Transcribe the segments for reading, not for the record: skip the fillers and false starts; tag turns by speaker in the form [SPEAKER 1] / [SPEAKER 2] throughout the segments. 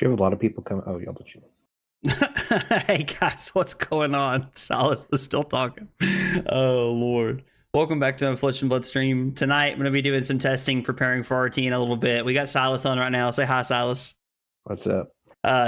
[SPEAKER 1] Do you have a lot of people come? Oh, y'all let you.
[SPEAKER 2] Hey guys, what's going on? Silas was still talking. Oh Lord. Welcome back to my Flesh and Blood stream. Tonight I'm going to be doing some testing, preparing for RTN a little bit. We got Silas on right now. Say hi, Silas.
[SPEAKER 1] What's up?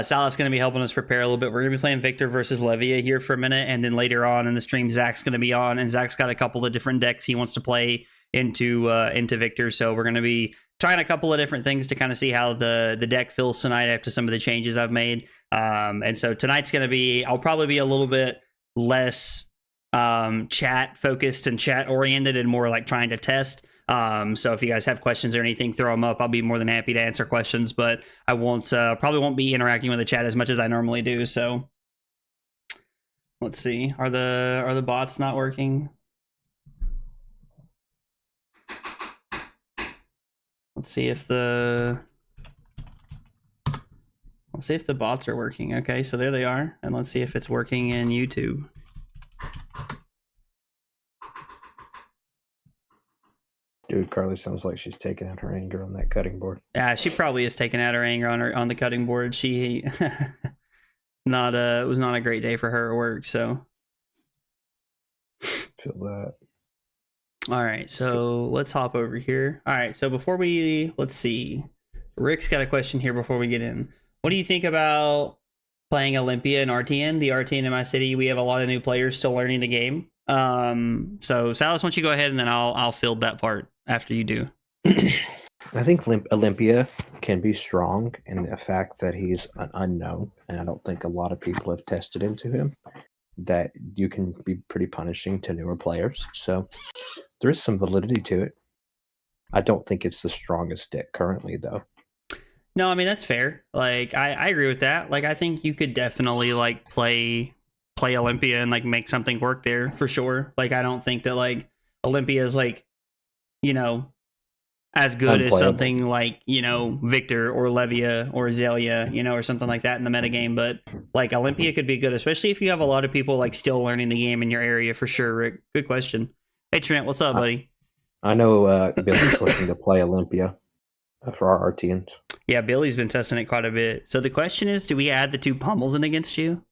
[SPEAKER 2] Silas going to be helping us prepare a little bit. We're going to be playing Victor versus Levia here for a minute, and then later on in the stream, Zac's going to be on, and Zac's got a couple of different decks he wants to play into Victor. So we're going to be trying a couple of different things to kind of see how the deck feels tonight after some of the changes I've made. And so tonight's going to be, I'll probably be a little bit less chat focused and chat oriented and more like trying to test. So if you guys have questions or anything, throw them up. I'll be more than happy to answer questions, but I won't probably won't be interacting with the chat as much as I normally do. So let's see. Are the bots not working? Let's see if the bots are working. Okay, so there they are. And let's see if it's working in YouTube.
[SPEAKER 1] Dude, Carly sounds like she's taking out her anger on that cutting board.
[SPEAKER 2] Yeah, she probably is taking out her anger on the cutting board. She it was not a great day for her at work, so
[SPEAKER 1] Feel that.
[SPEAKER 2] All right, so let's hop over here. All right, so before let's see. Rick's got a question here before we get in. What do you think about playing Olympia and RTN? The RTN in my city, we have a lot of new players still learning the game. So Silas, why don't you go ahead and then I'll field that part after you do.
[SPEAKER 1] I think Olympia can be strong in the fact that he's an unknown, and I don't think a lot of people have tested into him. That you can be pretty punishing to newer players. So there is some validity to it. I don't think it's the strongest deck currently, though.
[SPEAKER 2] No, I mean, that's fair. Like, I agree with that. Like, I think you could definitely, like, play Olympia and, like, make something work there for sure. Like, I don't think that, like, Olympia is, like, you know, as good as something like, you know, Victor or Levia or Azalea, you know, or something like that in the metagame. But, like, Olympia could be good, especially if you have a lot of people, like, still learning the game in your area for sure, Rick. Good question. Hey, Trent, what's up, buddy?
[SPEAKER 1] I know Billy's looking to play Olympia for our RTNs.
[SPEAKER 2] Yeah, Billy's been testing it quite a bit. So the question is, do we add the 2 pummels in against you?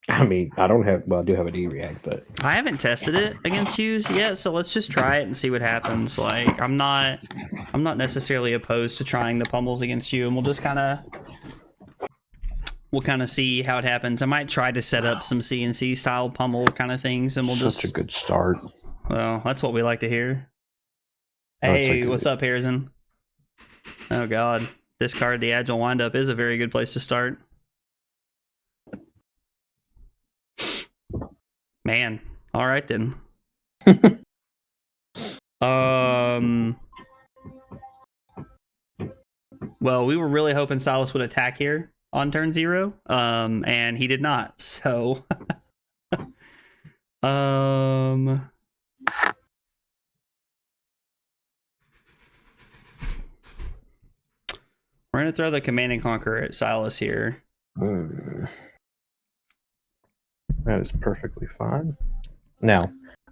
[SPEAKER 1] I mean, I do have a D-React, but
[SPEAKER 2] I haven't tested it against you yet, so let's just try it and see what happens. Like, I'm not necessarily opposed to trying the pummels against you, and we'll just kind of see how it happens. I might try to set up some CNC style pummel kind of things, and we'll
[SPEAKER 1] such a good start.
[SPEAKER 2] Well, that's what we like to hear. Hey, what's up, Harrison? Oh God, this card, the Agile Windup, is a very good place to start. Man, all right then. Well, we were really hoping Silas would attack here on turn 0, and he did not. So, we're gonna throw the Command and Conquer at Silas here.
[SPEAKER 1] That is perfectly fine. Now,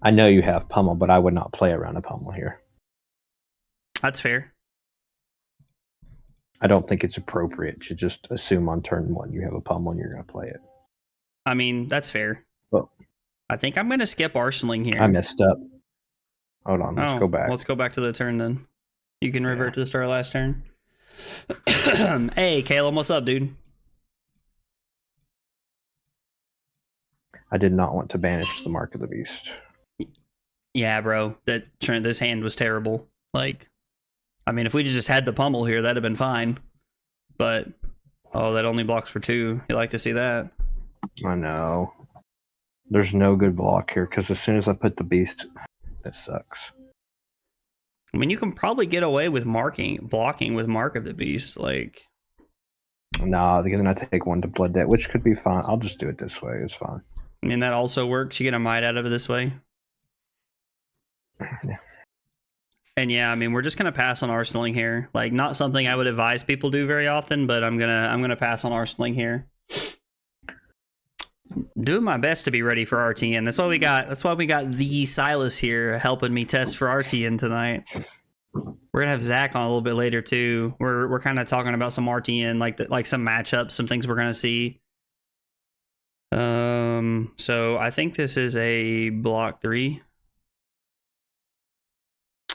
[SPEAKER 1] I know you have pummel, but I would not play around a pummel here.
[SPEAKER 2] That's fair.
[SPEAKER 1] I don't think it's appropriate to just assume on turn 1 you have a pummel and you're going to play it.
[SPEAKER 2] I mean, that's fair.
[SPEAKER 1] Well,
[SPEAKER 2] I think I'm going to skip Arsenaling here.
[SPEAKER 1] I messed up. Hold on, let's go back.
[SPEAKER 2] Let's go back to the turn then. You can revert to the start of last turn. Hey, Caleb, what's up, dude?
[SPEAKER 1] I did not want to banish the Mark of the Beast.
[SPEAKER 2] Yeah, bro. This hand was terrible. Like, I mean, if we just had the pummel here, that'd have been fine. But, oh, that only blocks for 2. You like to see that?
[SPEAKER 1] I know. There's no good block here, because as soon as I put the Beast, it sucks.
[SPEAKER 2] I mean, you can probably get away with blocking with Mark of the Beast. Like,
[SPEAKER 1] nah, then I take 1 to Blood Debt, which could be fine. I'll just do it this way. It's fine.
[SPEAKER 2] I mean, that also works. You get a Might out of it this way.
[SPEAKER 1] Yeah.
[SPEAKER 2] And yeah, I mean, we're just gonna pass on Arsenaling here. Like, not something I would advise people do very often, but I'm gonna pass on Arsenaling here. Doing my best to be ready for RTN. That's why we got the Silas here helping me test for RTN tonight. We're gonna have Zach on a little bit later too. We're kind of talking about some RTN, like some matchups, some things we're gonna see. So I think this is a block 3.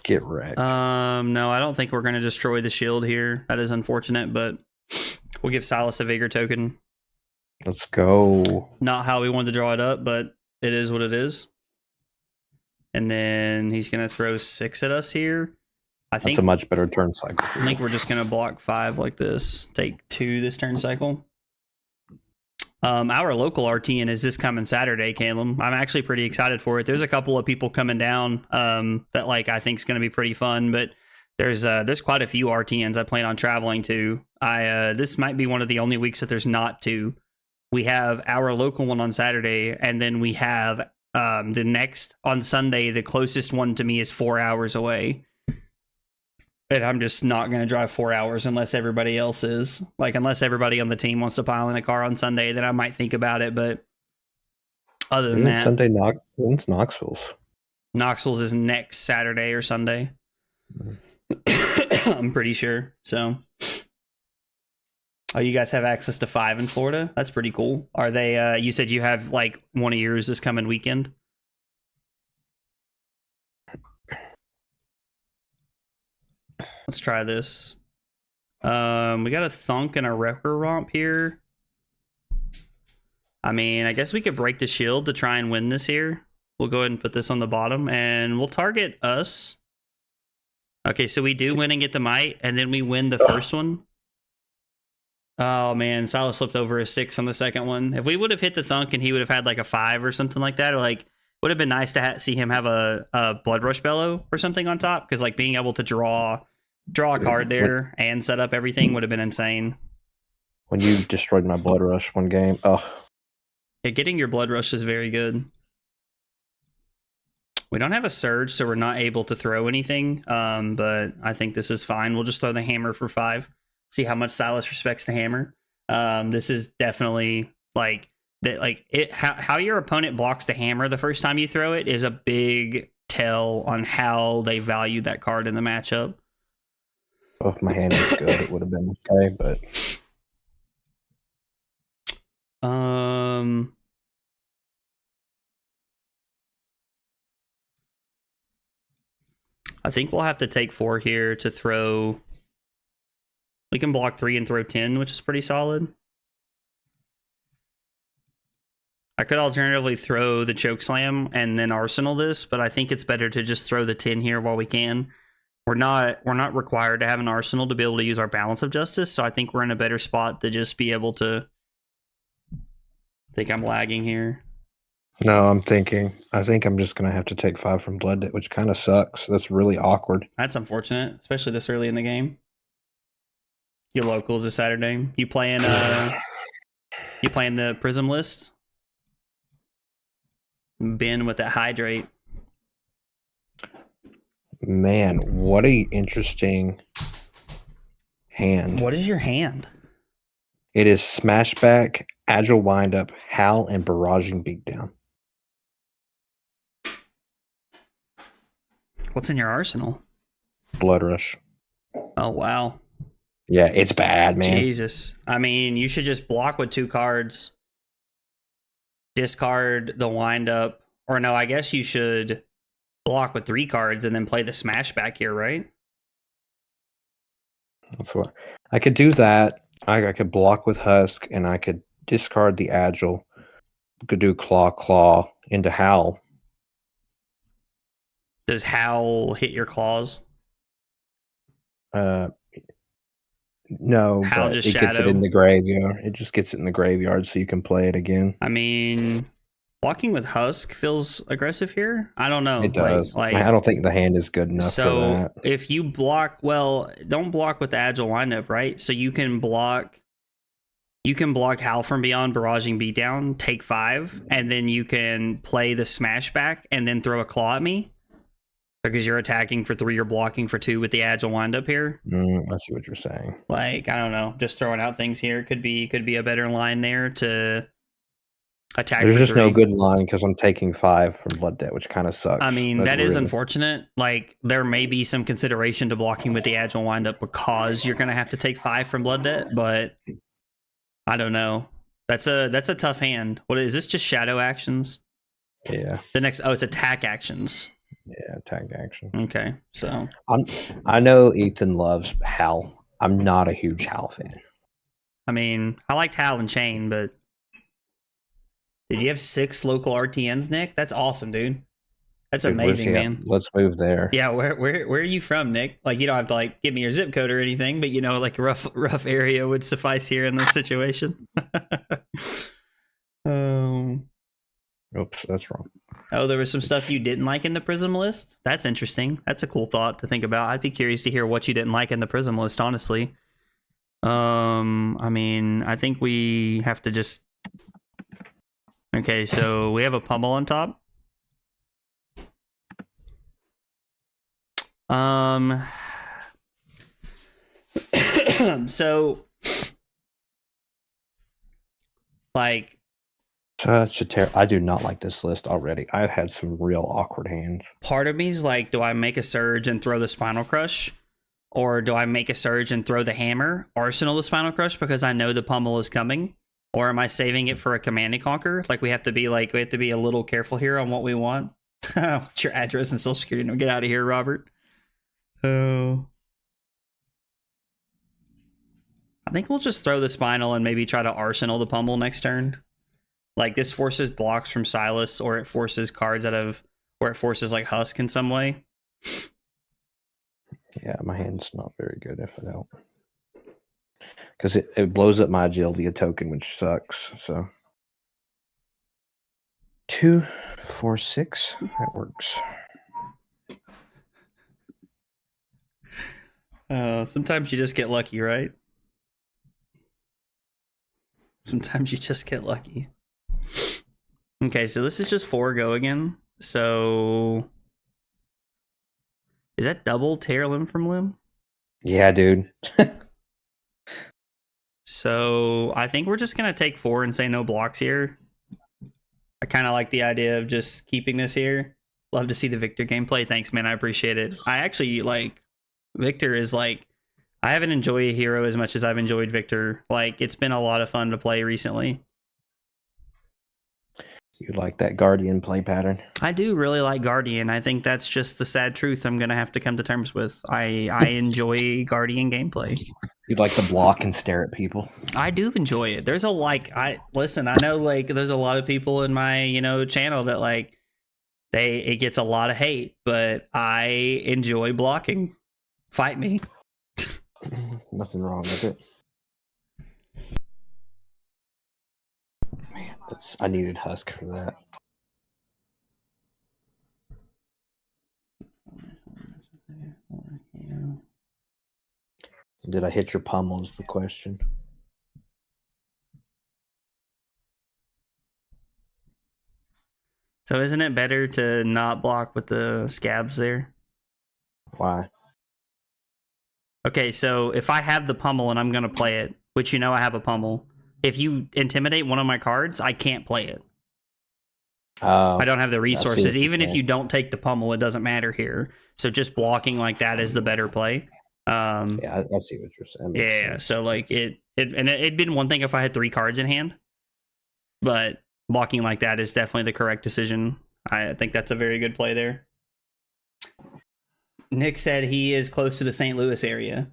[SPEAKER 1] Get wrecked.
[SPEAKER 2] No, I don't think we're gonna destroy the shield here. That is unfortunate, but we'll give Silas a Vigor token.
[SPEAKER 1] Let's go.
[SPEAKER 2] Not how we wanted to draw it up, but it is what it is. And then he's gonna throw 6 at us here.
[SPEAKER 1] That's a much better turn cycle.
[SPEAKER 2] I think we're just gonna block 5 like this. Take 2 this turn cycle. Our local RTN is this coming Saturday, Caleb. I'm actually pretty excited for it. There's a couple of people coming down that like I think is going to be pretty fun, but there's quite a few RTNs I plan on traveling to. This might be one of the only weeks that there's not 2. We have our local one on Saturday, and then we have the next on Sunday. The closest one to me is 4 hours away. And I'm just not going to drive 4 hours unless everybody else is. Like, unless everybody on the team wants to pile in a car on Sunday, then I might think about it. But other than that...
[SPEAKER 1] Sunday, when's Knoxville's?
[SPEAKER 2] Knoxville's is next Saturday or Sunday. I'm pretty sure. So... Oh, you guys have access to 5 in Florida? That's pretty cool. Are they... you said you have, like, one of yours this coming weekend? Let's try this. We got a Thunk and a Wrecker Romp here. I mean, I guess we could break the shield to try and win this here. We'll go ahead and put this on the bottom, and we'll target us. Okay, so we do win and get the Might, and then we win the first one. Oh, man, Silas slipped over a 6 on the second one. If we would have hit the Thunk and he would have had like a 5 or something like that, or like, would have been nice to see him have a Blood Rush Bellow or something on top, because like being able to draw a card there and set up everything would have been insane.
[SPEAKER 1] When you destroyed my Blood Rush one game,
[SPEAKER 2] yeah, getting your Blood Rush is very good. We don't have a Surge, so we're not able to throw anything, but I think this is fine. We'll just throw the Hammer for 5. See how much Silas respects the Hammer. This is definitely like that. Like it, how your opponent blocks the Hammer the first time you throw it is a big tell on how they value that card in the matchup.
[SPEAKER 1] Well, if my hand was good, it would have been okay, but
[SPEAKER 2] I think we'll have to take 4 here to throw. We can block 3 and throw 10, which is pretty solid. I could alternatively throw the Choke Slam and then Arsenal this, but I think it's better to just throw the 10 here while we can. We're not required to have an Arsenal to be able to use our Balance of Justice, so I think we're in a better spot to just be able to... I think I'm lagging here.
[SPEAKER 1] No, I think I'm just going to have to take 5 from Blood, which kind of sucks. That's really awkward.
[SPEAKER 2] That's unfortunate, especially this early in the game. Your locals this Saturday. You playing the Prism list? Ben with that Hydrate.
[SPEAKER 1] Man, what a interesting hand.
[SPEAKER 2] What is your hand?
[SPEAKER 1] It is Smashback, Agile Windup, Howl, and Barraging Beatdown.
[SPEAKER 2] What's in your arsenal?
[SPEAKER 1] Blood Rush.
[SPEAKER 2] Oh, wow.
[SPEAKER 1] Yeah, it's bad, man.
[SPEAKER 2] Jesus. I mean, you should just block with 2 cards. Discard the Windup. Or no, I guess you should block with 3 cards and then play the Smashback here, right?
[SPEAKER 1] That's what I could do that. I could block with Husk, and I could discard the Agile. Could do Claw into Howl.
[SPEAKER 2] Does Howl hit your claws?
[SPEAKER 1] No,
[SPEAKER 2] Howl
[SPEAKER 1] but
[SPEAKER 2] just
[SPEAKER 1] it
[SPEAKER 2] shadow.
[SPEAKER 1] gets it in the graveyard. It just gets it in the graveyard so you can play it again.
[SPEAKER 2] I mean, blocking with Husk feels aggressive here. I don't know.
[SPEAKER 1] It does.
[SPEAKER 2] Like,
[SPEAKER 1] I don't think the hand is good enough for that.
[SPEAKER 2] If you block, well, don't block with the Agile Windup, right? So you can block Howl from Beyond, Barraging Beatdown, take 5, and then you can play the Smashback and then throw a Claw at me. Because you're attacking for 3, you're blocking for 2 with the Agile Windup here.
[SPEAKER 1] I see what you're saying.
[SPEAKER 2] Like, I don't know, just throwing out things here. Could be a better line there to attack
[SPEAKER 1] There's
[SPEAKER 2] for
[SPEAKER 1] just
[SPEAKER 2] 3.
[SPEAKER 1] no good line because I'm taking 5 from Blood Debt, which kind of sucks.
[SPEAKER 2] I mean,
[SPEAKER 1] That's
[SPEAKER 2] that is
[SPEAKER 1] really
[SPEAKER 2] unfortunate. Like, there may be some consideration to blocking with the agile windup because you're going to have to take 5 from Blood Debt, but I don't know. That's a tough hand. What is this? Just shadow actions?
[SPEAKER 1] Yeah.
[SPEAKER 2] The next, it's attack actions.
[SPEAKER 1] Yeah, attack action.
[SPEAKER 2] Okay, so
[SPEAKER 1] I know Ethan loves Hal. I'm not a huge Hal fan.
[SPEAKER 2] I mean, I liked Hal and Chain, but did you have 6 local RTNs, Nick? That's awesome, dude. That's
[SPEAKER 1] Dude,
[SPEAKER 2] amazing, man.
[SPEAKER 1] Let's move there.
[SPEAKER 2] Yeah, where are you from, Nick? Like, you don't have to like give me your zip code or anything, but like a rough area would suffice here in this situation.
[SPEAKER 1] Oops, that's wrong.
[SPEAKER 2] Oh, there was some stuff you didn't like in the Prism list? That's interesting. That's a cool thought to think about. I'd be curious to hear what you didn't like in the Prism list, honestly. I mean, I think we have to just... Okay, so we have a pummel on top. So... Like...
[SPEAKER 1] I do not like this list already. I've had some real awkward hands.
[SPEAKER 2] Part of me is like, do I make a surge and throw the Spinal Crush? Or do I make a surge and throw the hammer, arsenal the Spinal Crush because I know the pummel is coming? Or am I saving it for a Command and Conquer? Like, we have to be a little careful here on what we want. What's your address and social security? No, get out of here, Robert. Oh. I think we'll just throw the Spinal and maybe try to arsenal the pummel next turn. Like, this forces blocks from Silas, or it forces cards out of, or it forces like Husk in some way.
[SPEAKER 1] Yeah, my hand's not very good if I don't. Because it blows up my agility token, which sucks. So 2, 4, 6. That works.
[SPEAKER 2] Sometimes you just get lucky, right? Sometimes you just get lucky. Okay, so this is just 4 go again. So is that double tear limb from limb?
[SPEAKER 1] Yeah, dude.
[SPEAKER 2] So I think we're just gonna take 4 and say no blocks here. I kind of like the idea of just keeping this here. Love to see the Victor gameplay. Thanks, man. I appreciate it. I actually like Victor is like, I haven't enjoyed a hero as much as I've enjoyed Victor. Like, it's been a lot of fun to play recently.
[SPEAKER 1] You like that Guardian play pattern?
[SPEAKER 2] I do really like Guardian. I think that's just the sad truth I'm going to have to come to terms with. I enjoy Guardian gameplay.
[SPEAKER 1] You like to block and stare at people?
[SPEAKER 2] I do enjoy it. There's a listen, I know like there's a lot of people in my, channel that like it gets a lot of hate, but I enjoy blocking. Fight me.
[SPEAKER 1] Nothing wrong with it. Man, I needed Husk for that. Did I hit your pummel is the question.
[SPEAKER 2] So isn't it better to not block with the scabs there?
[SPEAKER 1] Why?
[SPEAKER 2] Okay, so if I have the pummel and I'm going to play it, which I have a pummel, if you intimidate one of my cards, I can't play it. I don't have the resources. Even if you don't take the pummel, it doesn't matter here. So just blocking like that is the better play.
[SPEAKER 1] Yeah, I see what you're saying.
[SPEAKER 2] Yeah, sense. So like it'd been one thing if I had 3 cards in hand, but blocking like that is definitely the correct decision. I think that's a very good play there. Nick said he is close to the St. Louis area.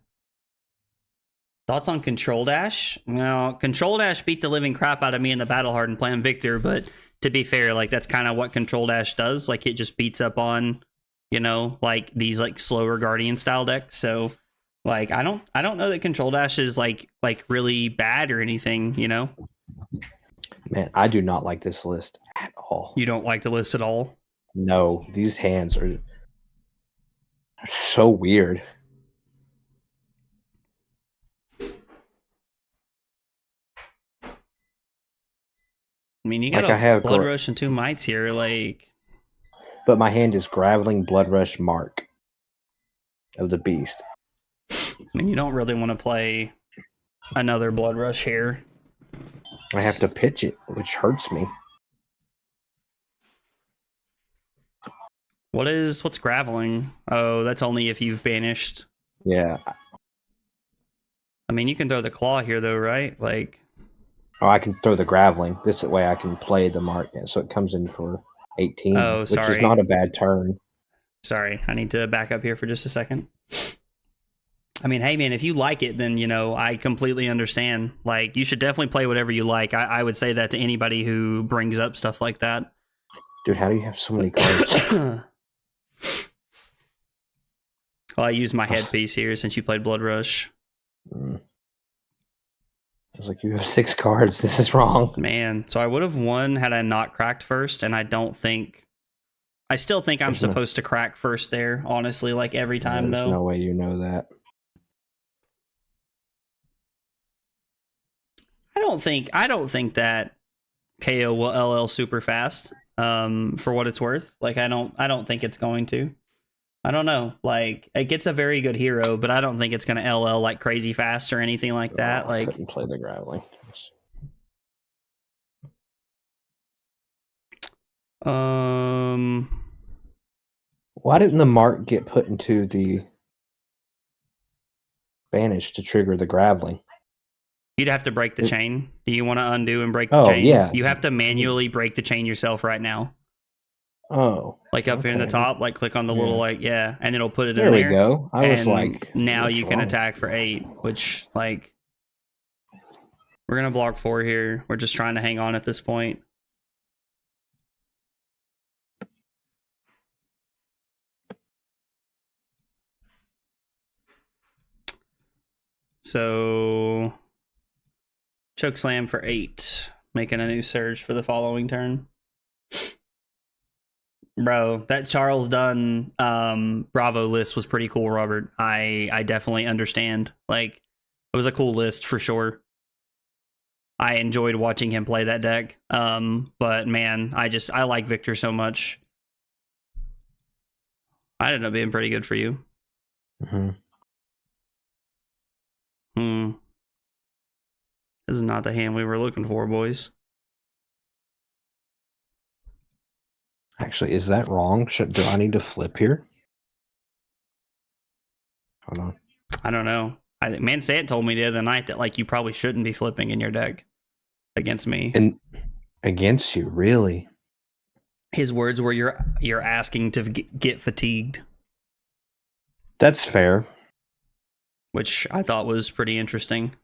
[SPEAKER 2] Thoughts on Control Dash? Well, Control Dash beat the living crap out of me in the Battle Hardened plan Victor, but to be fair, like that's kind of what Control Dash does. Like it just beats up on, like these like slower Guardian style decks. So like I don't know that Control Dash is like really bad or anything,
[SPEAKER 1] Man, I do not like this list at all.
[SPEAKER 2] You don't like the list at all?
[SPEAKER 1] No, these hands are so weird.
[SPEAKER 2] I mean, you got I have Blood Rush and 2 Mites here, like.
[SPEAKER 1] But my hand is Graveling Blood Rush Mark of the Beast.
[SPEAKER 2] I mean, you don't really want to play another Blood Rush here.
[SPEAKER 1] I have to pitch it, which hurts me.
[SPEAKER 2] What's graveling? Oh, that's only if you've banished.
[SPEAKER 1] Yeah.
[SPEAKER 2] I mean, you can throw the claw here though, right? Like,
[SPEAKER 1] Oh, I can throw the graveling. This way I can play the mark, so it comes in for 18,
[SPEAKER 2] oh,
[SPEAKER 1] which is
[SPEAKER 2] sorry.
[SPEAKER 1] not a bad turn.
[SPEAKER 2] Sorry, I need to back up here for just a second. I mean, hey man, if you like it, then I completely understand. Like, you should definitely play whatever you like. I would say that to anybody who brings up stuff like that.
[SPEAKER 1] Dude, how do you have so many cards?
[SPEAKER 2] Well, I used my headpiece here since you played Blood Rush.
[SPEAKER 1] I was like, you have 6 cards. This is wrong.
[SPEAKER 2] Man, so I would have won had I not cracked first, and I still think I'm supposed to crack first there, honestly, like every time,
[SPEAKER 1] There's
[SPEAKER 2] though.
[SPEAKER 1] no way you know that.
[SPEAKER 2] I don't think that KO will LL super fast, for what it's worth. Like, I don't think it's going to. I don't know. Like, it gets a very good hero, but I don't think it's going to LL like crazy fast or anything like that.
[SPEAKER 1] I couldn't play the graveling. Why didn't the mark get put into the banish to trigger the graveling?
[SPEAKER 2] You'd have to break the chain. Do you want to undo and break the chain?
[SPEAKER 1] Yeah.
[SPEAKER 2] You have to manually break the chain yourself right now.
[SPEAKER 1] Oh.
[SPEAKER 2] Like up here in the top, like click on the little, and it'll put it in
[SPEAKER 1] there.
[SPEAKER 2] there.
[SPEAKER 1] There we go. I was like,
[SPEAKER 2] now you can attack for 8, which, like, we're going to block 4 here. We're just trying to hang on at this point. So, choke slam for 8, making a new surge for the following turn. Bro, that Charles Dunn Bravo list was pretty cool, Robert. I definitely understand. Like, it was a cool list for sure. I enjoyed watching him play that deck. But man, I like Victor so much. I ended up being pretty good for you. This is not the hand we were looking for, boys.
[SPEAKER 1] Actually, is that wrong? Do I need to flip here? Hold on.
[SPEAKER 2] I don't know. Mansant told me the other night that, like, you probably shouldn't be flipping in your deck against me.
[SPEAKER 1] And against you, really?
[SPEAKER 2] His words were, "You're asking to get fatigued."
[SPEAKER 1] That's fair.
[SPEAKER 2] Which I thought was pretty interesting.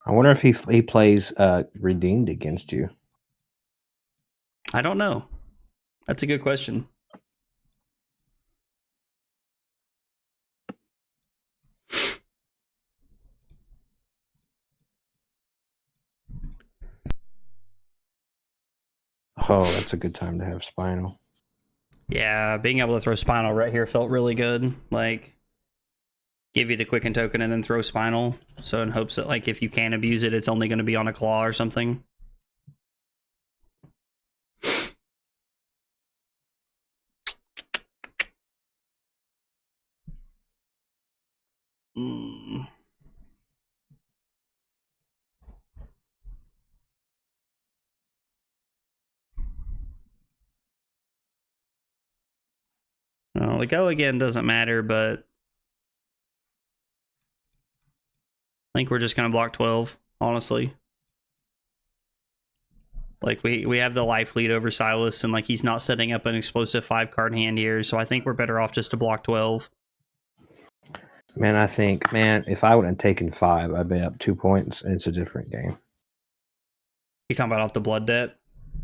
[SPEAKER 1] I wonder if he plays redeemed against you.
[SPEAKER 2] I don't know. That's a good question.
[SPEAKER 1] Oh, that's a good time to have Spinal.
[SPEAKER 2] Yeah, being able to throw Spinal right here felt really good. Like, give you the Quicken token and then throw Spinal. So in hopes that, like, if you can abuse it, it's only going to be on a Claw or something. Well, the go again doesn't matter, but I think we're just going to block 12, honestly. Like, we have the life lead over Silas, and, like, he's not setting up an explosive 5-card hand here, so I think we're better off just to block 12.
[SPEAKER 1] Man, I think, if I would have taken 5, I'd be up 2 points, and it's a different game.
[SPEAKER 2] You talking about off the blood debt?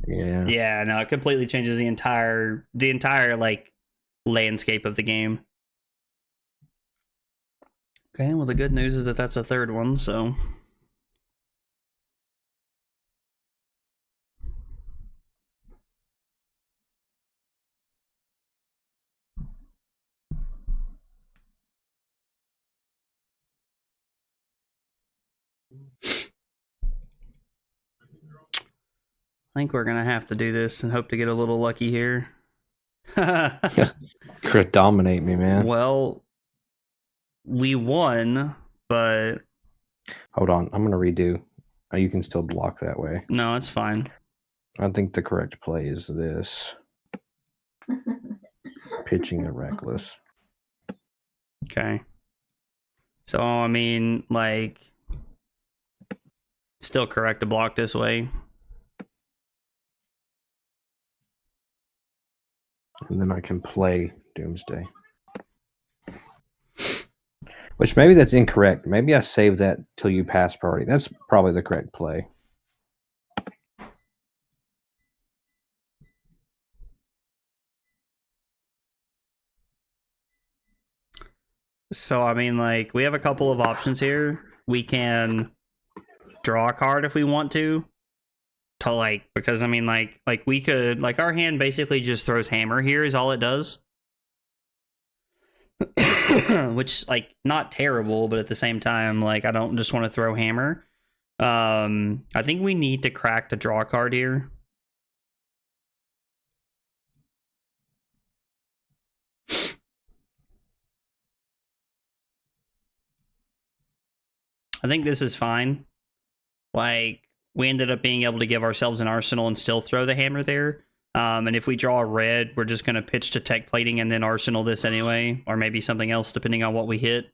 [SPEAKER 1] Yeah.
[SPEAKER 2] Yeah, no, it completely changes the entire like landscape of the game. Okay, well, the good news is that that's a third one, so I think we're gonna have to do this and hope to get a little lucky here.
[SPEAKER 1] Crit dominate me, man.
[SPEAKER 2] Well, we won, but
[SPEAKER 1] hold on, I'm gonna redo. You can still block that way.
[SPEAKER 2] No, it's fine.
[SPEAKER 1] I think the correct play is this. Pitching the reckless.
[SPEAKER 2] Okay. So, I mean, like, still correct to block this way.
[SPEAKER 1] And then I can play Doomsday. Which maybe that's incorrect. Maybe I save that till you pass priority. That's probably the correct play.
[SPEAKER 2] So, I mean, like, we have a couple of options here. We can draw a card if we want to like, because I mean, like we could, like, our hand basically just throws hammer here is all it does. Which, like, not terrible, but at the same time, like, I don't just want to throw hammer. I think we need to crack the draw card here. I think this is fine. Like, we ended up being able to give ourselves an arsenal and still throw the hammer there. And if we draw a red, we're just going to pitch to tech plating and then arsenal this anyway, or maybe something else depending on what we hit.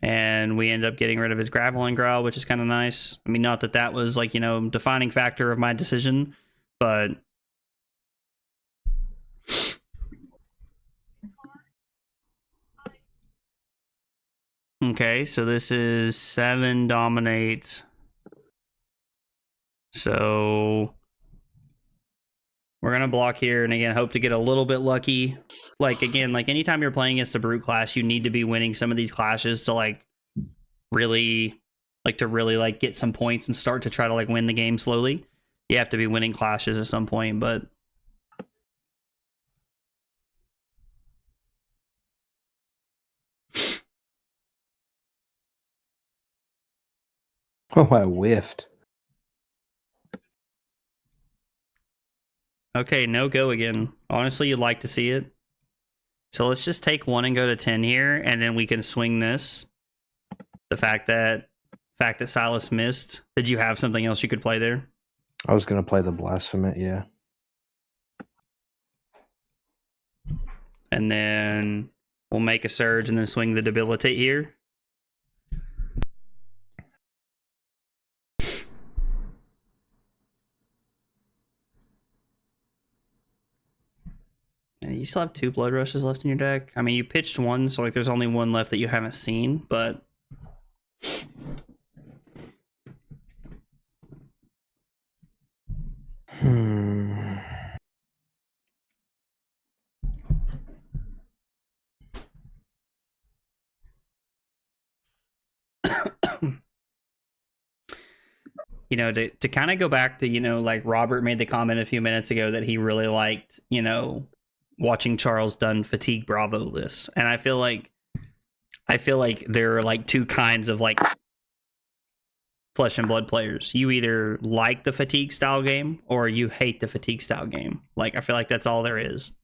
[SPEAKER 2] And we end up getting rid of his graveling growl, which is kind of nice. I mean, not that that was, like, you know, defining factor of my decision, but okay, so this is 7 dominate. So we're going to block here, and again, hope to get a little bit lucky. Like, again, like, anytime you're playing against a brute class, you need to be winning some of these clashes to, like, really, like, get some points and start to try to, like, win the game slowly. You have to be winning clashes at some point, but...
[SPEAKER 1] Oh, I whiffed.
[SPEAKER 2] Okay, no go again. Honestly, you'd like to see it. So let's just take 1 and go to 10 here, and then we can swing this. The fact that Silas missed. Did you have something else you could play there?
[SPEAKER 1] I was going to play the Blasphemous, yeah.
[SPEAKER 2] And then we'll make a surge and then swing the debilitate here. And you still have 2 blood rushes left in your deck. I mean, you pitched 1, so, like, there's only 1 left that you haven't seen, but... You know, to kind of go back to, you know, like, Robert made the comment a few minutes ago that he really liked, you know, watching Charles Dunn fatigue Bravo lists. And I feel like there are, like, 2 kinds of, like, flesh and blood players. You either like the fatigue style game or you hate the fatigue style game. Like, I feel like that's all there is.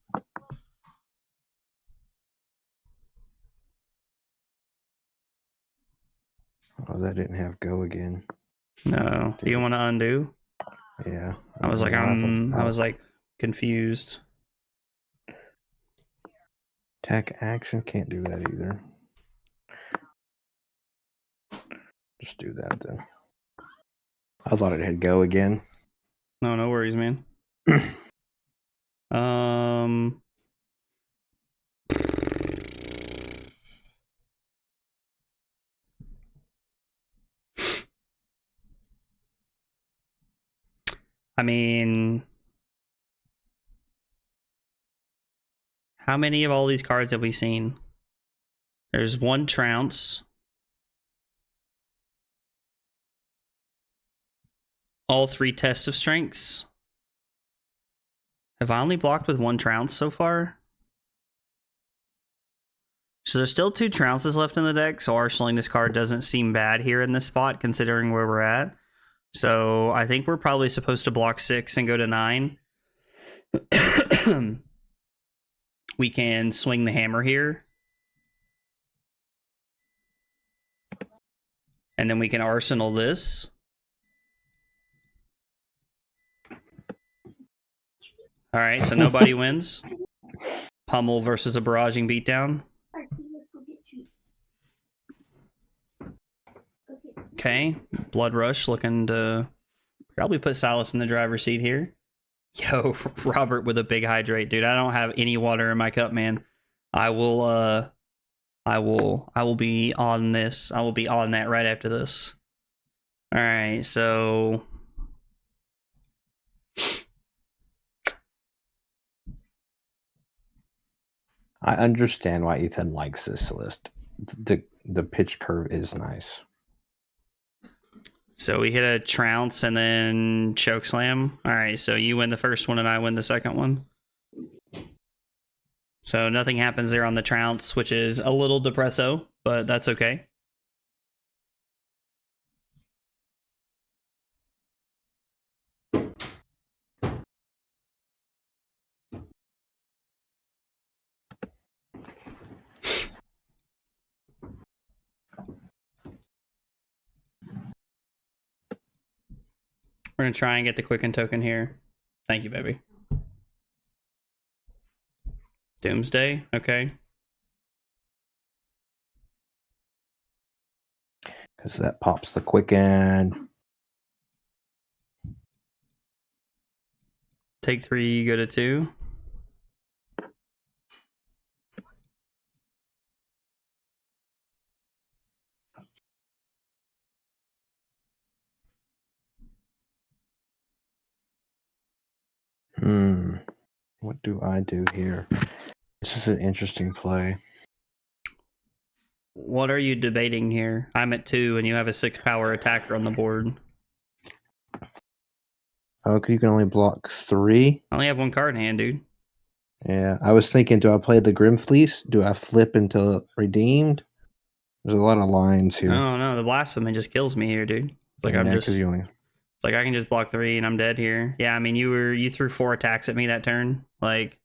[SPEAKER 1] Oh, that didn't have go again.
[SPEAKER 2] No. Do you want to undo?
[SPEAKER 1] Yeah.
[SPEAKER 2] I was like confused.
[SPEAKER 1] Attack action, can't do that either. Just do that then. I thought it had go again.
[SPEAKER 2] No worries, man. I mean, how many of all these cards have we seen? There's 1 trounce. All 3 tests of strengths. Have I only blocked with 1 trounce so far? So there's still 2 trounces left in the deck, so arsenaling this card doesn't seem bad here in this spot, considering where we're at. So I think we're probably supposed to block 6 and go to 9. We can swing the hammer here. And then we can arsenal this. All right, so nobody wins. Pummel versus a barraging beatdown. Okay, Blood Rush looking to probably put Silas in the driver's seat here. Yo, Robert with a big hydrate, dude. I don't have any water in my cup, man. I will be on this. I will be on that right after this. All right, so
[SPEAKER 1] I understand why Ethan likes this list. The pitch curve is nice.
[SPEAKER 2] So we hit a trounce and then choke slam. All right, so you win the first one and I win the second one. So nothing happens there on the trounce, which is a little depresso, but that's okay. We're going to try and get the quicken token here. Thank you, baby. Doomsday, okay.
[SPEAKER 1] Because that pops the quicken.
[SPEAKER 2] Take 3, go to 2.
[SPEAKER 1] What do I do here? This is an interesting play.
[SPEAKER 2] What are you debating here? I'm at 2 and you have a 6 power attacker on the board.
[SPEAKER 1] Oh, you can only block 3?
[SPEAKER 2] I only have 1 card in hand, dude.
[SPEAKER 1] Yeah, I was thinking, do I play the Grim Fleece? Do I flip into redeemed? There's a lot of lines here.
[SPEAKER 2] Oh no, the blasphemy just kills me here, dude. Like
[SPEAKER 1] yeah,
[SPEAKER 2] I'm just.
[SPEAKER 1] you only...
[SPEAKER 2] It's like I can just block 3 and I'm dead here. Yeah, I mean you threw 4 attacks at me that turn. Like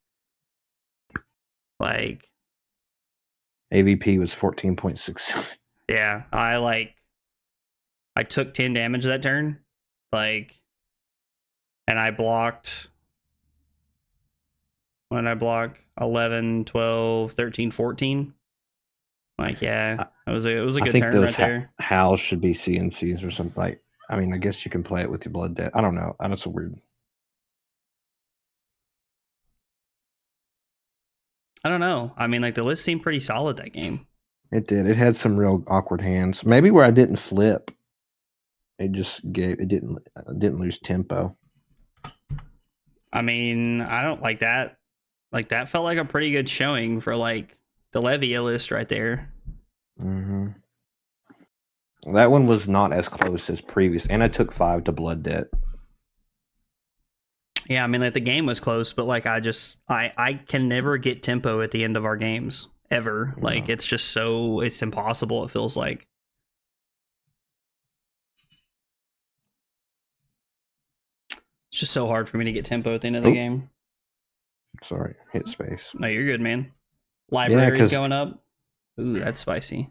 [SPEAKER 1] AVP was 14.6.
[SPEAKER 2] yeah, I took 10 damage that turn. Like, and I blocked. What did I block? 11, 12, 13, 14. Like, yeah, it was a good turn right there.
[SPEAKER 1] Howls should be CNCs or something. Like, I mean, I guess you can play it with your blood debt. I don't know. That's a weird.
[SPEAKER 2] I don't know. I mean, like the list seemed pretty solid that game.
[SPEAKER 1] It did. It had some real awkward hands. Maybe where I didn't flip, it just didn't lose tempo.
[SPEAKER 2] I mean, I don't like that. Like that felt like a pretty good showing for like the Levia list right there.
[SPEAKER 1] Mm-hmm. That one was not as close as previous, and I took 5 to blood debt.
[SPEAKER 2] Yeah, I mean, like the game was close, but like I can never get tempo at the end of our games ever. Like it's just it's impossible. It feels like. It's just so hard for me to get tempo at the end of the game.
[SPEAKER 1] Sorry, hit space.
[SPEAKER 2] No, you're good, man. Library's going up. Ooh, that's spicy.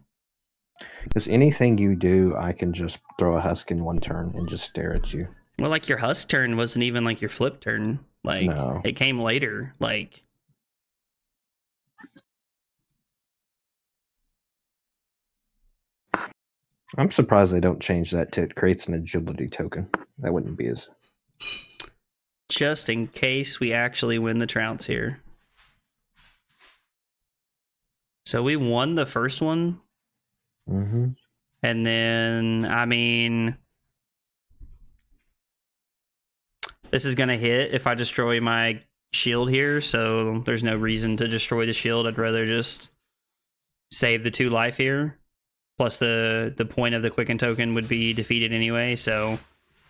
[SPEAKER 1] Because anything you do, I can just throw a husk in one turn and just stare at you.
[SPEAKER 2] Well, like your husk turn wasn't even like your flip turn. Like
[SPEAKER 1] no.
[SPEAKER 2] It came later. Like
[SPEAKER 1] I'm surprised they don't change that to it creates an agility token. That wouldn't be as.
[SPEAKER 2] Just in case we actually win the trounce here. So we won the first one.
[SPEAKER 1] Mm-hmm.
[SPEAKER 2] And then, I mean, this is going to hit if I destroy my shield here. So there's no reason to destroy the shield. I'd rather just save the 2 life here. Plus the point of the quicken token would be defeated anyway. So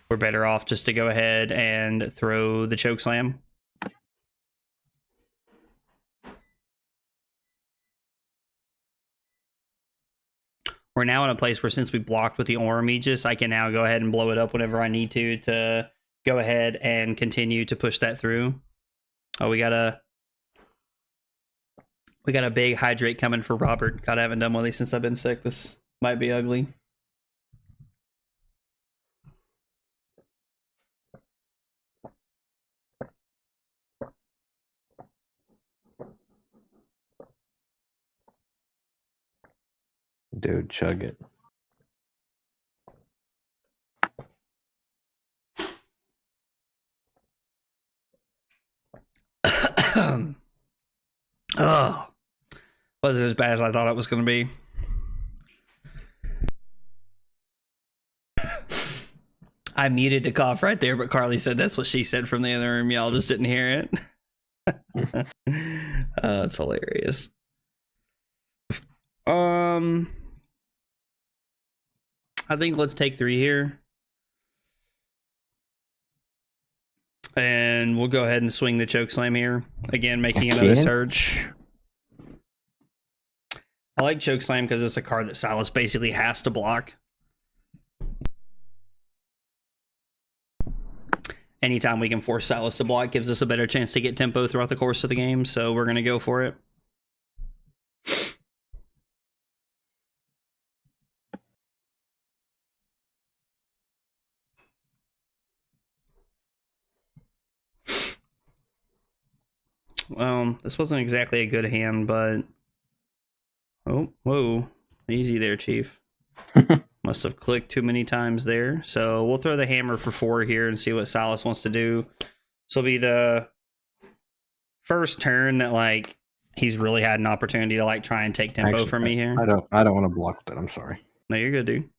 [SPEAKER 2] we're better off just to go ahead and throw the choke slam. We're now in a place where since we blocked with the Orem Aegis, I can now go ahead and blow it up whenever I need to go ahead and continue to push that through. Oh, we got a big hydrate coming for Robert. God, I haven't done one of these since I've been sick. This might be ugly.
[SPEAKER 1] dude. Chug it.
[SPEAKER 2] Oh, wasn't as bad as I thought it was going to be. I muted to cough right there, but Carly said that's what she said from the other room. Y'all just didn't hear it. That's hilarious. I think let's take 3 here. And we'll go ahead and swing the choke slam here. Again, making another surge. I like choke slam because it's a card that Silas basically has to block. Anytime we can force Silas to block gives us a better chance to get tempo throughout the course of the game, so we're going to go for it. Well, this wasn't exactly a good hand, but... Oh, whoa. Easy there, Chief. Must have clicked too many times there. So we'll throw the hammer for 4 here and see what Silas wants to do. This will be the first turn that, like, he's really had an opportunity to, like, try and take tempo from me here.
[SPEAKER 1] I don't want to block that. I'm sorry.
[SPEAKER 2] No, you're good, dude.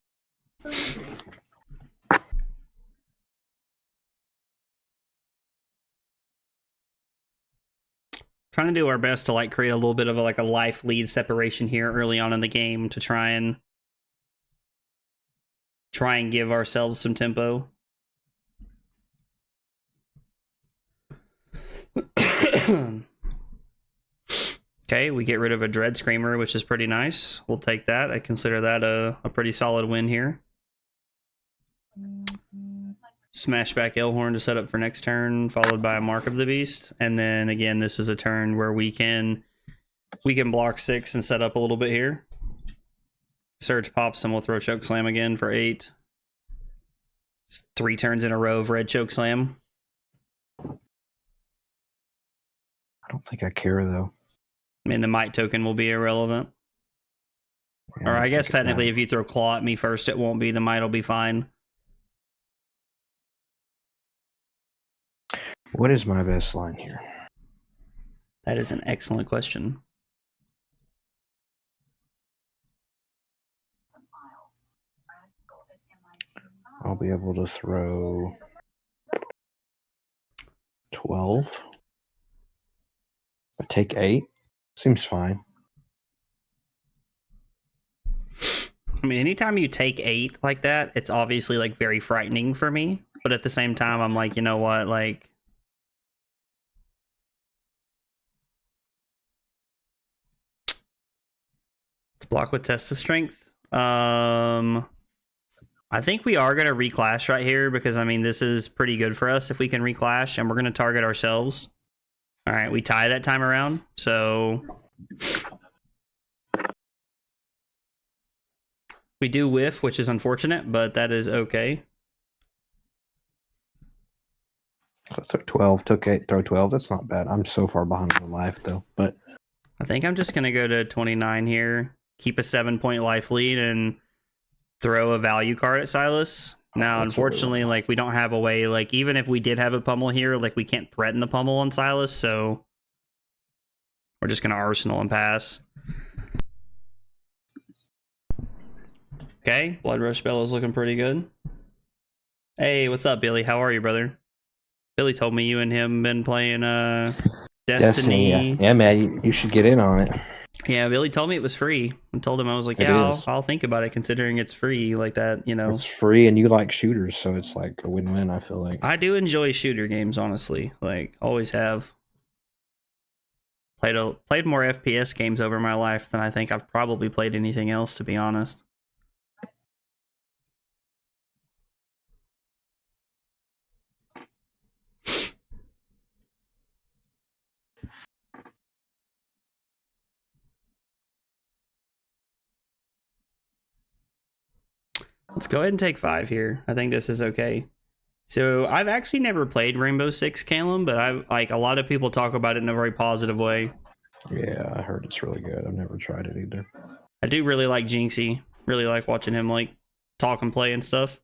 [SPEAKER 2] Trying to do our best to, like, create a little bit of a life lead separation here early on in the game to try and give ourselves some tempo. Okay, we get rid of a Dread Screamer, which is pretty nice. We'll take that. I consider that a pretty solid win here. Smash back Elhorn to set up for next turn, followed by a Mark of the Beast. And then again, this is a turn where we can block 6 and set up a little bit here. Surge pops and we'll throw Choke Slam again for 8. 3 turns in a row of red Choke Slam.
[SPEAKER 1] I don't think I care though.
[SPEAKER 2] I mean, the Might token will be irrelevant.
[SPEAKER 1] Yeah,
[SPEAKER 2] Or I guess technically if you throw Claw at me first, it won't be. The Might will be fine.
[SPEAKER 1] What is my best line here?
[SPEAKER 2] That is an excellent question.
[SPEAKER 1] I'll be able to throw 12. I take 8. Seems fine.
[SPEAKER 2] I mean, anytime you take 8 like that, it's obviously like very frightening for me. But at the same time, I'm like, you know what? Like, let's block with Test of Strength. I think we are going to reclash right here because, I mean, this is pretty good for us if we can reclash, and we're going to target ourselves. All right, we tie that time around, so we do whiff, which is unfortunate, but that is okay.
[SPEAKER 1] So I took 12, took 8, throw 12. That's not bad. I'm so far behind in life, though. But
[SPEAKER 2] I think I'm just going to go to 29 here, keep a 7-point life lead, and throw a value card at Silas. Now, unfortunately, like, we don't have a way, like, even if we did have a pummel here, like, we can't threaten the pummel on Silas, so we're just going to Arsenal and pass. Okay, Blood Rush Bell is looking pretty good. Hey, what's up, Billy? How are you, brother? Billy told me you and him been playing Destiny.
[SPEAKER 1] Yeah, man, you should get in on it.
[SPEAKER 2] Yeah, Billy told me it was free. I told him, I was like, yeah, I'll think about it considering it's free like that, you know.
[SPEAKER 1] It's free and you like shooters, so it's like a win-win, I feel like.
[SPEAKER 2] I do enjoy shooter games, honestly. Like, always have. Played more FPS games over my life than I think I've probably played anything else, to be honest. Let's go ahead and take 5 here. I think this is okay. So I've actually never played Rainbow Six, Callum, but a lot of people talk about it in a very positive way.
[SPEAKER 1] Yeah, I heard it's really good. I've never tried it either.
[SPEAKER 2] I do really like Jinxie. Really like watching him like talk and play and stuff.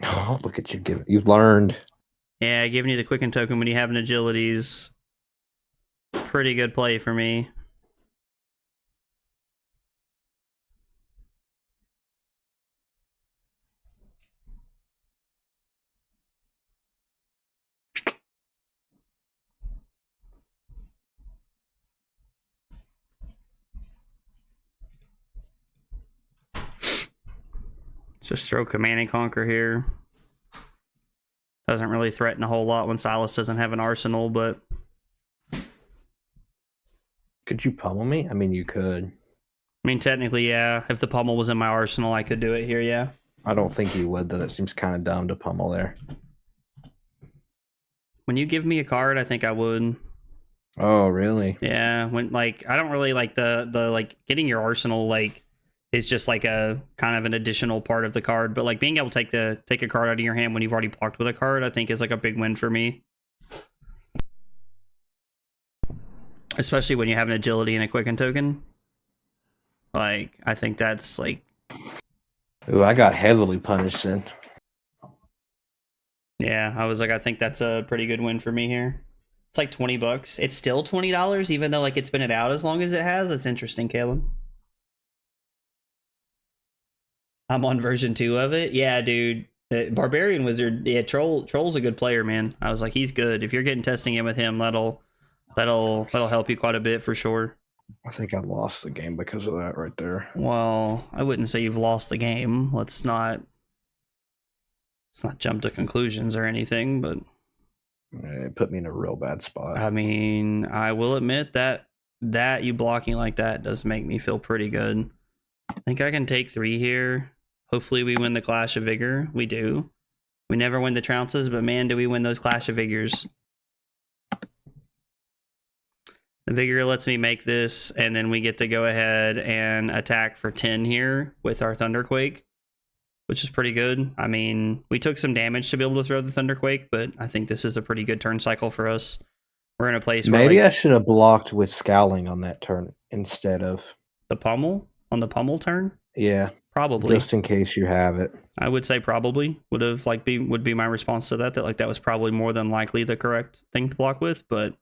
[SPEAKER 1] Oh, look at you giving. You've learned.
[SPEAKER 2] Yeah, giving you the quicken token when you have an agility's pretty good play for me. Just throw Command and Conquer here. Doesn't really threaten a whole lot when Silas doesn't have an arsenal, but...
[SPEAKER 1] Could you pummel me? I mean, you could.
[SPEAKER 2] I mean, technically, yeah. If the pummel was in my arsenal, I could do it here, yeah.
[SPEAKER 1] I don't think you would, though. That seems kind of dumb to pummel there.
[SPEAKER 2] When you give me a card, I think I would.
[SPEAKER 1] Oh, really?
[SPEAKER 2] Yeah, when like I don't really like the like getting your arsenal like is just like a kind of an additional part of the card, but like being able to take a card out of your hand when you've already blocked with a card, I think is like a big win for me. Especially when you have an agility and a quicken token. Like I think that's like
[SPEAKER 1] Ooh, I got heavily punished then.
[SPEAKER 2] yeah, I was like I think that's a pretty good win for me here. It's like $20. It's still $20 even though like it's been out as long as it has. That's interesting, Caleb. I'm on version 2 of it. Yeah, dude. Barbarian Wizard, yeah, Troll's a good player, man. I was like, he's good. If you're getting testing in with him, that'll help you quite a bit for sure.
[SPEAKER 1] I think I lost the game because of that right there.
[SPEAKER 2] Well, I wouldn't say you've lost the game. Let's not jump to conclusions or anything, but
[SPEAKER 1] It put me in a real bad spot.
[SPEAKER 2] I mean, I will admit that you blocking like that does make me feel pretty good. I think I can take 3 here. Hopefully we win the Clash of Vigor. We do. We never win the Trounces, but man, do we win those Clash of Vigors. The Vigor lets me make this, and then we get to go ahead and attack for 10 here with our Thunderquake, which is pretty good. I mean, we took some damage to be able to throw the Thunderquake, but I think this is a pretty good turn cycle for us. We're in a place where
[SPEAKER 1] Maybe
[SPEAKER 2] like,
[SPEAKER 1] I should have blocked with Scowling on that turn instead of
[SPEAKER 2] the Pummel on the Pummel turn.
[SPEAKER 1] Yeah,
[SPEAKER 2] Probably.
[SPEAKER 1] just in case you have it.
[SPEAKER 2] I would say probably would be my response to that. That like that was probably more than likely the correct thing to block with, but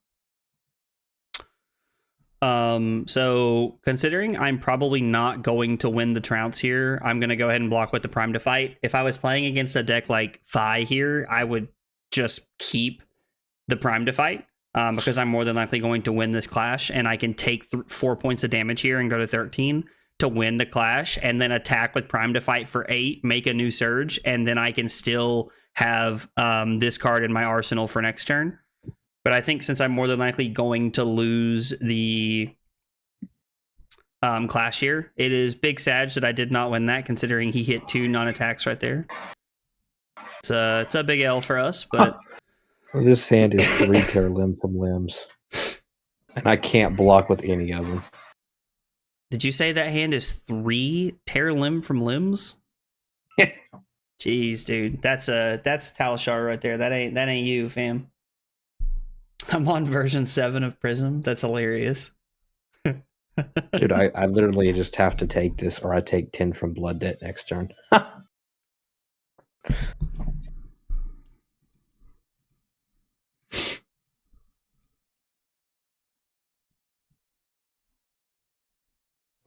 [SPEAKER 2] so considering I'm probably not going to win the Trounce here, I'm gonna go ahead and block with the Prime to Fight. If I was playing against a deck like Phi here, I would just keep the Prime to Fight. Because I'm more than likely going to win this clash, and I can take 4 points of damage here and go to 13 to win the clash, and then attack with Prime to Fight for 8, make a new surge, and then I can still have this card in my arsenal for next turn. But I think since I'm more than likely going to lose the clash here, it is big Sag that I did not win that, considering he hit 2 non-attacks right there. It's a big L for us, but...
[SPEAKER 1] This hand is 3 tear limb from limbs. And I can't block with any of them.
[SPEAKER 2] Did you say that hand is 3 tear limb from limbs? Jeez, dude. That's Talishar right there. That ain't you, fam. I'm on version 7 of Prism. That's hilarious.
[SPEAKER 1] Dude, I literally just have to take this, or I take 10 from Blood Debt next turn.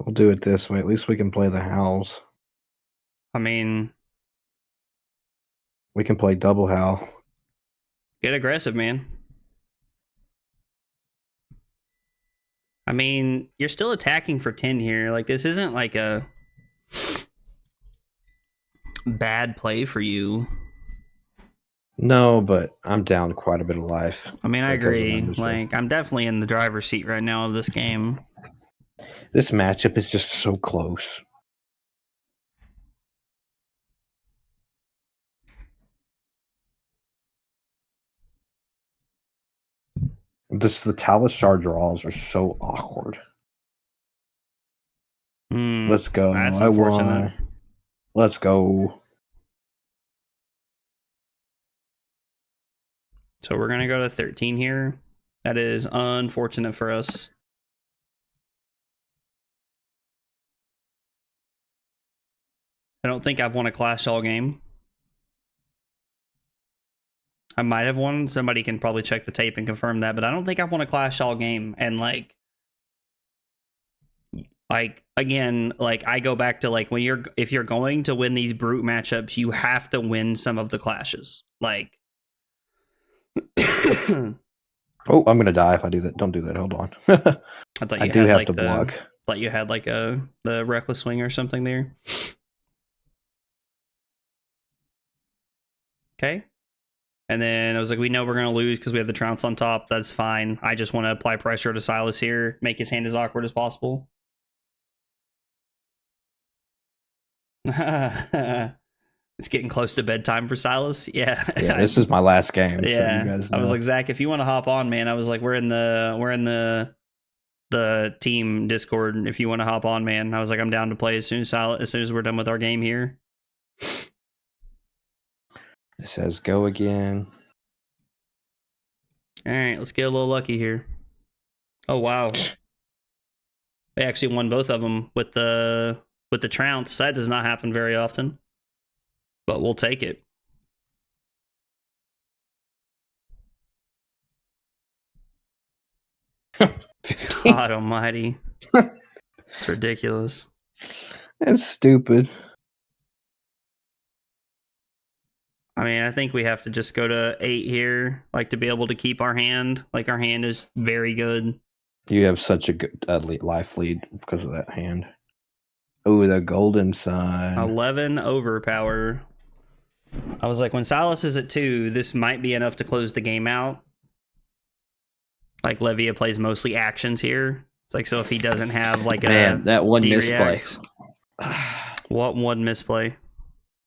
[SPEAKER 1] We'll do it this way. At least we can play the Howls.
[SPEAKER 2] I mean...
[SPEAKER 1] We can play double Howl.
[SPEAKER 2] Get aggressive, man. I mean, you're still attacking for 10 here. Like, this isn't like a bad play for you.
[SPEAKER 1] No, but I'm down quite a bit of life.
[SPEAKER 2] I mean, I agree. Like, I'm definitely in the driver's seat right now of this game.
[SPEAKER 1] This matchup is just so close. The Talishar draws are so awkward. Let's go.
[SPEAKER 2] That's
[SPEAKER 1] I
[SPEAKER 2] unfortunate.
[SPEAKER 1] won. Let's go.
[SPEAKER 2] So we're going to go to 13 here. That is unfortunate for us. I don't think I've won a Clash all game. I might have won. Somebody can probably check the tape and confirm that, but I don't think I've won a Clash all game. And like again, like I go back to like if you're going to win these brute matchups, you have to win some of the clashes. Like
[SPEAKER 1] Oh, I'm gonna die if I do that. Don't do that. Hold on.
[SPEAKER 2] I thought you
[SPEAKER 1] I
[SPEAKER 2] had
[SPEAKER 1] do have
[SPEAKER 2] like
[SPEAKER 1] to block.
[SPEAKER 2] Thought you had like the reckless swing or something there. Okay. And then I was like, we know we're going to lose because we have the trounce on top. That's fine. I just want to apply pressure to Silas here, make his hand as awkward as possible. It's getting close to bedtime for Silas. Yeah.
[SPEAKER 1] Yeah, this is my last game.
[SPEAKER 2] Yeah.
[SPEAKER 1] So you guys
[SPEAKER 2] I was
[SPEAKER 1] know.
[SPEAKER 2] like, Zach, if you want to hop on, man, I was like, we're in the team Discord. If you want to hop on, man, I was like, I'm down to play as soon as we're done with our game here.
[SPEAKER 1] It says go again.
[SPEAKER 2] All right, let's get a little lucky here. Oh wow, they actually won both of them with the trounce. That does not happen very often, but we'll take it. God almighty. It's ridiculous.
[SPEAKER 1] That's stupid.
[SPEAKER 2] I mean, I think we have to just go to 8 here, like to be able to keep our hand. Like our hand is very good.
[SPEAKER 1] You have such a good life lead because of that hand. Oh, the golden sign.
[SPEAKER 2] 11 overpower. I was like, when Silas is at 2, this might be enough to close the game out. Like Levia plays mostly actions here. It's like, so if he doesn't have like
[SPEAKER 1] that one misplay.
[SPEAKER 2] What one misplay?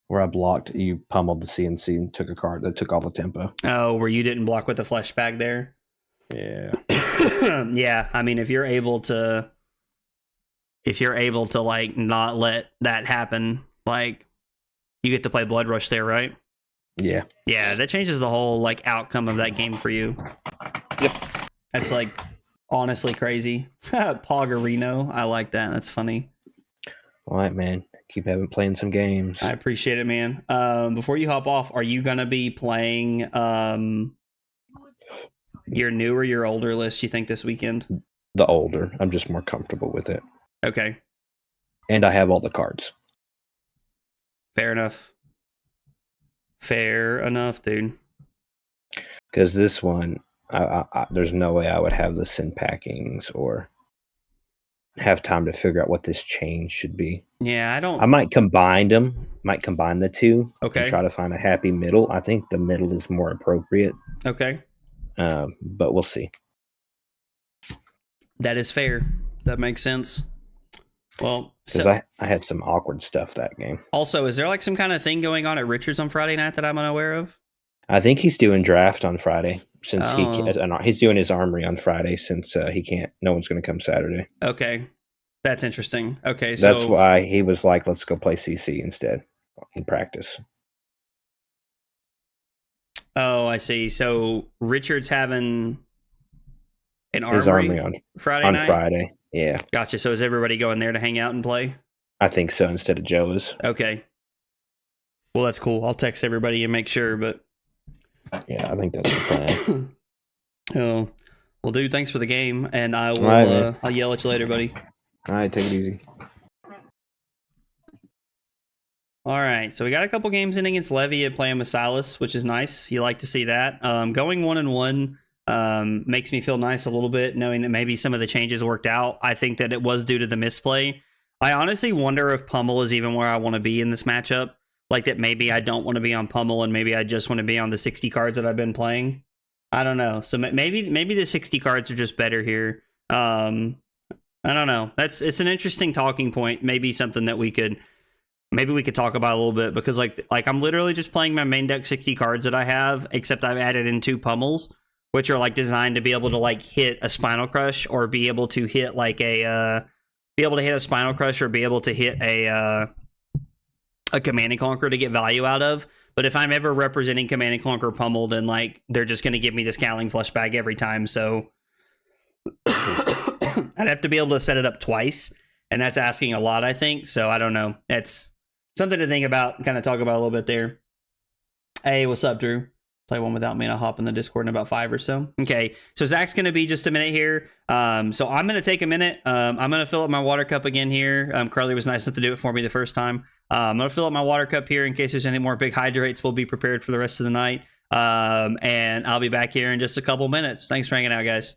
[SPEAKER 1] Where I blocked, you pummeled the CNC and took a card that took all the tempo.
[SPEAKER 2] Oh, where you didn't block with the flesh bag there?
[SPEAKER 1] Yeah.
[SPEAKER 2] Yeah, I mean, if you're able to like not let that happen, like you get to play Blood Rush there, right?
[SPEAKER 1] Yeah.
[SPEAKER 2] Yeah, that changes the whole like outcome of that game for you.
[SPEAKER 1] Yep.
[SPEAKER 2] That's like honestly crazy. Poggerino, I like that. That's funny.
[SPEAKER 1] All right, man. Keep playing some games.
[SPEAKER 2] I appreciate it, man. Before you hop off, are you gonna be playing your new or your older list, you think, this weekend?
[SPEAKER 1] The older. I'm just more comfortable with it.
[SPEAKER 2] Okay.
[SPEAKER 1] And I have all the cards.
[SPEAKER 2] Fair enough. Fair enough, dude.
[SPEAKER 1] Because this one, I there's no way I would have the sin packings or have time to figure out what this change should be.
[SPEAKER 2] Yeah,
[SPEAKER 1] I might combine them. Might combine the two.
[SPEAKER 2] Okay.
[SPEAKER 1] And try to find a happy middle. I think the middle is more appropriate.
[SPEAKER 2] Okay.
[SPEAKER 1] But we'll see.
[SPEAKER 2] That is fair. That makes sense. Well,
[SPEAKER 1] because I had some awkward stuff that game.
[SPEAKER 2] Also, is there like some kind of thing going on at Richards on Friday night that I'm unaware of?
[SPEAKER 1] I think he's doing draft on Friday since he's doing his armory on Friday since he can't. No one's going to come Saturday.
[SPEAKER 2] Okay, that's interesting. Okay,
[SPEAKER 1] so that's why he was like, "Let's go play CC instead in practice."
[SPEAKER 2] Oh, I see. So Richards having an
[SPEAKER 1] his armory on
[SPEAKER 2] Friday night?
[SPEAKER 1] Friday. Yeah.
[SPEAKER 2] Gotcha. So is everybody going there to hang out and play?
[SPEAKER 1] I think so, instead of Joe's.
[SPEAKER 2] Okay. Well, that's cool. I'll text everybody and make sure, but
[SPEAKER 1] yeah, I think that's the plan.
[SPEAKER 2] Oh, well, dude, thanks for the game, and I will. I'll yell at you later, buddy.
[SPEAKER 1] All right, take it easy.
[SPEAKER 2] All right, so we got a couple games in against Levia playing with Silas, which is nice. You like to see that. Going 1-1 makes me feel nice a little bit, knowing that maybe some of the changes worked out. I think that it was due to the misplay. I honestly wonder if Pummel is even where I want to be in this matchup. Like that maybe I don't want to be on Pummel and maybe I just want to be on the 60 cards that I've been playing. I don't know. So maybe the 60 cards are just better here. I don't know. It's an interesting talking point. Maybe something that we could talk about a little bit, because like I'm literally just playing my main deck 60 cards that I have, except I've added in 2 Pummels, which are like designed to be able to like hit a Spinal Crush or be able to hit like a be able to hit a Spinal Crush or be able to hit a Command and Conquer to get value out of. But if I'm ever representing Command and Conquer pummeled, and like they're just going to give me the Scowling Flesh bag every time, so I'd have to be able to set it up twice, and that's asking a lot, I think. So I don't know. It's something to think about, kind of talk about a little bit there. Hey, what's up, Drew? Play one without me and I'll hop in the Discord in about 5 or so. Okay, so Zach's going to be just a minute here. So I'm going to take a minute. I'm going to fill up my water cup again here. Carly was nice enough to do it for me the first time. I'm going to fill up my water cup here in case there's any more big hydrates. We'll be prepared for the rest of the night. And I'll be back here in just a couple minutes. Thanks for hanging out, guys.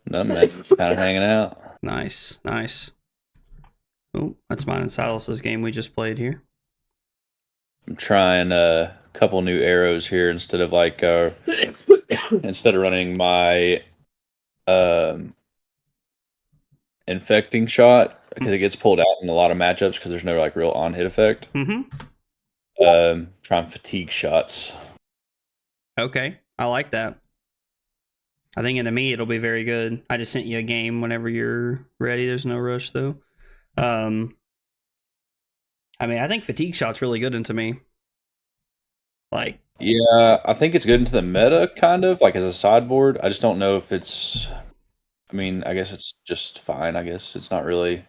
[SPEAKER 3] Nothing, man. Just kind of hanging out.
[SPEAKER 2] Nice, nice. Oh, that's mine and Silas's game we just played here.
[SPEAKER 3] I'm trying a couple new arrows here instead of like instead of running my infecting shot because it gets pulled out in a lot of matchups because there's no like real on hit effect. Trying fatigue shots.
[SPEAKER 2] Okay, I like that. I think into me it'll be very good. I just sent you a game whenever you're ready. There's no rush though. I mean, I think fatigue shot's really good into me. Like,
[SPEAKER 3] yeah, I think it's good into the meta, kind of like as a sideboard. I just don't know if it's. I mean, I guess it's just fine. I guess it's not really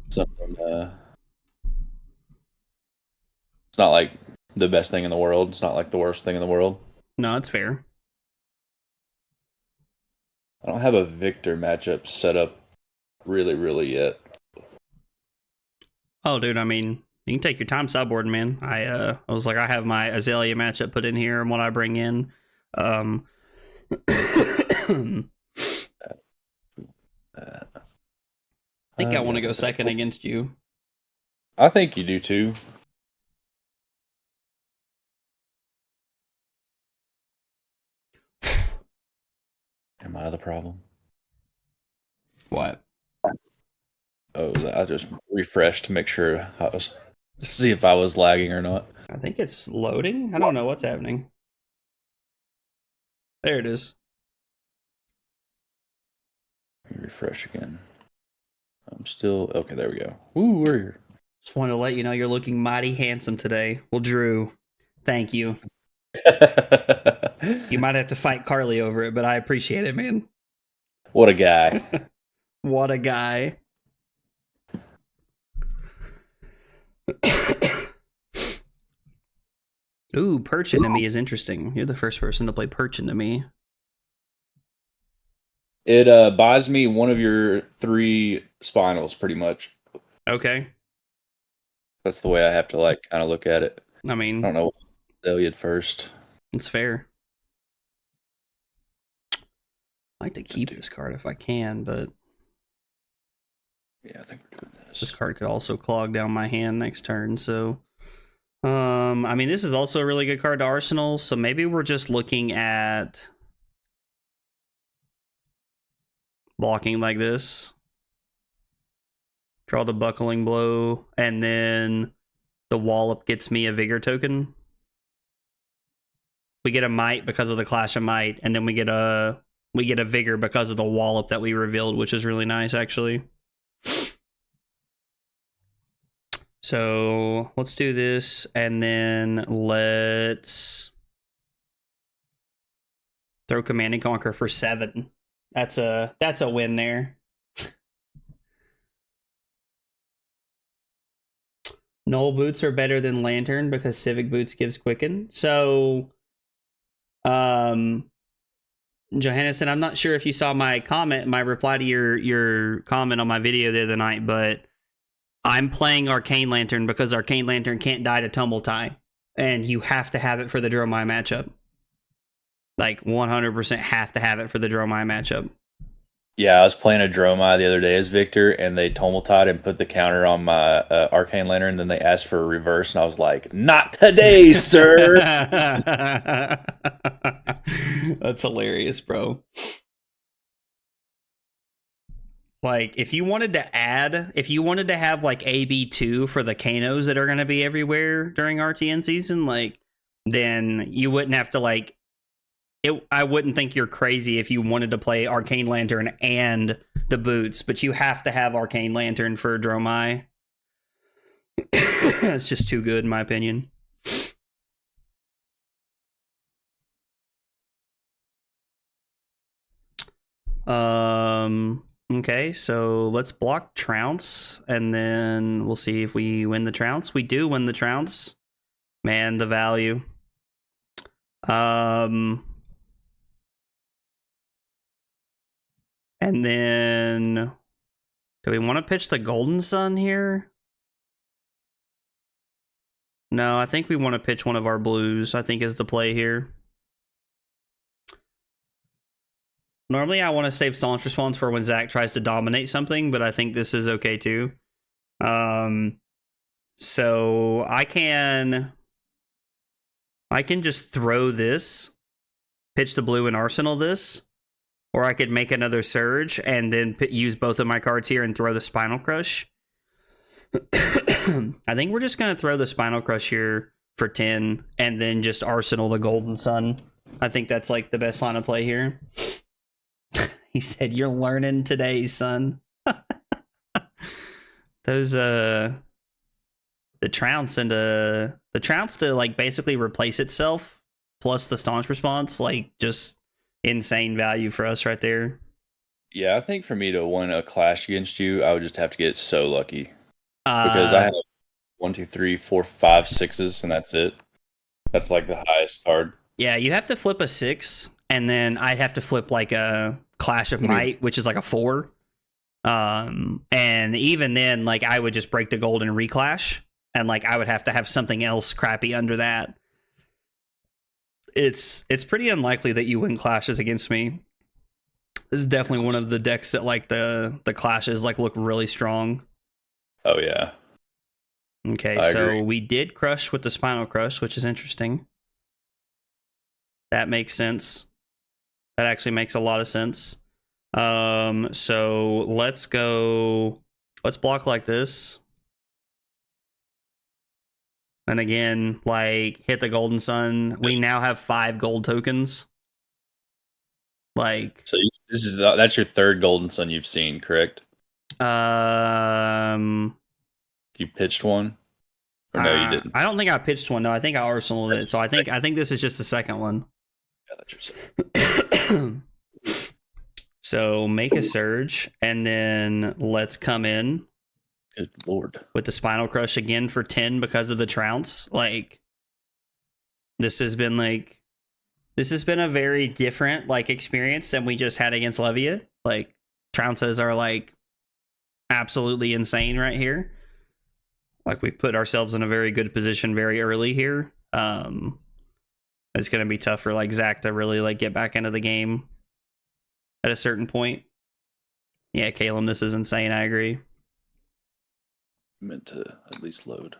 [SPEAKER 3] something. It's not like the best thing in the world. It's not like the worst thing in the world.
[SPEAKER 2] no, it's fair.
[SPEAKER 3] I don't have a Victor matchup set up really yet.
[SPEAKER 2] Oh, dude, I mean, you can take your time sideboarding, man. I was like, I have my Azalea matchup put in here and what I bring in. I think I want to go second against you.
[SPEAKER 3] I think you do too. Am I the problem?
[SPEAKER 2] What?
[SPEAKER 3] Oh, I just refreshed to make sure I was to see if I was lagging or not.
[SPEAKER 2] I think it's loading. I don't know what's happening. There it is.
[SPEAKER 3] Let me refresh again. I'm still okay. There we go. Woo, we're here.
[SPEAKER 2] Just wanted to let you know you're looking mighty handsome today. Well, Drew, thank you. You might have to fight Carly over it, but I appreciate it, man.
[SPEAKER 3] What a guy.
[SPEAKER 2] What a guy. Ooh, Perch into me is interesting. You're the first person to play Perch into me.
[SPEAKER 3] It buys me one of your 3 spinals, pretty much.
[SPEAKER 2] Okay.
[SPEAKER 3] That's the way I have to like kind of look at it.
[SPEAKER 2] I mean,
[SPEAKER 3] I don't know. Zeliad first.
[SPEAKER 2] It's fair. I like to keep this card if I can, but
[SPEAKER 3] yeah, I think we're doing this.
[SPEAKER 2] This card could also clog down my hand next turn, so I mean, this is also a really good card to Arsenal, so maybe we're just looking at blocking like this. Draw the Buckling Blow, and then the Wallop gets me a Vigor token. We get a Might because of the Clash of Might, and then we get a Vigor because of the Wallop that we revealed, which is really nice, actually. So let's do this, and then let's throw Command and Conquer for 7. That's a win there. Null Boots are better than Lantern because Civic Boots gives Quicken. So, Johannesson, I'm not sure if you saw my comment, my reply to your comment on my video the other night, but I'm playing Arcane Lantern because Arcane Lantern can't die to Tumble Tie, and you have to have it for the Dromai matchup. Like 100% have to have it for the Dromai matchup.
[SPEAKER 3] Yeah, I was playing a Dromai the other day as Victor, and they Tumultide and put the counter on my Arcane Lantern, and then they asked for a reverse, and I was like, not today, sir!
[SPEAKER 2] That's hilarious, bro. Like, if you wanted to have like AB2 for the Kanos that are going to be everywhere during RTN season, like, then you wouldn't have to like, I wouldn't think you're crazy if you wanted to play Arcane Lantern and the boots, but you have to have Arcane Lantern for Dromai. It's just too good, in my opinion. Okay, so let's block Trounce, and then we'll see if we win the Trounce. We do win the Trounce. Man, the value. And then, do we want to pitch the Golden Sun here? No, I think we want to pitch one of our blues, I think is the play here. Normally, I want to save Staunch Response for when Zac tries to dominate something, but I think this is okay too. So I can just throw this, pitch the blue and arsenal this, or I could make another surge and then use both of my cards here and throw the Spinal Crush. I think we're just going to throw the Spinal Crush here for 10 and then just arsenal the Golden Sun. I think that's like the best line of play here. He said, "You're learning today, son." Those the Trounce and the Trounce to like basically replace itself plus the Staunch Response, like just insane value for us right there.
[SPEAKER 3] Yeah, I think for me to win a clash against you, I would just have to get so lucky. Because I have 1, 2, 3, 4, 5, 6s, and that's it. That's like the highest card.
[SPEAKER 2] Yeah, you have to flip a 6, and then I'd have to flip like a Clash of Might, which is like a 4. And even then, like I would just break the gold and reclash, and like I would have to have something else crappy under that. It's pretty unlikely that you win clashes against me. This is definitely one of the decks that like the clashes like look really strong.
[SPEAKER 3] Oh yeah.
[SPEAKER 2] Okay,
[SPEAKER 3] I
[SPEAKER 2] so
[SPEAKER 3] agree.
[SPEAKER 2] we did crush with the Spinal Crush, which is interesting. That makes sense. That actually makes a lot of sense. So let's block like this. And again, like hit the Golden Sun. We now have 5 gold tokens. Like
[SPEAKER 3] So that's your third Golden Sun you've seen, correct? You pitched one? Or no, you didn't.
[SPEAKER 2] I don't think I pitched one. No, I think I arsenaled it. So I think this is just the second one.
[SPEAKER 3] Yeah, that's your second.
[SPEAKER 2] So make a surge, and then let's come in.
[SPEAKER 3] Good lord.
[SPEAKER 2] With the Spinal Crush again for 10 because of the Trounce. Like, this has been a very different like experience than we just had against Levia. Like, Trounces are like absolutely insane right here. Like, we put ourselves in a very good position very early here. It's gonna be tough for like Zac to really like get back into the game at a certain point. Yeah, Caleb, this is insane. I agree.
[SPEAKER 3] Meant to at least load.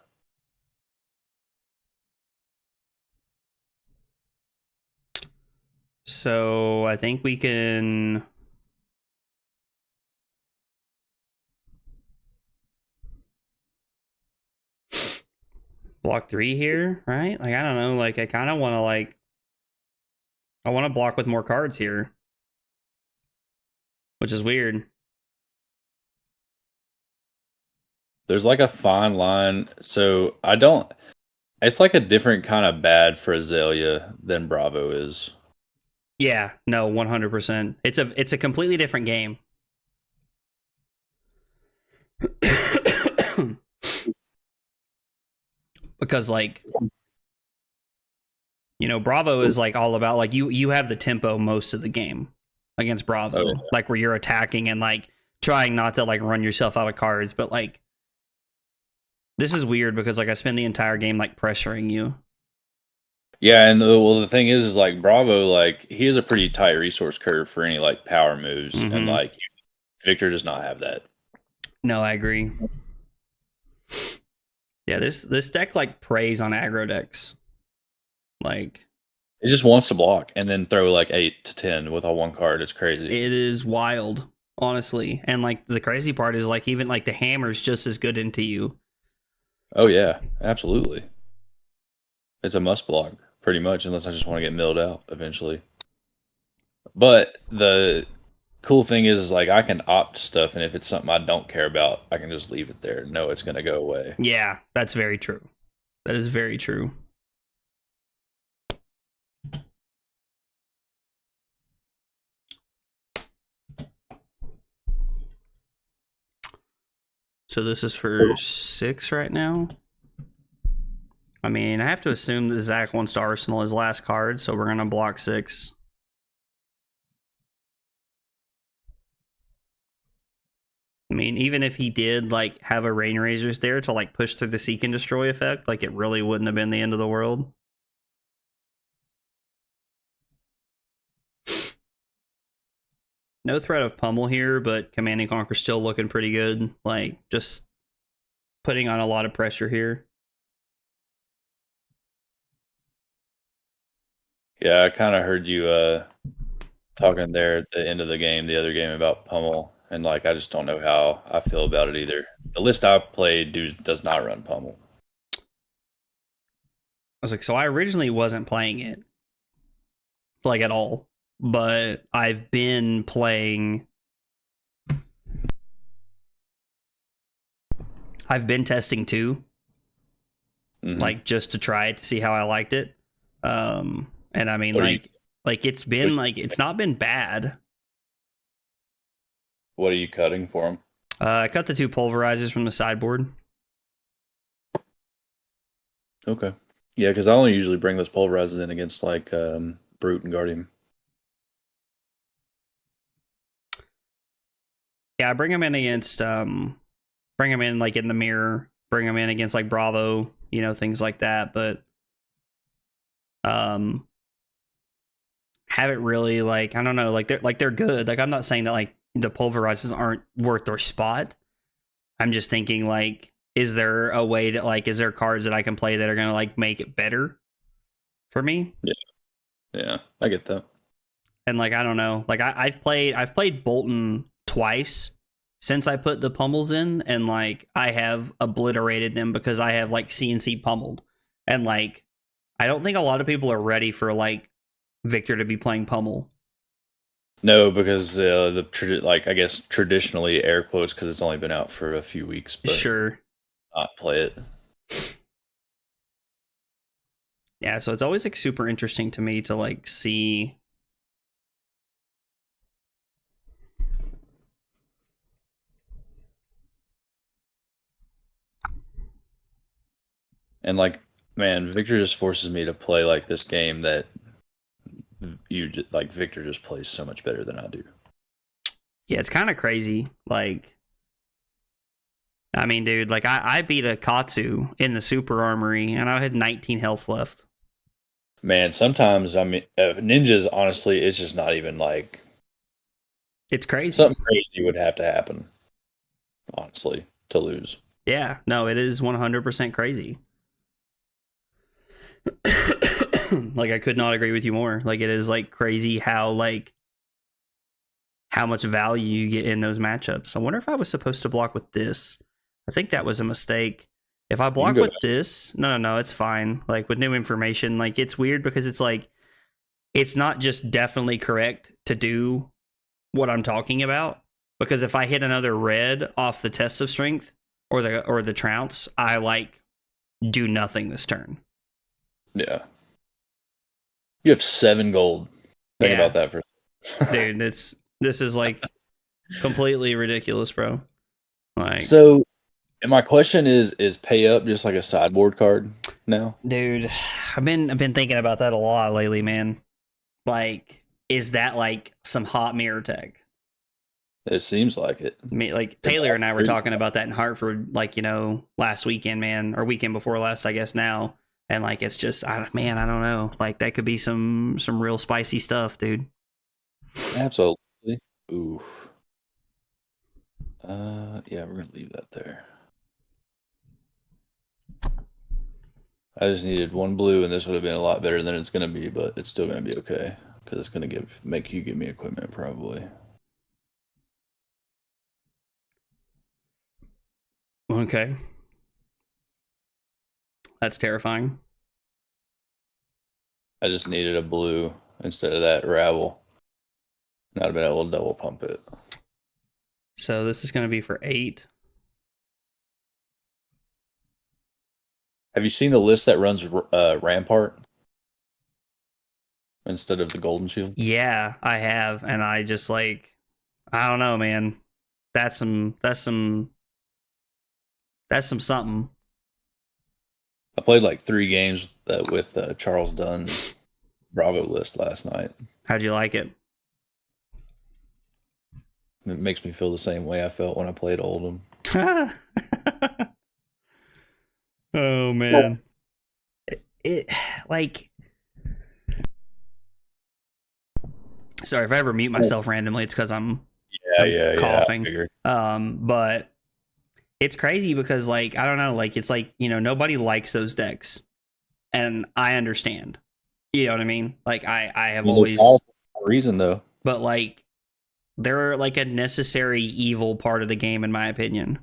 [SPEAKER 2] So I think we can block 3 here, right? Like, I don't know. Like, I kind of want to I want to block with more cards here, which is weird.
[SPEAKER 3] There's like a fine line. So it's like a different kind of bad for Azalea than Bravo is.
[SPEAKER 2] Yeah, no, 100%. It's a completely different game. Because like, Bravo is like all about like you have the tempo most of the game against Bravo.
[SPEAKER 3] Oh, yeah.
[SPEAKER 2] Like, where you're attacking and like trying not to like run yourself out of cards, but like this is weird because like I spend the entire game like pressuring you.
[SPEAKER 3] Yeah, and the thing is like Bravo, like he has a pretty tight resource curve for any like power moves, and like Victor does not have that.
[SPEAKER 2] No, I agree. Yeah, this deck like preys on aggro decks. Like,
[SPEAKER 3] it just wants to block and then throw like 8 to 10 with a one card. It's crazy.
[SPEAKER 2] It is wild, honestly. And like the crazy part is like even like the hammer's just as good into you.
[SPEAKER 3] Oh yeah, absolutely. It's a must block, pretty much, unless I just want to get milled out eventually. But the cool thing is like I can opt stuff, and if it's something I don't care about, I can just leave it there. No, it's gonna go away.
[SPEAKER 2] Yeah, that's very true. That is very true. So this is for 6 right now. I mean, I have to assume that Zac wants to arsenal his last card, so we're going to block 6. I mean, even if he did, like, have a Rain Razors there to, like, push through the Seek and Destroy effect, like, it really wouldn't have been the end of the world. No threat of pummel here, but Command and Conquer still looking pretty good. Like, just putting on a lot of pressure here.
[SPEAKER 3] Yeah, I kind of heard you talking there at the end of the game, the other game about Pummel, and like I just don't know how I feel about it either. The list I played does not run Pummel.
[SPEAKER 2] I was like, so I originally wasn't playing it like at all, but I've been testing too, like just to try it to see how I liked it. And I mean, it's been like it's not been bad.
[SPEAKER 3] What are you cutting for them?
[SPEAKER 2] I cut the 2 pulverizers from the sideboard.
[SPEAKER 3] Okay. Yeah, because I only usually bring those pulverizers in against like Brute and Guardian.
[SPEAKER 2] Yeah, I bring them in against bring them in like in the mirror, bring them in against like Bravo, you know, things like that, but haven't really like, I don't know, like they're good. Like I'm not saying that like the pulverizers aren't worth their spot. I'm just thinking like, is there a way that like, is there cards that I can play that are gonna like make it better for me?
[SPEAKER 3] Yeah, I get that.
[SPEAKER 2] And like I don't know, like I've played Bolton twice since I put the pummels in, and like I have obliterated them because I have like CNC pummeled, and like I don't think a lot of people are ready for like Victor to be playing pummel.
[SPEAKER 3] No, because I guess traditionally air quotes because it's only been out for a few weeks. But
[SPEAKER 2] Sure.
[SPEAKER 3] not play it.
[SPEAKER 2] Yeah, so it's always like super interesting to me to like see.
[SPEAKER 3] And like, man, Victor just forces me to play like this game that Victor just plays so much better than I do.
[SPEAKER 2] Yeah, it's kind of crazy. Like, I mean, dude, like I beat a Katsu in the Super Armory and I had 19 health left.
[SPEAKER 3] Man, sometimes I mean, ninjas. Honestly, it's just not even like
[SPEAKER 2] it's crazy.
[SPEAKER 3] Something crazy would have to happen, honestly, to lose.
[SPEAKER 2] Yeah, no, it is 100% crazy. Like I could not agree with you more. Like it is like crazy how much value you get in those matchups. I wonder if I was supposed to block with this. I think that was a mistake. If I block with this, no, it's fine. Like with new information, like it's weird because it's like it's not just definitely correct to do what I'm talking about. Because if I hit another red off the test of strength or the trounce, I like do nothing this turn.
[SPEAKER 3] Yeah. You have 7 gold. Think about that for
[SPEAKER 2] dude, this is like completely ridiculous, bro. Like,
[SPEAKER 3] so my question is pay up just like a sideboard card now?
[SPEAKER 2] Dude, I've been thinking about that a lot lately, man. Like, is that like some hot mirror tech?
[SPEAKER 3] It seems like it.
[SPEAKER 2] I mean, like Taylor and I were talking about that in Hartford, like, you know, last weekend, man, or weekend before last, I guess now. And like, it's just, I don't know. Like, that could be some real spicy stuff, dude.
[SPEAKER 3] Absolutely. Ooh. Yeah, we're gonna leave that there. I just needed 1 blue, and this would have been a lot better than it's gonna be, but it's still gonna be okay because it's gonna make you give me equipment probably.
[SPEAKER 2] Okay. That's terrifying.
[SPEAKER 3] I just needed a blue instead of that rabble. Not have been able to double pump it.
[SPEAKER 2] So this is going to be for 8.
[SPEAKER 3] Have you seen the list that runs Rampart instead of the Golden Shield?
[SPEAKER 2] Yeah, I have, and I just like, I don't know, man. That's some something.
[SPEAKER 3] I played like 3 games with Charles Dunn's Bravo list last night.
[SPEAKER 2] How'd you like it?
[SPEAKER 3] It makes me feel the same way I felt when I played Oldham.
[SPEAKER 2] Oh man, it like. Sorry if I ever mute myself randomly. It's because I'm coughing.
[SPEAKER 3] Yeah,
[SPEAKER 2] but it's crazy because like I don't know, like it's like, you know, nobody likes those decks, and I understand. You know what I mean? Like I have
[SPEAKER 3] They're
[SPEAKER 2] always,
[SPEAKER 3] powerful for a reason though.
[SPEAKER 2] but like they're like a necessary evil part of the game, in my opinion.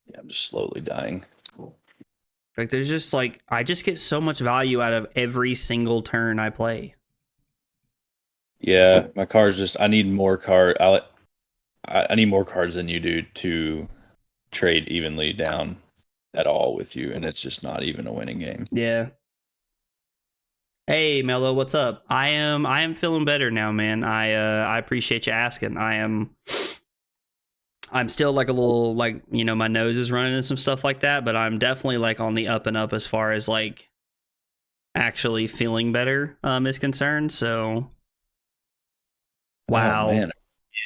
[SPEAKER 3] Yeah, I'm just slowly dying.
[SPEAKER 2] Like there's just like I just get so much value out of every single turn I play.
[SPEAKER 3] Yeah, my cards just. I need more card. I need more cards than you do to trade evenly down at all with you, and it's just not even a winning game.
[SPEAKER 2] Yeah. Hey Mello, what's up? I am feeling better now, man. I appreciate you asking. I'm still like a little like, you know, my nose is running and some stuff like that, but I'm definitely like on the up and up as far as like actually feeling better is concerned. So wow.
[SPEAKER 3] Oh, man.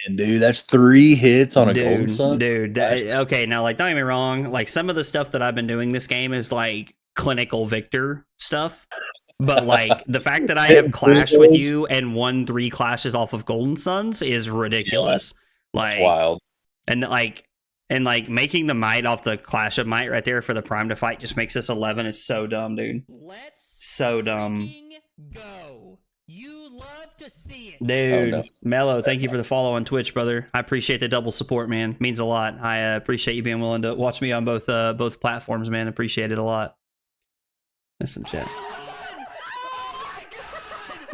[SPEAKER 3] And dude, that's 3 hits on a Golden Sun.
[SPEAKER 2] Dude, okay, now like don't get me wrong, like some of the stuff that I've been doing this game is like clinical victor stuff. But like the fact that I have clashed with you and won 3 clashes off of Golden Suns is ridiculous. Yeah, like
[SPEAKER 3] wild.
[SPEAKER 2] And like making the might off the Clash of Might right there for the Prime to fight just makes us 11 is so dumb, dude. So dumb.
[SPEAKER 4] Go. You love to see it.
[SPEAKER 2] Dude,
[SPEAKER 3] Oh, no.
[SPEAKER 2] Mello, thank you for the follow on Twitch, brother. I appreciate the double support, man. Means a lot. I appreciate you being willing to watch me on both platforms, man. Appreciate it a lot. That's some chat.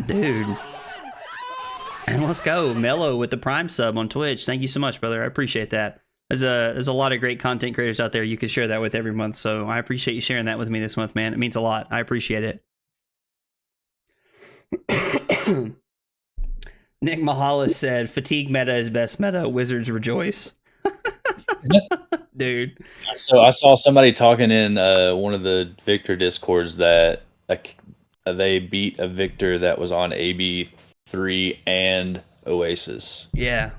[SPEAKER 2] Dude. And let's go, Mello with the Prime sub on Twitch. Thank you so much, brother. I appreciate that. There's a lot of great content creators out there you could share that with every month. So I appreciate you sharing that with me this month, man. It means a lot. I appreciate it. Nick Mahalis said, "Fatigue meta is best meta. Wizards rejoice." Dude.
[SPEAKER 3] So I saw somebody talking in one of the Victor discords that they beat a Victor that was on AB3 and Oasis.
[SPEAKER 2] Yeah.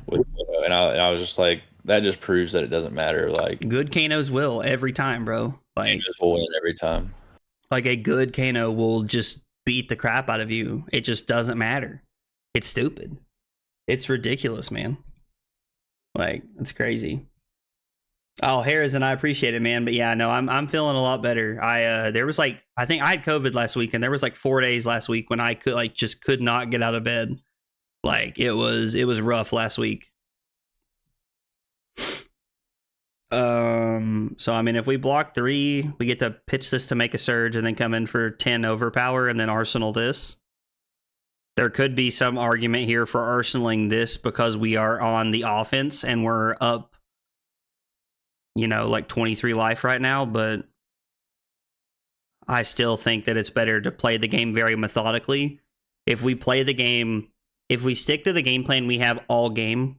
[SPEAKER 3] And I was just like, that just proves that it doesn't matter. Like
[SPEAKER 2] good Kanos will every time, bro. Like
[SPEAKER 3] will win every time.
[SPEAKER 2] Like a good Kano will just beat the crap out of you. It just doesn't matter. It's stupid. It's ridiculous, man. Like, it's crazy. Oh, Harrison, I appreciate it, man. But yeah, no, I'm feeling a lot better. There was like, I think I had COVID last week, and there was like 4 days last week when I could not get out of bed. Like it was rough last week. So I mean, if we block 3, we get to pitch this to make a surge and then come in for 10 overpower and then arsenal this. There could be some argument here for arsenaling this because we are on the offense and we're up, you know, like 23 life right now, but I still think that it's better to play the game very methodically. If we play the game, if we stick to the game plan we have all game,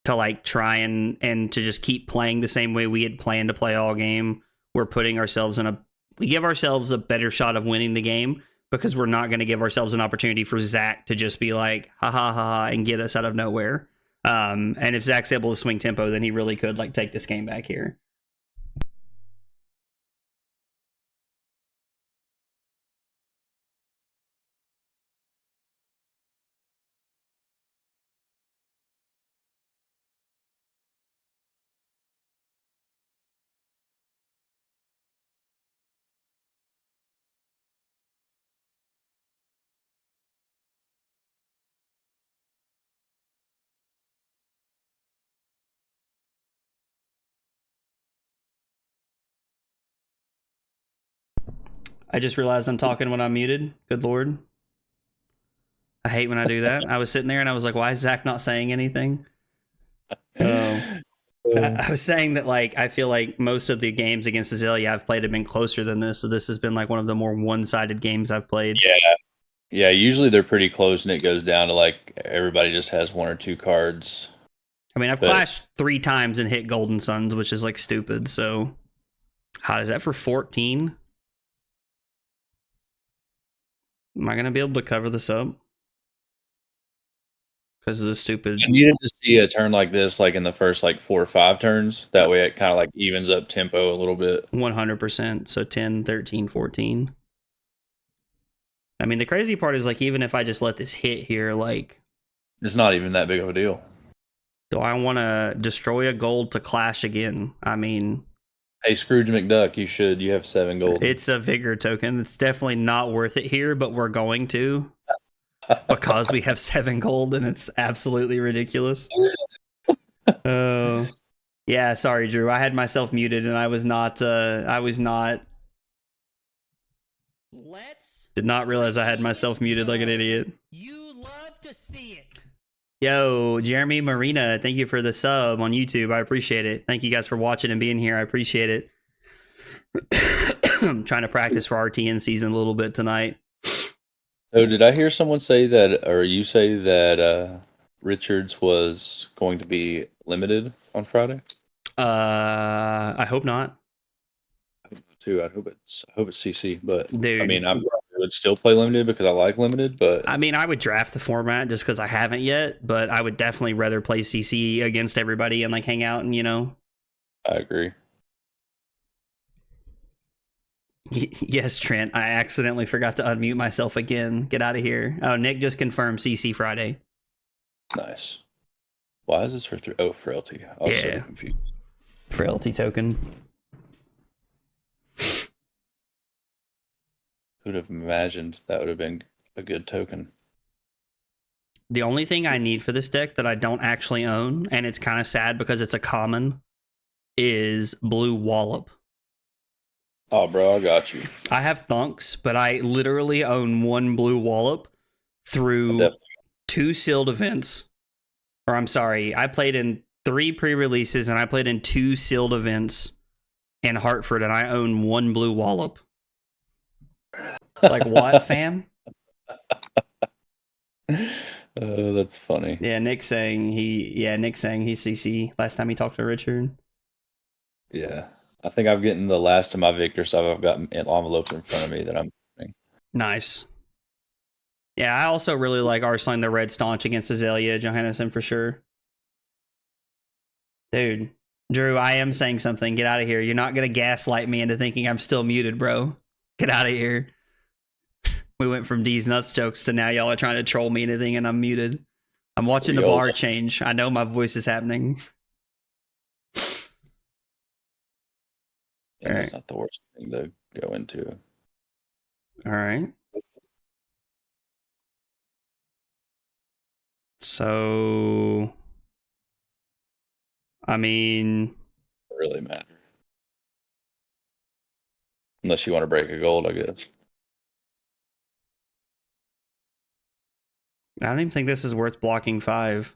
[SPEAKER 2] to like try and to just keep playing the same way we had planned to play all game, we're putting ourselves we give ourselves a better shot of winning the game because we're not going to give ourselves an opportunity for Zac to just be like, ha ha ha ha, and get us out of nowhere. And if Zac's able to swing tempo, then he really could like take this game back here. I just realized I'm talking when I'm muted. Good Lord. I hate when I do that. I was sitting there and I was like, why is Zac not saying anything? I was saying that, like, I feel like most of the games against Azalea I've played have been closer than this. So this has been like one of the more one-sided games I've played.
[SPEAKER 3] Yeah, usually they're pretty close and it goes down to like everybody just has 1 or 2 cards.
[SPEAKER 2] I mean, I've clashed 3 times and hit Golden Suns, which is like stupid. So how is that for 14? Am I going to be able to cover this up? Because of the stupid...
[SPEAKER 3] I needed to see a turn like this, like in the first like 4 or 5 turns. That way it kind of like evens up tempo a little bit.
[SPEAKER 2] 100%. So 10, 13, 14. I mean, the crazy part is like, even if I just let this hit here, like
[SPEAKER 3] It's not even that big of a deal.
[SPEAKER 2] Do I want to destroy a gold to clash again? I mean,
[SPEAKER 3] Hey, Scrooge McDuck, you have 7 gold.
[SPEAKER 2] it's a vigor token. It's definitely not worth it here, but we're going to because we have 7 gold and it's absolutely ridiculous. Oh, yeah. Sorry, Drew. I had myself muted and I was not. Did not realize I had myself muted like an idiot.
[SPEAKER 4] You love to see it.
[SPEAKER 2] Yo, Jeremy Marina, thank you for the sub on YouTube. I appreciate it. Thank you guys for watching and being here. I appreciate it. I'm trying to practice for RTN season a little bit tonight.
[SPEAKER 3] Oh, did I hear someone say that, or you say that Richards was going to be limited on Friday?
[SPEAKER 2] I hope not.
[SPEAKER 3] I hope so too. I hope it's CC, but
[SPEAKER 2] Dude.
[SPEAKER 3] I mean, I would still play limited because I like limited. But
[SPEAKER 2] I mean, I would draft the format just because I haven't yet, but I would definitely rather play CC against everybody and like hang out and
[SPEAKER 3] I agree.
[SPEAKER 2] Yes, Trent. I accidentally forgot to unmute myself again. Get out of here. Oh, Nick just confirmed CC Friday.
[SPEAKER 3] Nice. Why is this for frailty? I was so confused.
[SPEAKER 2] Frailty token.
[SPEAKER 3] Who'd have imagined that would have been a good token?
[SPEAKER 2] The only thing I need for this deck that I don't actually own, and it's kind of sad because it's a common, is Blue Wallop.
[SPEAKER 3] Oh, bro, I got you.
[SPEAKER 2] I have Thunks, but I literally own 1 Blue Wallop through 2 sealed events. Or I'm sorry, I played in 3 pre-releases and I played in 2 sealed events in Hartford, and I own 1 Blue Wallop. Like what, fam?
[SPEAKER 3] Oh, that's funny.
[SPEAKER 2] Yeah, Nick saying he's CC last time he talked to Richard.
[SPEAKER 3] Yeah. I think I've gotten the last of my Victor stuff. I've got envelopes in front of me that I'm doing.
[SPEAKER 2] Nice. Yeah, I also really like Arslan the Red Staunch against Azalea Johannesson for sure. Dude, Drew, I am saying something. Get out of here. You're not going to gaslight me into thinking I'm still muted, bro. Get out of here. We went from D's nuts jokes to now y'all are trying to troll me into thinking I'm muted. I'm watching the bar change. I know my voice is happening.
[SPEAKER 3] Yeah, that's not the worst thing to go into.
[SPEAKER 2] All right. So, I mean,
[SPEAKER 3] it really matter. Unless you want to break a gold, I guess.
[SPEAKER 2] I don't even think this is worth blocking 5.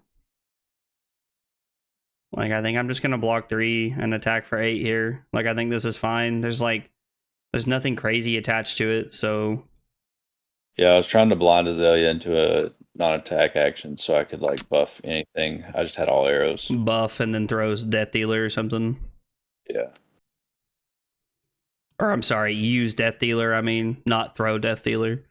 [SPEAKER 2] Like, I think I'm just going to block 3 and attack for 8 here. Like, I think this is fine. There's nothing crazy attached to it, so.
[SPEAKER 3] Yeah, I was trying to blind Azalea into a non-attack action so I could, like, buff anything. I just had all arrows.
[SPEAKER 2] Buff and then throws Death Dealer or something.
[SPEAKER 3] Yeah.
[SPEAKER 2] Or, I'm sorry, use Death Dealer, not throw Death Dealer.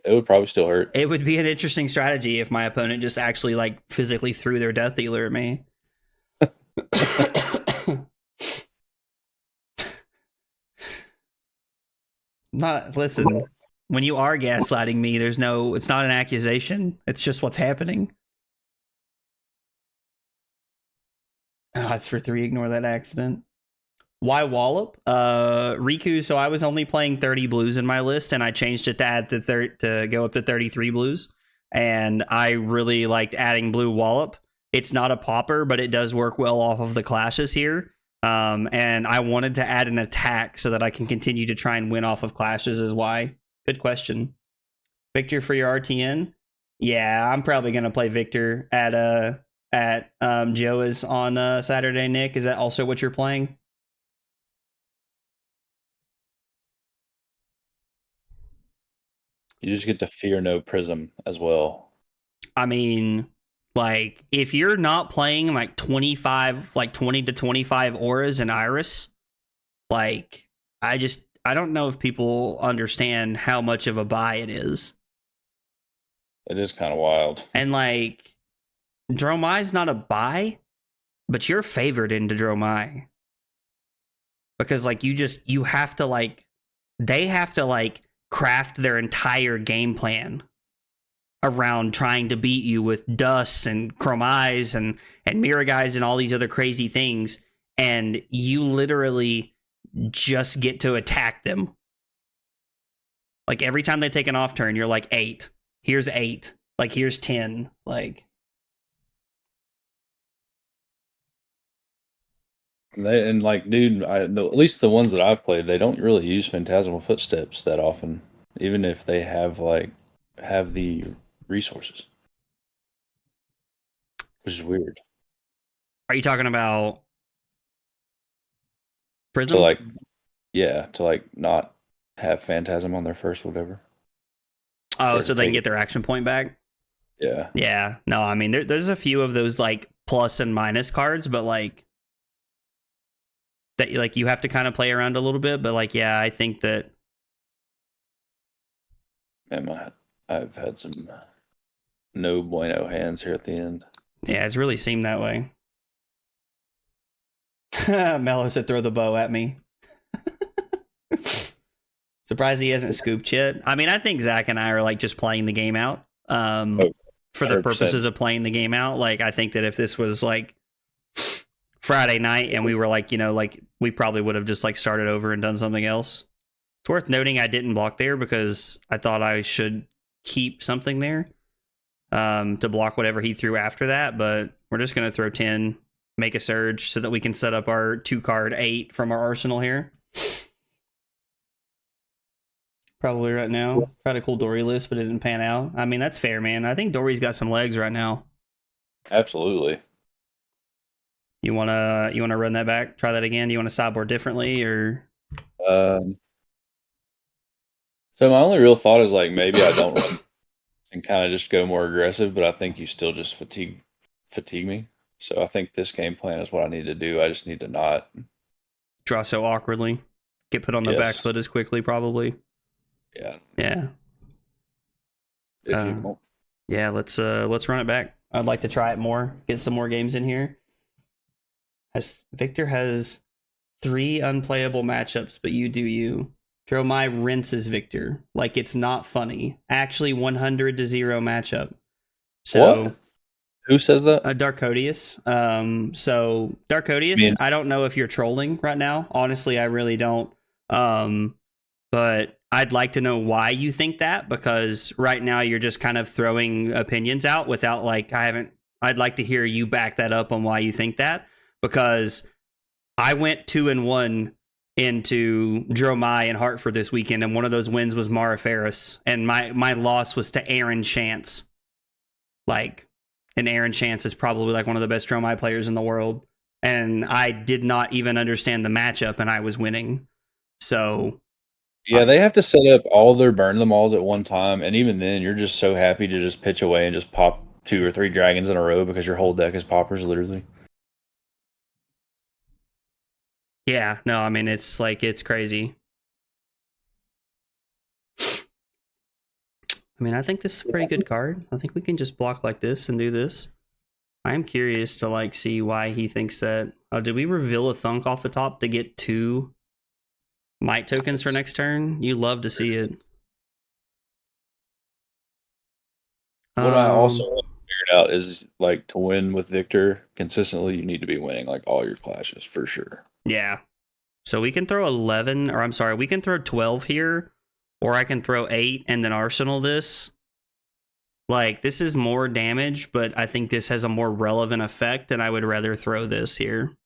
[SPEAKER 3] It would probably still hurt.
[SPEAKER 2] It would be an interesting strategy if my opponent just actually, like, physically threw their Death Dealer at me. Listen, when you are gaslighting me, it's not an accusation. It's just what's happening. Oh, it's for 3. Ignore that accident. Why Wallop? Riku, so I was only playing 30 blues in my list, and I changed it to add to go up to 33 blues. And I really liked adding Blue Wallop. It's not a popper, but it does work well off of the clashes here. And I wanted to add an attack so that I can continue to try and win off of clashes is why. Good question. Victor for your RTN? Yeah, I'm probably gonna play Victor at Joe's on Saturday, Nick. Is that also what you're playing?
[SPEAKER 3] You just get to fear no prism as well.
[SPEAKER 2] I mean, like, if you're not playing like 20 to 25 auras and Iris, like, I don't know if people understand how much of a buy it is.
[SPEAKER 3] It is kind of wild.
[SPEAKER 2] And like, Dromai's not a buy, but you're favored into Dromai. Because like you have to like, they have to like craft their entire game plan around trying to beat you with dusts and chrome eyes and mirror guys and all these other crazy things, and you literally just get to attack them. Like every time they take an off turn, you're like 8. Here's 8. Like here's 10. Like
[SPEAKER 3] Dude, at least the ones that I've played, they don't really use Phantasmal Footsteps that often, even if they have the resources, which is weird.
[SPEAKER 2] are you talking about Prism?
[SPEAKER 3] To not have Phantasm on their first whatever.
[SPEAKER 2] Oh, so they can get their action point back?
[SPEAKER 3] Yeah.
[SPEAKER 2] Yeah. No, I mean, there's a few of those like plus and minus cards, but like that, like you have to kind of play around a little bit. But like, yeah, I think that.
[SPEAKER 3] I've had some no bueno hands here at the end.
[SPEAKER 2] Yeah, it's really seemed that way. Mello said, "Throw the bow at me." Surprised he hasn't scooped yet. I mean, I think Zach and I are like just playing the game out. For the purposes of playing the game out. Like, I think that if this was like Friday night and we were like, like we probably would have just like started over and done something else. It's worth noting I didn't block there because I thought I should keep something there to block whatever he threw after that. But we're just going to throw 10, make a surge so that we can set up our 2-card 8 from our arsenal here. Probably right now. Tried a cool Dory list, but it didn't pan out. I mean, that's fair, man. I think Dory's got some legs right now.
[SPEAKER 3] Absolutely.
[SPEAKER 2] You wanna run that back? Try that again? Do you want to sideboard differently or?
[SPEAKER 3] So my only real thought is like maybe I don't run and kind of just go more aggressive, but I think you still just fatigue me. So I think this game plan is what I need to do. I just need to not
[SPEAKER 2] draw so awkwardly. Get put on the back foot as quickly, probably.
[SPEAKER 3] Yeah.
[SPEAKER 2] Yeah.
[SPEAKER 3] If you won't.
[SPEAKER 2] Yeah, let's run it back. I'd like to try it more. Get some more games in here. Victor has 3 unplayable matchups, but you do you. Dromai rinses Victor. Like it's not funny. Actually 100-0 matchup. So
[SPEAKER 3] what? Who says that?
[SPEAKER 2] Darkodius. So Darkodius, I don't know if you're trolling right now. Honestly, I really don't. But I'd like to know why you think that, because right now you're just kind of throwing opinions out without like I'd like to hear you back that up on why you think that, because I went 2-1 into Dromai and Hartford this weekend, and one of those wins was Mara Ferris, and my loss was to Aaron Chance. And Aaron Chance is probably like one of the best Dromai players in the world, and I did not even understand the matchup, and I was winning. So
[SPEAKER 3] yeah, they have to set up all their burn them alls at one time, and even then, you're just so happy to just pitch away and just pop 2 or 3 dragons in a row because your whole deck is poppers, literally.
[SPEAKER 2] Yeah, no, I mean, it's crazy. I mean, I think this is a pretty good card. I think we can just block like this and do this. I'm curious to like see why he thinks that. Oh, did we reveal a Thunk off the top to get 2 Might tokens for next turn? You love to see it.
[SPEAKER 3] What I also figured out is like to win with Victor consistently, you need to be winning like all your clashes for sure.
[SPEAKER 2] Yeah. So we can throw 11, or I'm sorry, we can throw 12 here, or I can throw 8 and then arsenal this. Like, this is more damage, but I think this has a more relevant effect, and I would rather throw this here.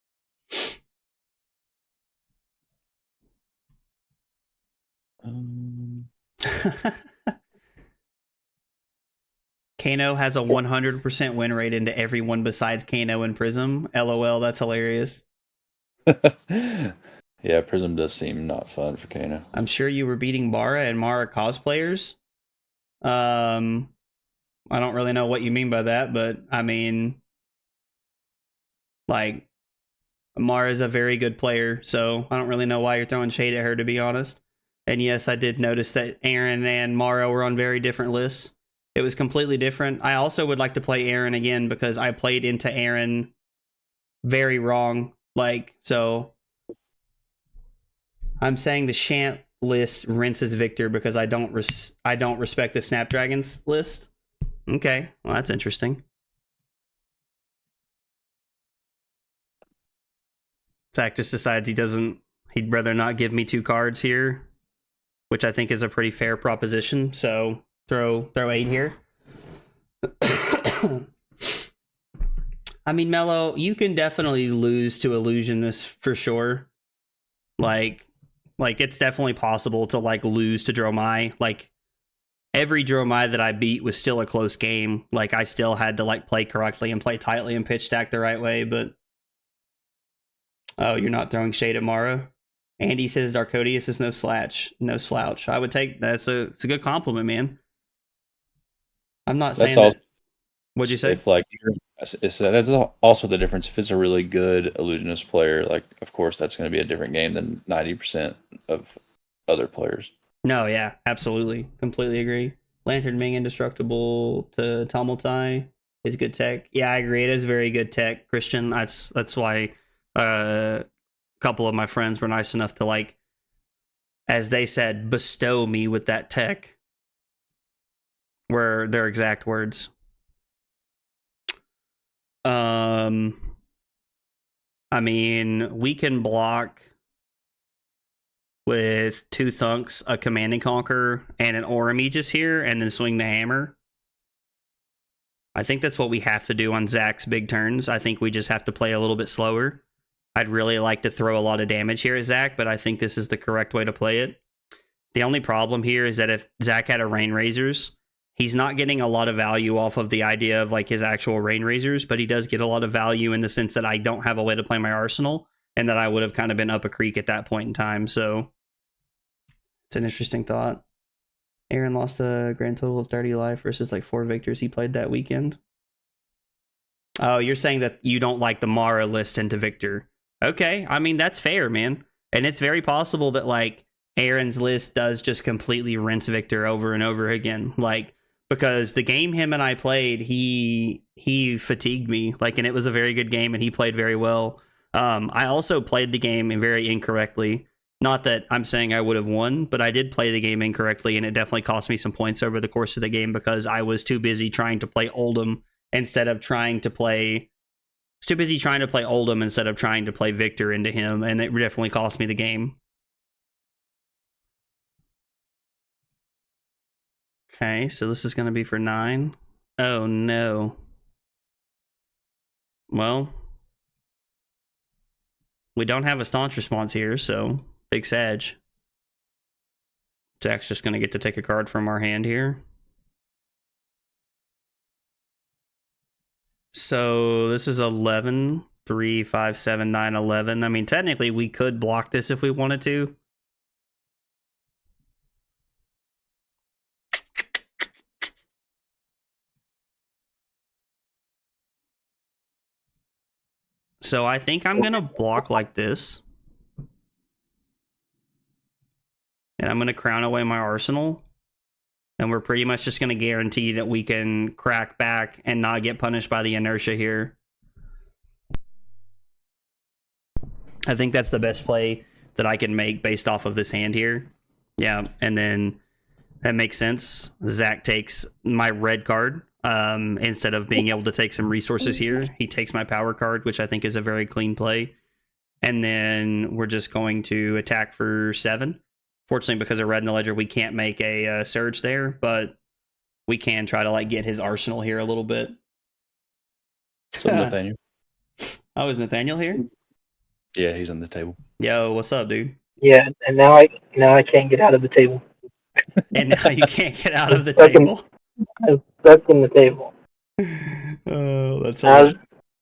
[SPEAKER 2] Kano has a 100% win rate into everyone besides Kano and Prism. LOL, that's hilarious.
[SPEAKER 3] Yeah, Prism does seem not fun for Kano.
[SPEAKER 2] I'm sure you were beating Mara and Mara cosplayers. I don't really know what you mean by that, but I mean, like, Mara is a very good player, so I don't really know why you're throwing shade at her, to be honest. And yes, I did notice that Aaron and Mara were on very different lists. It was completely different. I also would like to play Aaron again because I played into Aaron very wrong. Like, so I'm saying the Shant list rinses Victor because I don't respect the Snapdragons list. Okay, well that's interesting. Zach just decides he'd rather not give me 2 cards here, which I think is a pretty fair proposition. So throw 8 here. I mean, Mello, you can definitely lose to Illusionist for sure. Like it's definitely possible to like lose to Dromai. Like every Dromai that I beat was still a close game. Like I still had to like play correctly and play tightly and pitch stack the right way. But oh, you're not throwing shade at Mara. Andy says Darkodius is no slouch. I would take it's a good compliment, man. I'm not saying that. What'd you say?
[SPEAKER 3] If like that's also the difference. If it's a really good illusionist player, like of course that's going to be a different game than 90% of other players.
[SPEAKER 2] No, yeah, absolutely, completely agree. Lantern Ming Indestructible to Tumultai is good tech. Yeah, I agree. It is very good tech, Christian. That's why a couple of my friends were nice enough to like, as they said, bestow me with that tech. Were their exact words. I mean, we can block with 2 Thunks, a Command and Conquer, and an Aura Aegis here, and then swing the hammer. I think that's what we have to do on Zach's big turns. I think we just have to play a little bit slower. I'd really like to throw a lot of damage here at Zach, but I think this is the correct way to play it. The only problem here is that if Zach had a Rain Razors, he's not getting a lot of value off of the idea of like his actual Rain Razors, but he does get a lot of value in the sense that I don't have a way to play my arsenal, and that I would have kind of been up a creek at that point in time. So it's an interesting thought. Aaron lost a grand total of 30 life versus like 4 victors he played that weekend. Oh, you're saying that you don't like the Mara list into Victor. Okay, I mean, that's fair, man. And it's very possible that like Aaron's list does just completely rinse Victor over and over again. Like, because the game him and I played, he fatigued me. Like, and it was a very good game and he played very well. I also played the game very incorrectly. Not that I'm saying I would have won, but I did play the game incorrectly, and it definitely cost me some points over the course of the game because I was too busy trying to play Oldham instead of trying to play Victor into him, and it definitely cost me the game. Okay, so this is going to be for 9. Oh, no. Well, we don't have a staunch response here, so big Sag. Zach's just going to get to take a card from our hand here. So this is 11, 3, 5, 7, 9, 11. I mean, technically, we could block this if we wanted to. So I think I'm going to block like this. And I'm going to crown away my arsenal. And we're pretty much just going to guarantee that we can crack back and not get punished by the inertia here. I think that's the best play that I can make based off of this hand here. Yeah, and then that makes sense. Zach takes my red card. Instead of being able to take some resources here, he takes my power card, which I think is a very clean play. And then we're just going to attack for 7. Fortunately, because of red in the ledger, we can't make a surge there, but we can try to like get his arsenal here a little bit.
[SPEAKER 3] So Nathaniel.
[SPEAKER 2] Oh, is Nathaniel here?
[SPEAKER 3] Yeah, he's on the table.
[SPEAKER 2] Yo, what's up, dude?
[SPEAKER 5] Yeah, and now I can't get out of the table.
[SPEAKER 2] And now you can't get out of the table.
[SPEAKER 5] I'm stuck in the table.
[SPEAKER 2] Oh, that's all.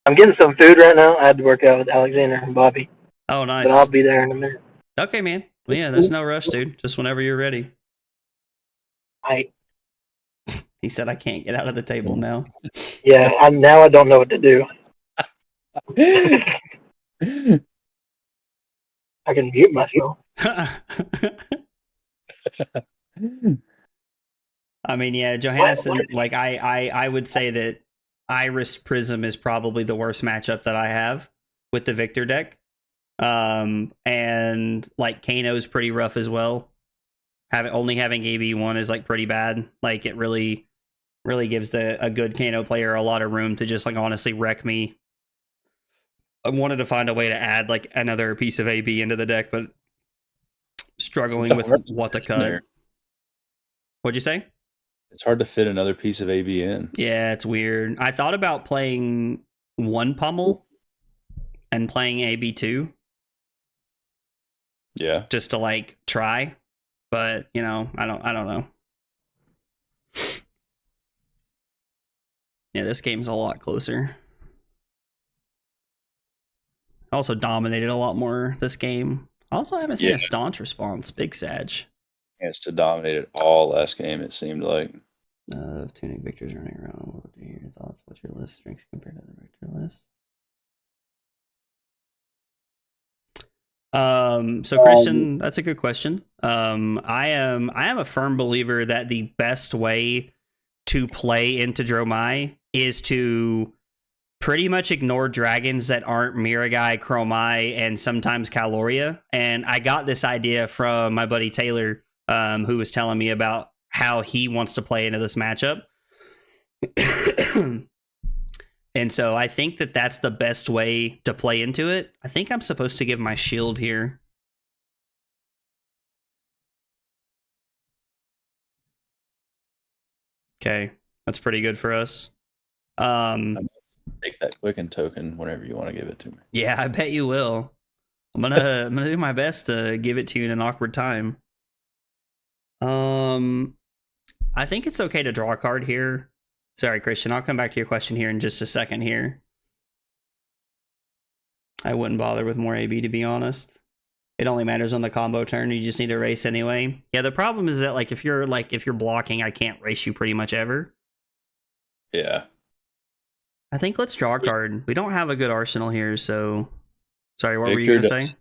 [SPEAKER 5] I'm getting some food right now. I had to work out with Alexander and Bobby.
[SPEAKER 2] Oh, nice.
[SPEAKER 5] But I'll be there in a minute.
[SPEAKER 2] Okay, man. Well, yeah, there's no rush, dude. Just whenever you're ready. He said, I can't get out of the table now.
[SPEAKER 5] Yeah, now I don't know what to do. I can mute myself.
[SPEAKER 2] I mean, yeah, Johannesson, like I would say that Iris Prism is probably the worst matchup that I have with the Victor deck. And like Kano's pretty rough as well. Only having AB1 is like pretty bad. Like it really Really gives a good Kano player a lot of room to just like honestly wreck me. I wanted to find a way to add like another piece of AB into the deck, but struggling with what to cut. What'd you say?
[SPEAKER 3] It's hard to fit another piece of AB in.
[SPEAKER 2] Yeah, it's weird. I thought about playing one pummel and playing AB2.
[SPEAKER 3] Yeah.
[SPEAKER 2] Just to like try. But, you know, I don't know. Yeah, this game's a lot closer. Also dominated a lot more this game. Also, I haven't seen a staunch response. Big Sag.
[SPEAKER 3] Chance to dominate it all last game, it seemed like.
[SPEAKER 2] Tunic Victor's running around. What would be your thoughts? What's your list strengths compared to the Victor list? So Christian, that's a good question. I am a firm believer that the best way to play into Dromai is to pretty much ignore dragons that aren't Miragai, Chromai, and sometimes Caloria. And I got this idea from my buddy Taylor, who was telling me about how he wants to play into this matchup. And so I think that that's the best way to play into it. I think I'm supposed to give my shield here. Okay, that's pretty good for us.
[SPEAKER 3] Take that Quicken token whenever you want to give it to me.
[SPEAKER 2] Yeah, I bet you will. I'm gonna do my best to give it to you in an awkward time. I think it's okay to draw a card here. Sorry, Christian, I'll come back to your question here in just a second here. I wouldn't bother with more AB, to be honest. It only matters on the combo turn. You just need to race anyway. Yeah, the problem is that if you're blocking, I can't race you pretty much ever.
[SPEAKER 3] Yeah.
[SPEAKER 2] I think let's draw a card. We don't have a good arsenal here, so sorry, what were you gonna say?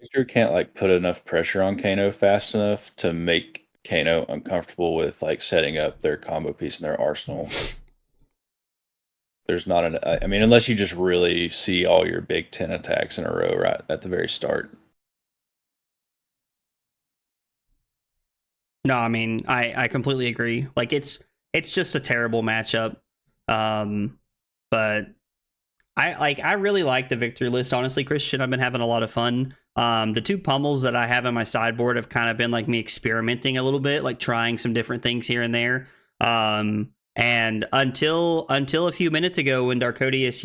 [SPEAKER 3] Victor can't put enough pressure on Kano fast enough to make Kano uncomfortable with setting up their combo piece in their arsenal. There's not unless you just really see all your big 10 attacks in a row right at the very start.
[SPEAKER 2] No, I mean, I completely agree. It's just a terrible matchup. But I really like the victory list, honestly, Christian. I've been having a lot of fun. The two pummels that I have in my sideboard have kind of been me experimenting a little bit, trying some different things here and there. And until a few minutes ago when Darkodius,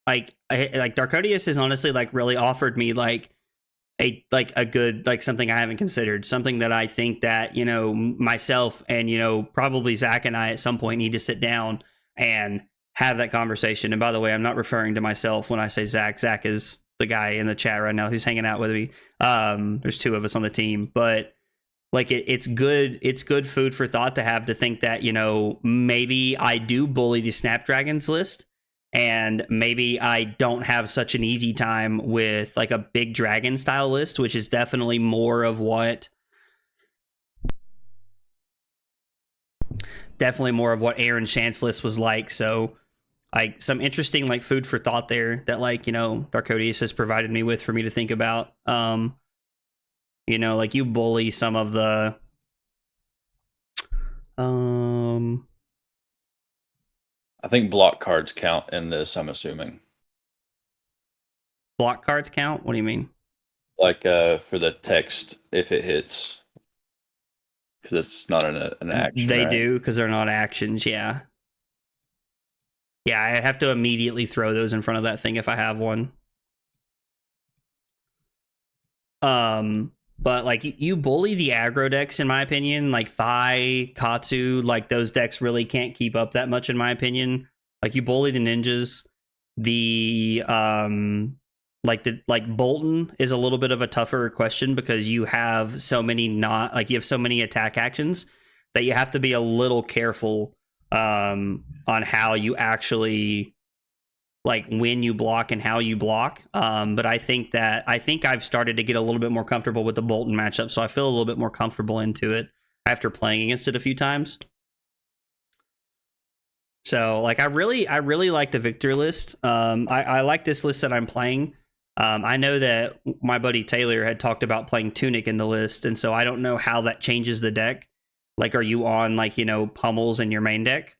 [SPEAKER 2] Darkodius has honestly really offered me a good something I haven't considered, something that I think that myself and probably Zach and I at some point need to sit down and have that conversation. And by the way, I'm not referring to myself when I say Zach. Zach is the guy in the chat right now who's hanging out with me. There's two of us on the team, but it's good food for thought to have, to think that maybe I do bully the Snapdragons list, and maybe I don't have such an easy time with a big dragon style list, which is definitely more of what Aaron Shant's list was like. So some interesting food for thought there that Darkodius has provided me with for me to think about. You bully some of the
[SPEAKER 3] I think block cards count in this, I'm assuming.
[SPEAKER 2] Block cards count? What do you mean?
[SPEAKER 3] For the text, if it hits, because it's not an action.
[SPEAKER 2] They
[SPEAKER 3] right?
[SPEAKER 2] do, because they're not actions. Yeah, I have to immediately throw those in front of that thing if I have one. But you bully the aggro decks, in my opinion. Fi, Katsu, those decks really can't keep up that much, in my opinion. You bully the ninjas. The Bolton is a little bit of a tougher question, because you have so many you have so many attack actions that you have to be a little careful on how you actually when you block and how you block. But I think I've started to get a little bit more comfortable with the Bolton matchup, so I feel a little bit more comfortable into it after playing against it a few times. So I really like the victor list. I like this list that I'm playing. I know that my buddy Taylor had talked about playing Tunic in the list, and so I don't know how that changes the deck. Like, are you on like, pummels in your main deck?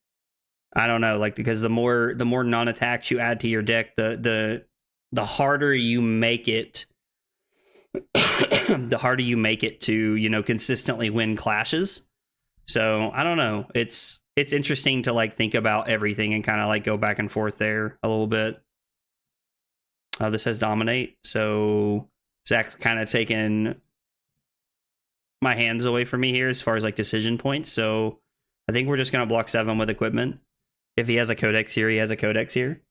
[SPEAKER 2] I don't know, like, because the more non-attacks you add to your deck, the harder you make it the harder you make it to, consistently win clashes. So I don't know. It's interesting to like think about everything and kind of like go back and forth there a little bit. This says dominate. So Zach's kind of taken my hands away from me here as far as like decision points. So I think we're just going to block 7 with equipment. If he has a codex here, he has a codex here.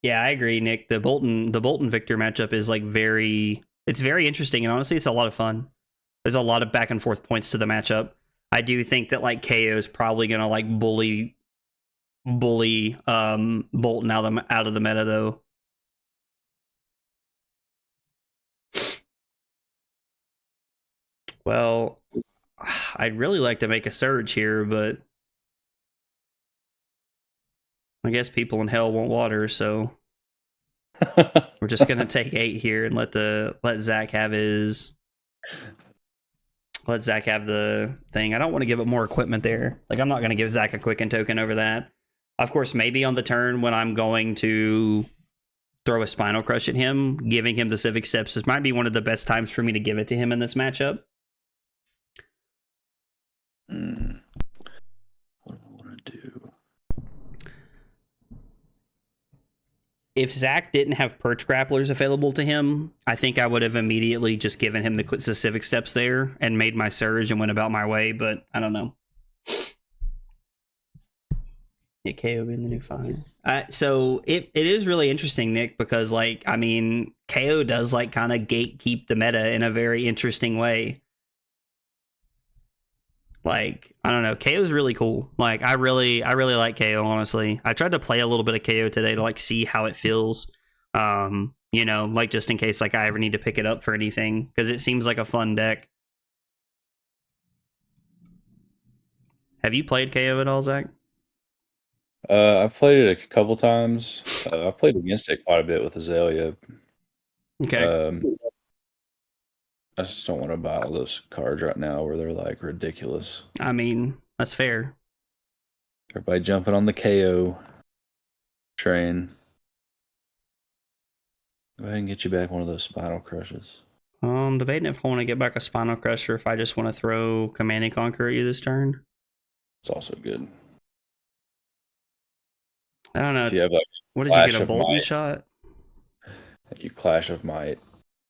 [SPEAKER 2] Yeah, I agree, Nick. The Bolton Victor matchup is like it's very interesting, and honestly, it's a lot of fun. There's a lot of back and forth points to the matchup. I do think that like KO is probably gonna like bully Bolton out of the meta though. Well, I'd really like to make a surge here, but I guess people in hell want water, so we're just gonna take 8 here and let Zach have the thing. I don't want to give up more equipment there. Like, I'm not gonna give Zach a quicken token over that. Of course, maybe on the turn when I'm going to throw a Spinal Crush at him, giving him the Civic Steps, this might be one of the best times for me to give it to him in this matchup.
[SPEAKER 3] What do I want to do?
[SPEAKER 2] If Zach didn't have Perch Grapplers available to him, I think I would have immediately just given him the Civic Steps there and made my surge and went about my way, but I don't know. Yeah, KO being the new fire. So it is really interesting, Nick, because like, I mean, KO does like kind of gatekeep the meta in a very interesting way. Like, I don't know, KO is really cool. Like, I really like KO, honestly. I tried to play a little bit of KO today to like see how it feels. Like just in case like I ever need to pick it up for anything, because it seems like a fun deck. Have you played KO at all, Zach?
[SPEAKER 3] I've played it a couple times. I've played against it quite a bit with Azalea.
[SPEAKER 2] Okay.
[SPEAKER 3] I just don't want to buy all those cards right now where they're like ridiculous.
[SPEAKER 2] I mean, that's fair.
[SPEAKER 3] Everybody jumping on the KO train. Go ahead and get you back one of those Spinal Crushes.
[SPEAKER 2] I'm debating if I want to get back a Spinal Crush or if I just want to throw Command and Conquer at you this turn.
[SPEAKER 3] It's also good.
[SPEAKER 2] I don't know.
[SPEAKER 3] If you have, like,
[SPEAKER 2] what did you get, a Bolton shot?
[SPEAKER 3] You Clash of Might,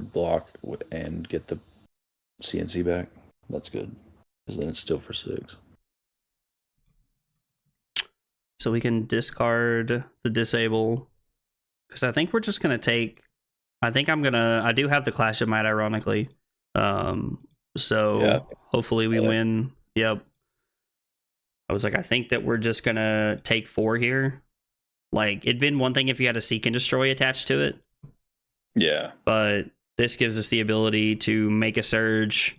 [SPEAKER 3] block and get the CNC back. That's good, because then it's still for 6.
[SPEAKER 2] So we can discard the disable, because I think we're just gonna take. I do have the Clash of Might, ironically. So yeah, hopefully we win. Yep. I was like, I think that we're just gonna take 4 here. Like, it'd been one thing if you had a Seek and Destroy attached to it.
[SPEAKER 3] Yeah.
[SPEAKER 2] But this gives us the ability to make a surge,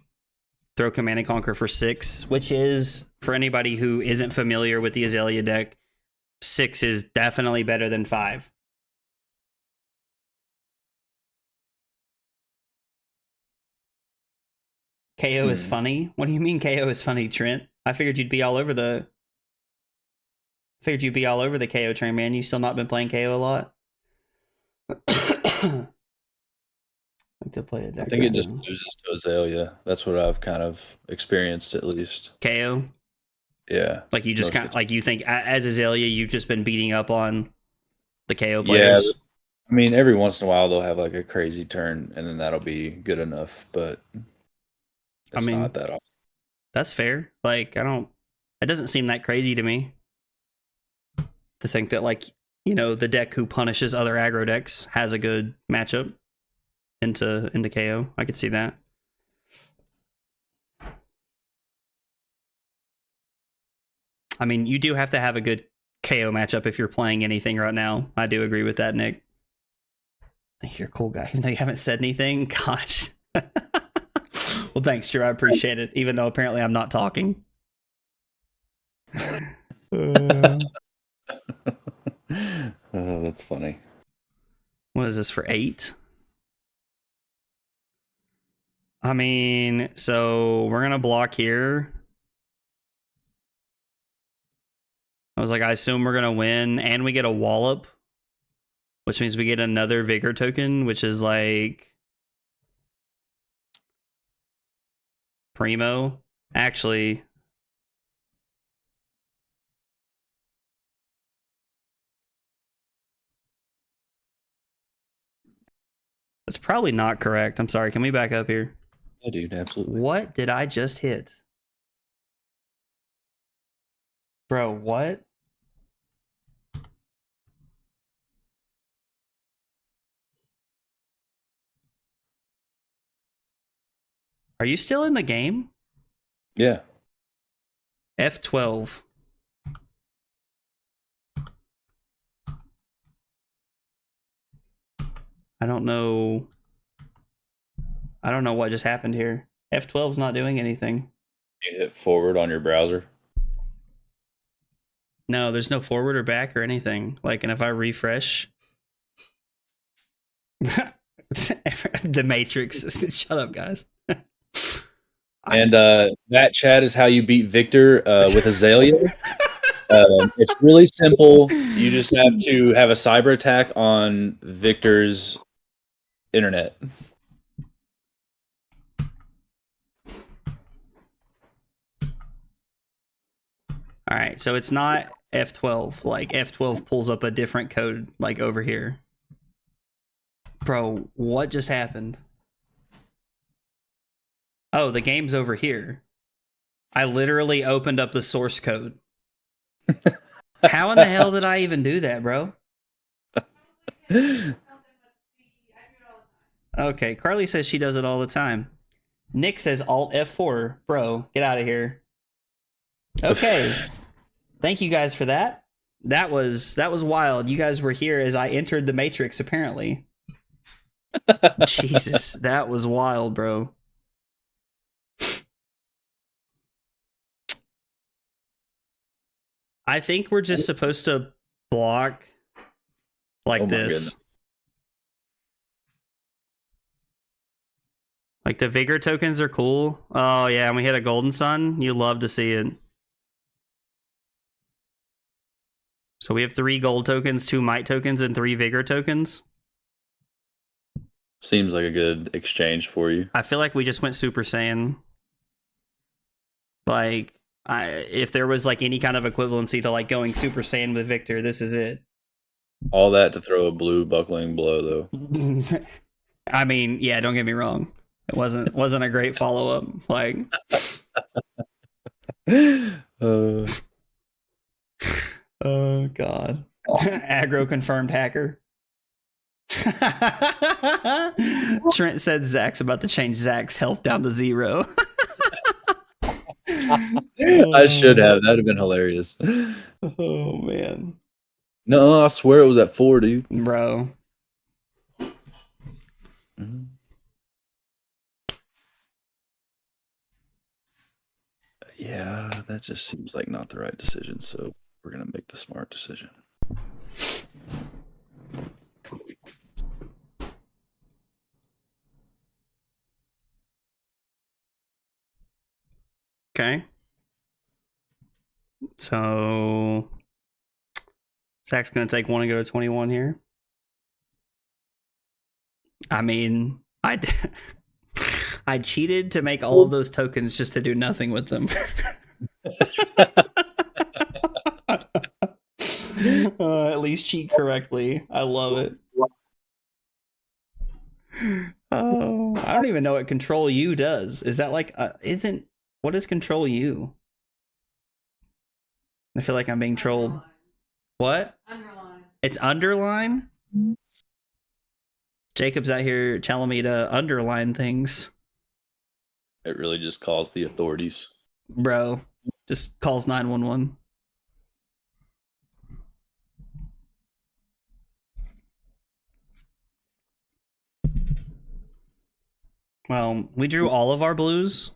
[SPEAKER 2] throw Command and Conquer for 6, which is, for anybody who isn't familiar with the Azalea deck, 6 is definitely better than 5. KO is funny? What do you mean KO is funny, Trent? I figured you'd be all over the KO train, man. You still not been playing KO a lot? To play a deck.
[SPEAKER 3] I think it just loses to Azalea. That's what I've kind of experienced, at least.
[SPEAKER 2] KO?
[SPEAKER 3] Yeah.
[SPEAKER 2] Like, you just kind of, like, you think as Azalea, you've just been beating up on the KO players?
[SPEAKER 3] Yeah. I mean, every once in a while they'll have like a crazy turn, and then that'll be good enough, but it's not that often.
[SPEAKER 2] That's fair. Like, it doesn't seem that crazy to me to think that, like, the deck who punishes other aggro decks has a good matchup into KO. I could see that. I mean, you do have to have a good KO matchup if you're playing anything right now. I do agree with that, Nick. I think you're a cool guy, even though you haven't said anything. Gosh. Well, thanks, Drew. I appreciate it, even though apparently I'm not talking.
[SPEAKER 3] Oh, that's funny.
[SPEAKER 2] What is this, for 8? I mean, so we're gonna block here. I was like, I assume we're gonna win, and we get a wallop, which means we get another vigor token, which is like primo. Actually, that's probably not correct. I'm sorry. Can we back up here?
[SPEAKER 3] Yeah, dude, absolutely.
[SPEAKER 2] What did I just hit? Bro, what? Are you still in the game?
[SPEAKER 3] Yeah.
[SPEAKER 2] F12. I don't know. I don't know what just happened here. F12 is not doing anything.
[SPEAKER 3] You hit forward on your browser.
[SPEAKER 2] No, there's no forward or back or anything. Like, and if I refresh, the Matrix. Shut up, guys.
[SPEAKER 3] And that chat is how you beat Victor with Azalea. It's really simple. You just have to have a cyber attack on Victor's internet.
[SPEAKER 2] All right, so it's not F12. Like F12 pulls up a different code, like over here. Bro, what just happened? Oh, the game's over here. I literally opened up the source code. How in the hell did I even do that, bro? Okay, Carly says she does it all the time. Nick says Alt F4. Bro, get out of here. Okay. Thank you guys for that. That was wild. You guys were here as I entered the Matrix, apparently. Jesus, that was wild, bro. I think we're just supposed to block like this.
[SPEAKER 3] Goodness.
[SPEAKER 2] Like the Vigor tokens are cool. Oh yeah, and we hit a Golden Sun. You love to see it. So we have 3 gold tokens, 2 might tokens, and 3 vigor tokens.
[SPEAKER 3] Seems like a good exchange for you.
[SPEAKER 2] I feel like we just went Super Saiyan. Like, if there was like any kind of equivalency to like going Super Saiyan with Victor, this is it.
[SPEAKER 3] All that to throw a blue buckling blow, though.
[SPEAKER 2] I mean, yeah, don't get me wrong. It wasn't a great follow up. Like, oh god, aggro confirmed hacker. Trent said Zach's about to change Zach's health down to 0.
[SPEAKER 3] I should have. That'd have been hilarious.
[SPEAKER 2] Oh man.
[SPEAKER 3] No, I swear it was at 4, dude.
[SPEAKER 2] Bro.
[SPEAKER 3] Mm-hmm. Yeah, that just seems like not the right decision, so we're gonna make the smart decision.
[SPEAKER 2] Okay. So Zach's gonna take 1 and go to 21 here. I mean, I cheated to make all of those tokens just to do nothing with them. At least cheat correctly. I love it. Oh, I don't even know what Control U does. Is that like what is Control U? I feel like I'm being trolled. What? Underline. It's underline? Jacob's out here telling me to underline things.
[SPEAKER 3] It really just calls the authorities.
[SPEAKER 2] Bro, just calls 911. Well, we drew all of our blues.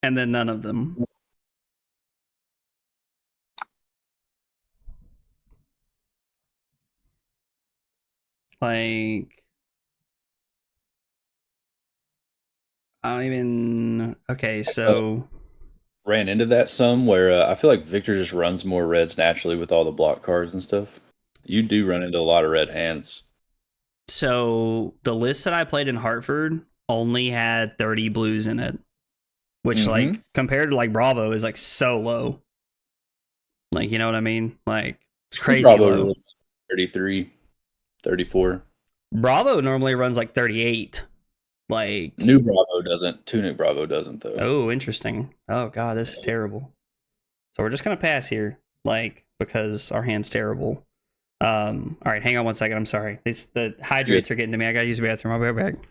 [SPEAKER 2] And then none of them. Like, I don't even. Okay, so
[SPEAKER 3] Ran into that some where I feel like Victor just runs more reds naturally with all the block cards and stuff. You do run into a lot of red hands.
[SPEAKER 2] so the list that I played in Hartford only had 30 blues in it, which like compared to like Bravo is like so low. Like, you know what I mean? Like it's crazy
[SPEAKER 3] Bravo
[SPEAKER 2] low.
[SPEAKER 3] rules 33, 34.
[SPEAKER 2] Bravo normally runs like 38. Like
[SPEAKER 3] New Bravo doesn't. Tunic Bravo doesn't though.
[SPEAKER 2] oh, interesting. Oh god, this is terrible. So we're just gonna pass here, like because our hand's terrible. All right, hang on one second. I'm sorry. The hydrates are getting to me. I gotta use the bathroom. I'll be right back.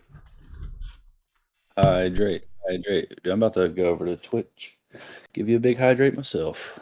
[SPEAKER 3] Hydrate. Dude, I'm about to go over to Twitch. Give you a big hydrate myself.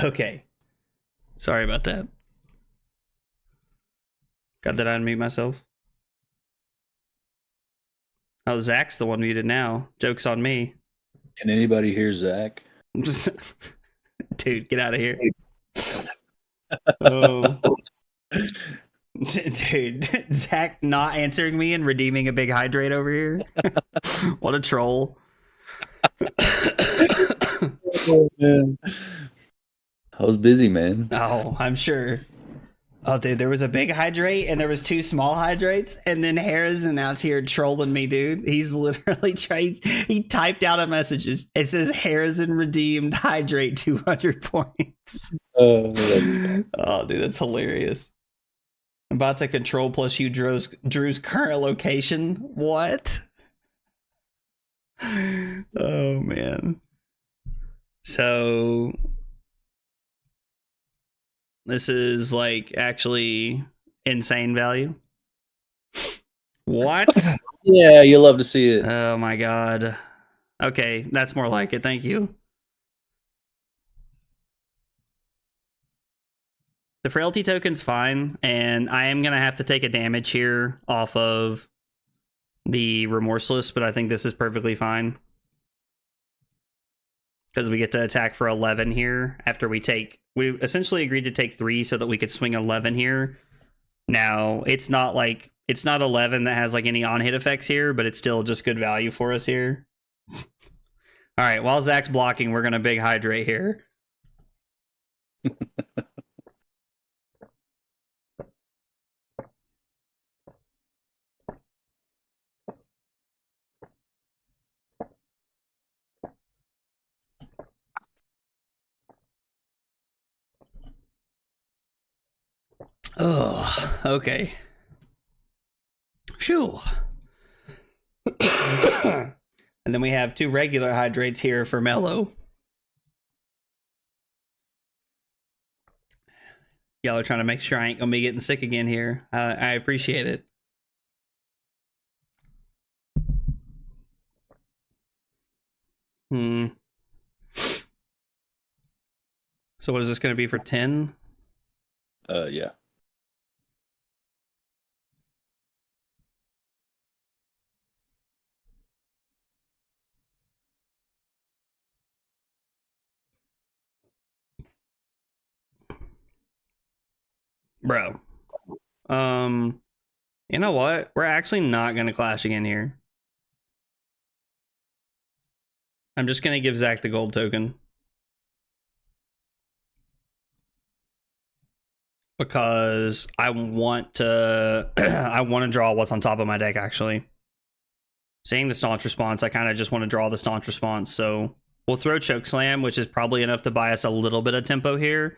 [SPEAKER 2] Okay. Sorry about that. Got that I unmute myself. Oh, Zach's the one muted now. Joke's on me.
[SPEAKER 3] Can anybody hear Zach?
[SPEAKER 2] Dude, get out of here. Oh. Dude, Zach not answering me and redeeming a big hydrate over here. What a troll.
[SPEAKER 3] Oh, man. I was busy, man.
[SPEAKER 2] Oh, I'm sure. Oh, dude, there was a big hydrate and there was two small hydrates, and then Harrison out here trolling me, dude. He's literally he typed out a message. It says Harrison redeemed hydrate 200 points.
[SPEAKER 3] Oh, that's fun.
[SPEAKER 2] Oh, dude, that's hilarious. I'm about to control plus you Drew's current location. What? Oh man. So this is like actually insane value. What?
[SPEAKER 3] Yeah, you love to see it.
[SPEAKER 2] Oh my god. Okay, that's more like it. Thank you. The frailty token's fine, and I am gonna have to take a damage here off of the remorseless, but I think this is perfectly fine. Because we get to attack for 11 here after we essentially agreed to take 3 so that we could swing 11 here. Now, it's not 11 that has like any on-hit effects here, but it's still just good value for us here. All right, while Zach's blocking, we're going to big hydrate here. Oh, okay. Phew. And then we have 2 regular hydrates here for Mellow. Y'all are trying to make sure I ain't gonna be getting sick again here. I appreciate it. So what is this gonna be for 10?
[SPEAKER 3] Yeah.
[SPEAKER 2] Bro. You know what? We're actually not gonna clash again here. I'm just gonna give Zach the gold token. Because I want to I want to draw what's on top of my deck, actually. Seeing the staunch response, I kind of just want to draw the staunch response. So we'll throw choke slam, which is probably enough to buy us a little bit of tempo here.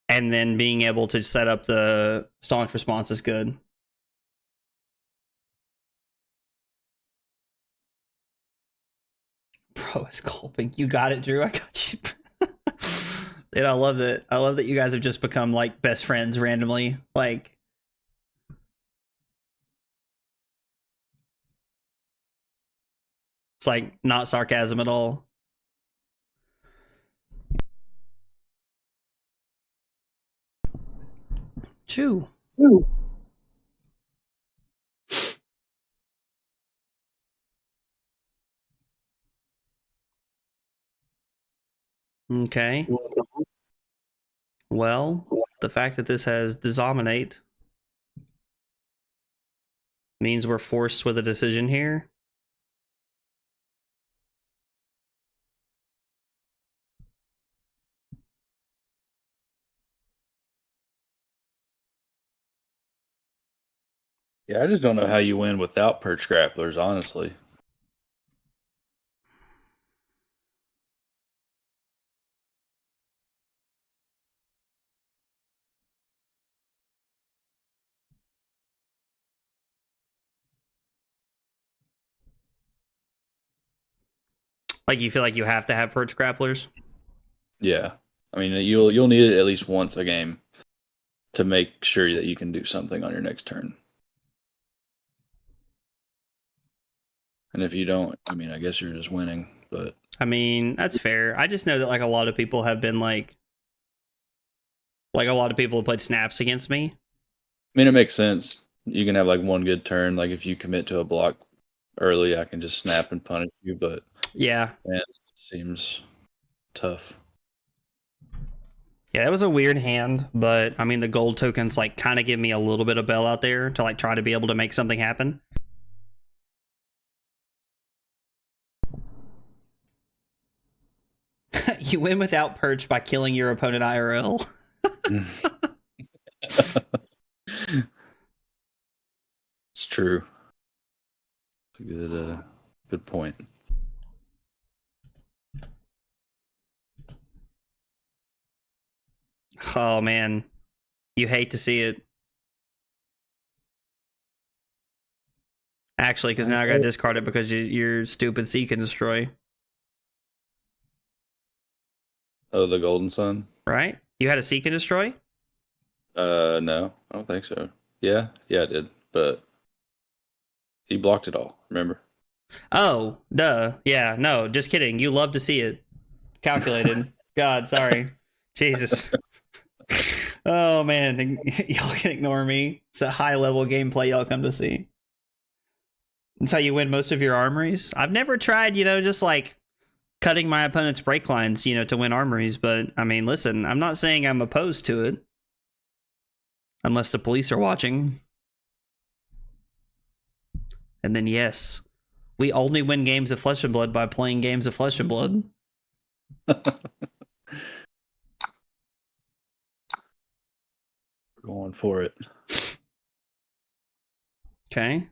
[SPEAKER 2] And then being able to set up the staunch response is good. Bro, is gulping. You got it, Drew. I got you. Dude, I love that. I love that you guys have just become like best friends randomly. Like, it's like not sarcasm at all. Chew. Okay. Well, the fact that this has Dominate means we're forced with a decision here.
[SPEAKER 3] Yeah, I just don't know how you win without perch grapplers, honestly.
[SPEAKER 2] Like, you feel like you have to have perch grapplers?
[SPEAKER 3] Yeah. I mean, you'll need it at least once a game to make sure that you can do something on your next turn. And if you don't, I mean, I guess you're just winning, but
[SPEAKER 2] I mean, that's fair. I just know that like a lot of people have been like a lot of people have played snaps against me.
[SPEAKER 3] I mean, it makes sense. You can have like one good turn. Like if you commit to a block early, I can just snap and punish you, but
[SPEAKER 2] Yeah.
[SPEAKER 3] man, it seems tough.
[SPEAKER 2] Yeah, that was a weird hand, but I mean the gold tokens like kind of give me a little bit of bail out there to like try to be able to make something happen. You win without perch by killing your opponent IRL.
[SPEAKER 3] It's true. It's a good point.
[SPEAKER 2] Oh man, you hate to see it. Actually, because now I gotta discard it because your stupid Seek and Destroy.
[SPEAKER 3] Oh, the Golden Sun?
[SPEAKER 2] Right? You had a Seek and Destroy?
[SPEAKER 3] No, I don't think so. Yeah, I did, but he blocked it all. Remember?
[SPEAKER 2] Oh, duh. Yeah, no, just kidding. You love to see it. Calculated. God, sorry. Jesus. Oh man, y'all can ignore me. It's a high level gameplay y'all come to see. That's how you win most of your armories. I've never tried, just like cutting my opponent's break lines, to win armories. But I mean, listen, I'm not saying I'm opposed to it. Unless the police are watching. And then, yes, we only win games of Flesh and Blood by playing games of Flesh and Blood.
[SPEAKER 3] Going for it.
[SPEAKER 2] Okay.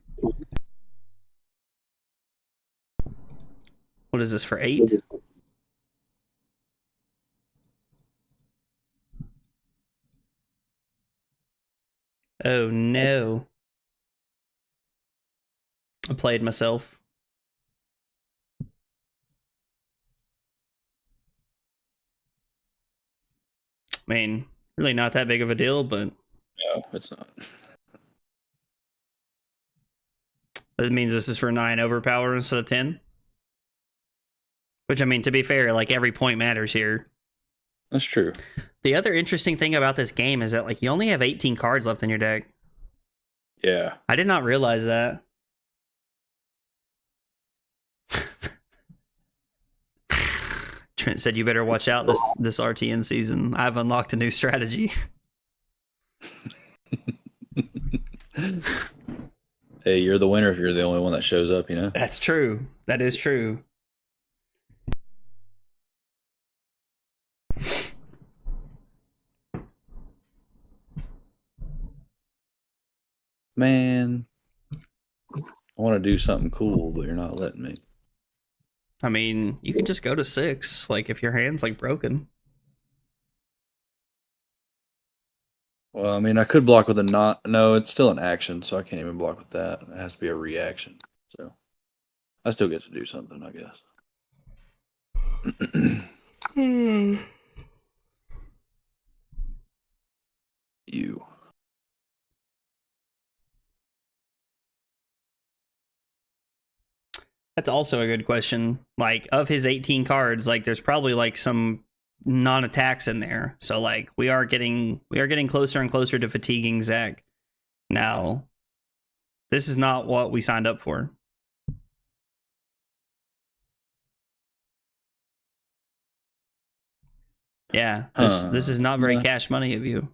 [SPEAKER 2] What is this for 8? Oh no. I played myself. I mean, really not that big of a deal, but
[SPEAKER 3] No, it's not.
[SPEAKER 2] that means this is for 9 overpower instead of 10. Which, I mean, to be fair, like every point matters here.
[SPEAKER 3] That's true.
[SPEAKER 2] The other interesting thing about this game is that like you only have 18 cards left in your deck.
[SPEAKER 3] Yeah.
[SPEAKER 2] I did not realize that. Trent said you better watch out this RTN season. I've unlocked a new strategy.
[SPEAKER 3] Hey, you're the winner if you're the only one that shows up,
[SPEAKER 2] That's true. That is true.
[SPEAKER 3] Man, I want to do something cool, but you're not letting me.
[SPEAKER 2] I mean, you can just go to 6, like if your hand's like broken.
[SPEAKER 3] Well, I mean, I could block with a not. No, it's still an action, so I can't even block with that. It has to be a reaction. So I still get to do something, I guess. You.
[SPEAKER 2] That's also a good question. Like, of his 18 cards, like there's probably like some non-attacks in there. So like we are getting closer and closer to fatiguing Zac. Now, this is not what we signed up for. Yeah, this is not very cash money of you.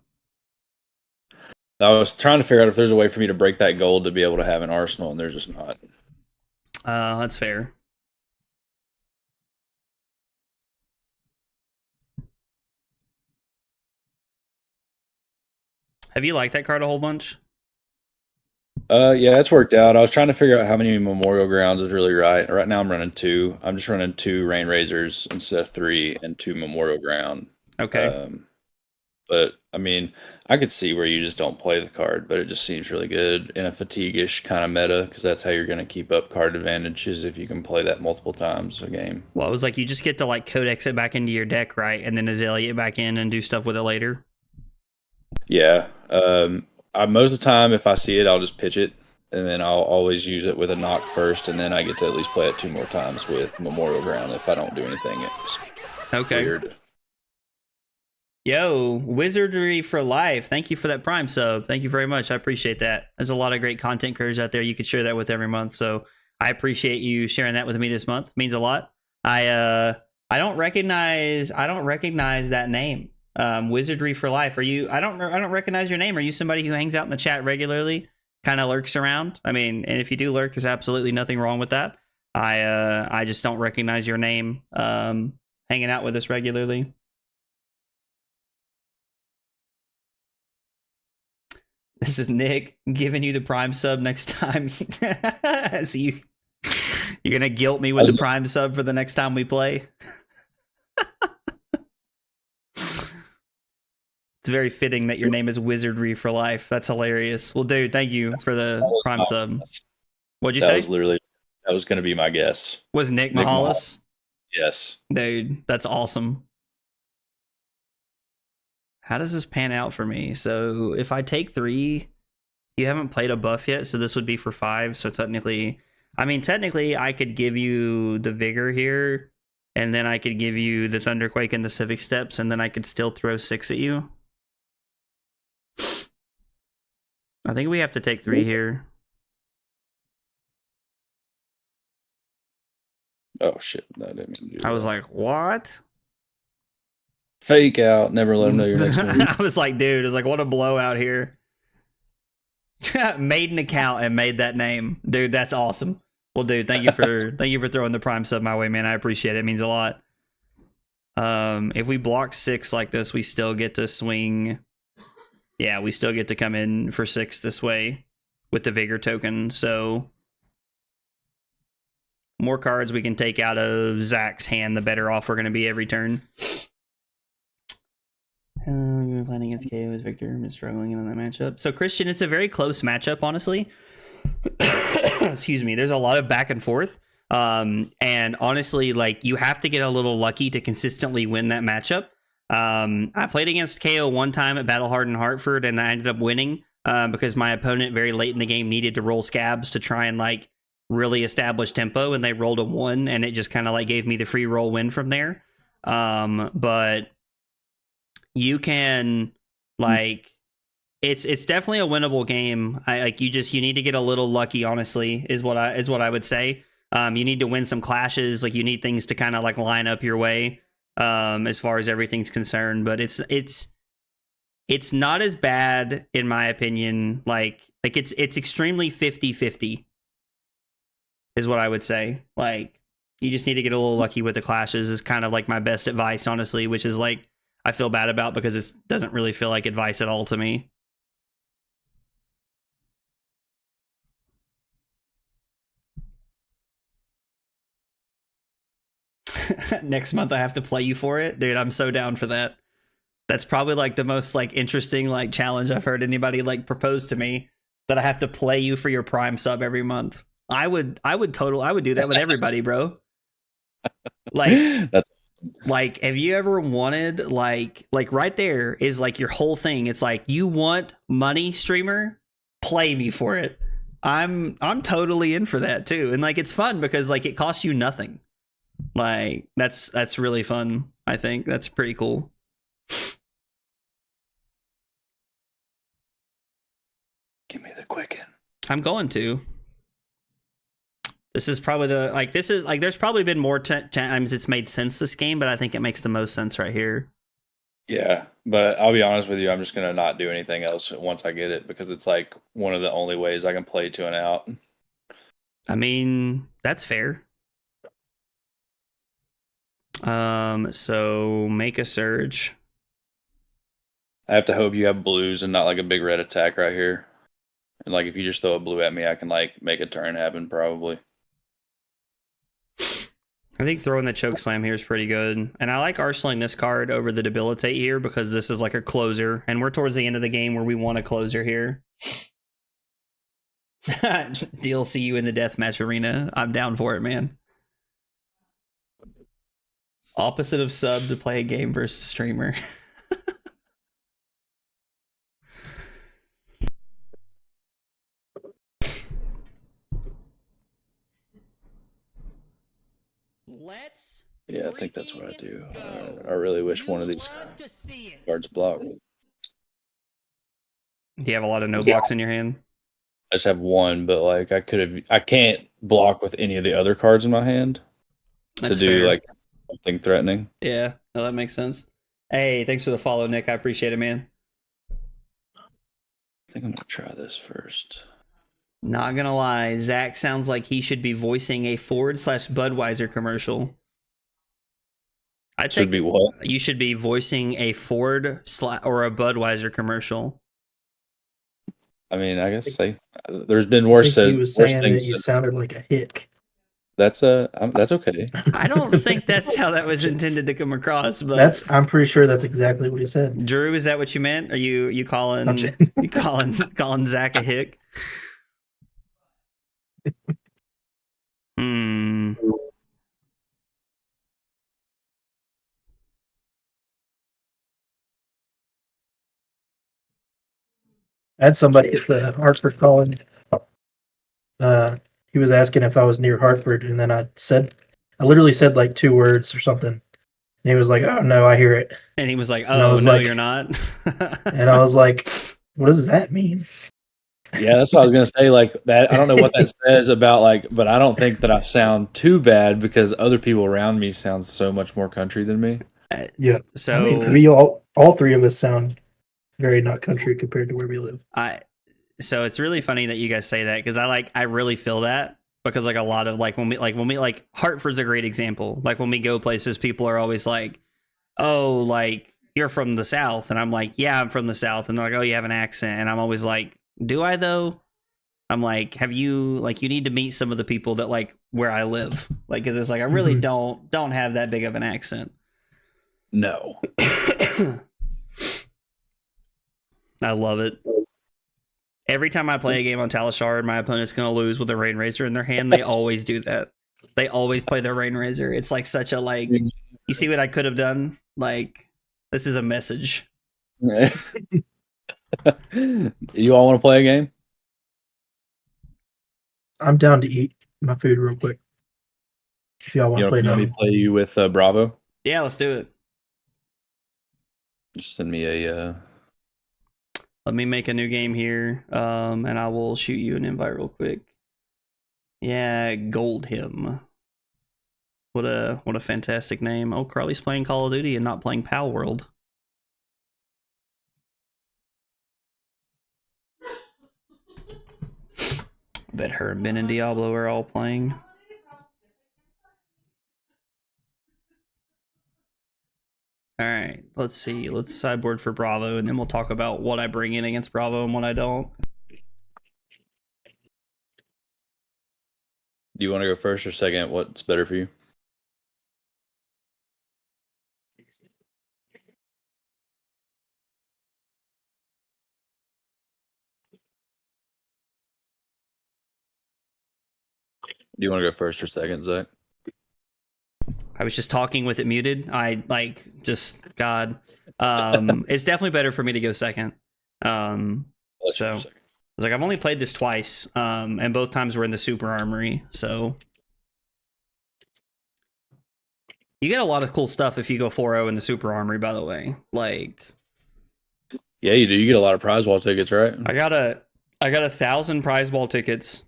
[SPEAKER 3] I was trying to figure out if there's a way for me to break that gold to be able to have an arsenal, and there's just not.
[SPEAKER 2] That's fair. Have you liked that card a whole bunch?
[SPEAKER 3] Yeah, it's worked out. I was trying to figure out how many Memorial Grounds is really right. Right now I'm running 2. I'm just running 2 Rain Razors instead of 3 and 2 Memorial Ground.
[SPEAKER 2] Okay.
[SPEAKER 3] But I mean, I could see where you just don't play the card, but it just seems really good in a fatigue-ish kind of meta, because that's how you're going to keep up card advantages if you can play that multiple times a game.
[SPEAKER 2] Well, it was like you just get to like codex it back into your deck, right? And then Azalea it back in and do stuff with it later.
[SPEAKER 3] Yeah. Most of the time, if I see it, I'll just pitch it, and then I'll always use it with a knock first, and then I get to at least play it 2 more times with Memorial Ground if I don't do anything. It's weird.
[SPEAKER 2] Yo, Wizardry for Life. Thank you for that Prime sub. Thank you very much. I appreciate that. There's a lot of great content creators out there you could share that with every month. So I appreciate you sharing that with me this month. It means a lot. I don't recognize that name. Wizardry for Life. Are you? I don't recognize your name. Are you somebody who hangs out in the chat regularly? Kind of lurks around. I mean, and if you do lurk, there's absolutely nothing wrong with that. I just don't recognize your name. Hanging out with us regularly. This is Nick giving you the Prime sub next time. So you're gonna guilt me with the Prime sub for the next time we play. It's very fitting that your name is Wizardry for Life. That's hilarious. Well, dude, thank you for the Prime sub. What'd you say?
[SPEAKER 3] That was going to be my guess.
[SPEAKER 2] Was Nick Mahalis?
[SPEAKER 3] Yes.
[SPEAKER 2] Dude, that's awesome. How does this pan out for me? So if I take 3, you haven't played a buff yet, so this would be for 5. So technically I could give you the Vigor here, and then I could give you the Thunderquake and the Civic Steps, and then I could still throw 6 at you. I think we have to take 3 here.
[SPEAKER 3] Oh shit! I didn't mean to do that.
[SPEAKER 2] I was like, what?
[SPEAKER 3] Fake out. Never let them know your next one.
[SPEAKER 2] I was like, dude, it's like, what a blowout here. Made an account and made that name. Dude, that's awesome. Well, dude, thank you for throwing the Prime sub my way, man. I appreciate it. It means a lot. If we block 6 like this, we still get to swing. Yeah, we still get to come in for 6 this way with the Vigor token. So more cards we can take out of Zac's hand, the better off we're going to be every turn. We've been playing against KO as Victor. Been struggling in that matchup. So, Christian, it's a very close matchup, honestly. Excuse me. There's a lot of back and forth. And honestly, like, you have to get a little lucky to consistently win that matchup. I played against KO one time at Battle Hardened Hartford, and I ended up winning because my opponent very late in the game needed to roll scabs to try and, like, really establish tempo, and they rolled a 1, and it just kind of, like, gave me the free roll win from there. But you can, like, it's definitely a winnable game. You need to get a little lucky, honestly, is what I would say. You need to win some clashes. Like, you need things to kind of, like, line up your way as far as everything's concerned. But it's not as bad, in my opinion. Like it's extremely 50-50 is what I would say. Like, you just need to get a little lucky with the clashes is kind of like my best advice, honestly, which is, like, I feel bad about because it doesn't really feel like advice at all to me. next month I have to play you for it, dude. I'm so down for that. That's probably like the most like interesting like challenge I've heard anybody like propose to me, that I have to play you for your Prime sub every month. I would do that with everybody, bro. Like,
[SPEAKER 3] That's
[SPEAKER 2] like, have you ever wanted like right there is like your whole thing. It's like, you want money, streamer, play me for it. I'm totally in for that too. And like, it's fun because like it costs you nothing. Like that's really fun. I think that's pretty cool.
[SPEAKER 3] give me the quicken.
[SPEAKER 2] I'm going to. This is probably there's probably been more times it's made sense this game, but I think it makes the most sense right here.
[SPEAKER 3] Yeah, but I'll be honest with you, I'm just gonna not do anything else once I get it because it's like one of the only ways I can play 2 and out.
[SPEAKER 2] I mean, that's fair. So make a surge.
[SPEAKER 3] I have to hope you have blues and not like a big red attack right here. And like if you just throw a blue at me, I can like make a turn happen probably.
[SPEAKER 2] I think throwing the choke slam here is pretty good. And I like arsenaling this card over the debilitate here because this is like a closer. And we're towards the end of the game where we want a closer here. DLC you in the deathmatch arena. I'm down for it, man. Opposite of sub to play a game versus streamer.
[SPEAKER 4] Let's
[SPEAKER 3] Yeah, I think that's what I do.
[SPEAKER 4] go.
[SPEAKER 3] I really wish one of these
[SPEAKER 4] Love to see it.
[SPEAKER 3] cards blocked.
[SPEAKER 2] Do you have a lot of no blocks in your hand?
[SPEAKER 3] I just have one, but like I can't block with any of the other cards in my hand
[SPEAKER 2] That's
[SPEAKER 3] to do
[SPEAKER 2] fair.
[SPEAKER 3] like something threatening.
[SPEAKER 2] Yeah, no, that makes sense. Hey, thanks for the follow, Nick. I appreciate it, man.
[SPEAKER 3] I think I'm gonna try this first.
[SPEAKER 2] Not gonna lie, Zach sounds like he should be voicing a Ford/Budweiser commercial. I
[SPEAKER 3] Should
[SPEAKER 2] think
[SPEAKER 3] be what?
[SPEAKER 2] you should be voicing a Ford or a Budweiser commercial.
[SPEAKER 3] I mean, I guess there's been worse.
[SPEAKER 6] I think he was saying that
[SPEAKER 3] things
[SPEAKER 6] you sounded like a hick.
[SPEAKER 3] that's okay.
[SPEAKER 2] I don't think that's how that was intended to come across, but
[SPEAKER 6] I'm pretty sure that's exactly what he said.
[SPEAKER 2] Drew, is that what you meant? Are you calling
[SPEAKER 6] I'm kidding.
[SPEAKER 2] you calling Zach a hick? Hmm.
[SPEAKER 6] I had somebody at the Hartford calling. He was asking if I was near Hartford, and then I literally said like 2 words or something. And he was like, "Oh no, I hear it."
[SPEAKER 2] And he was like,
[SPEAKER 6] And I
[SPEAKER 2] "Oh
[SPEAKER 6] was
[SPEAKER 2] no,
[SPEAKER 6] like-
[SPEAKER 2] you're not."
[SPEAKER 6] And I was like, "What does that mean?"
[SPEAKER 3] Yeah, that's what I was gonna say. Like that, I don't know what that says about like, but I don't think that I sound too bad because other people around me sound so much more country than me.
[SPEAKER 6] Yeah.
[SPEAKER 2] So
[SPEAKER 6] I mean, we all 3 of us sound very not country compared to where we live.
[SPEAKER 2] So it's really funny that you guys say that because I really feel that because like a lot of when we Hartford's a great example. Like when we go places, people are always like, "Oh, like you're from the South," and I'm like, "Yeah, I'm from the South," and they're like, "Oh, you have an accent," and I'm always like, "Do I though?" I'm like, "Have you you need to meet some of the people that like where I live, like because it's like I really don't have that big of an accent."
[SPEAKER 3] No.
[SPEAKER 2] I love it. Every time I play a game on Talishard, my opponent's going to lose with a Rain Razor in their hand. They always do that. They always play their Rain Razor. It's like such a you see what I could have done? Like, this is a message.
[SPEAKER 3] You all want to play a game?
[SPEAKER 6] I'm down to eat my food real quick. If y'all want
[SPEAKER 3] You
[SPEAKER 6] to play
[SPEAKER 3] want me
[SPEAKER 6] now.
[SPEAKER 3] to play you with Bravo?
[SPEAKER 2] Yeah, let's do it.
[SPEAKER 3] Just send me a.
[SPEAKER 2] Let me make a new game here, and I will shoot you an invite real quick. Yeah, Gold Him. What a fantastic name. Oh, Carly's playing Call of Duty and not playing Pal World. I bet her and Ben and Diablo are all playing. All right, let's see. Let's sideboard for Bravo, and then we'll talk about what I bring in against Bravo and what I don't.
[SPEAKER 3] Do you want to go first or second? What's better for you? Do you want to go first or second, Zach?
[SPEAKER 2] I was just talking with it muted. God. It's definitely better for me to go second. So it's like I've only played this twice, and both times we're in the Super Armory. So you get a lot of cool stuff if you go 4-0 in the Super Armory. By the way, like,
[SPEAKER 3] Yeah, you do. You get a lot of prize wall tickets, right?
[SPEAKER 2] I got 1,000 prize ball tickets,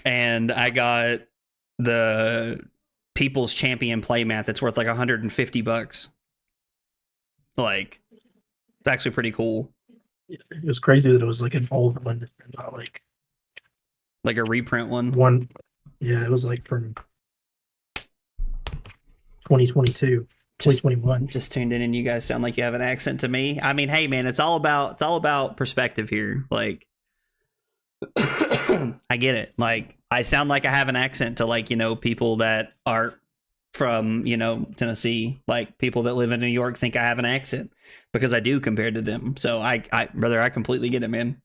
[SPEAKER 2] and I got the People's Champion playmat that's worth like $150. Like, it's actually pretty cool.
[SPEAKER 6] It was crazy that it was like an old one and not like
[SPEAKER 2] a reprint one.
[SPEAKER 6] Yeah, it was like from 2022, 2021.
[SPEAKER 2] Just tuned in, and you guys sound like you have an accent to me. I mean, hey man, it's all about perspective here. Like, I get it. Like, I sound like I have an accent to, like, people that are from, Tennessee. Like, people that live in New York think I have an accent because I do compared to them. So I completely get it, man.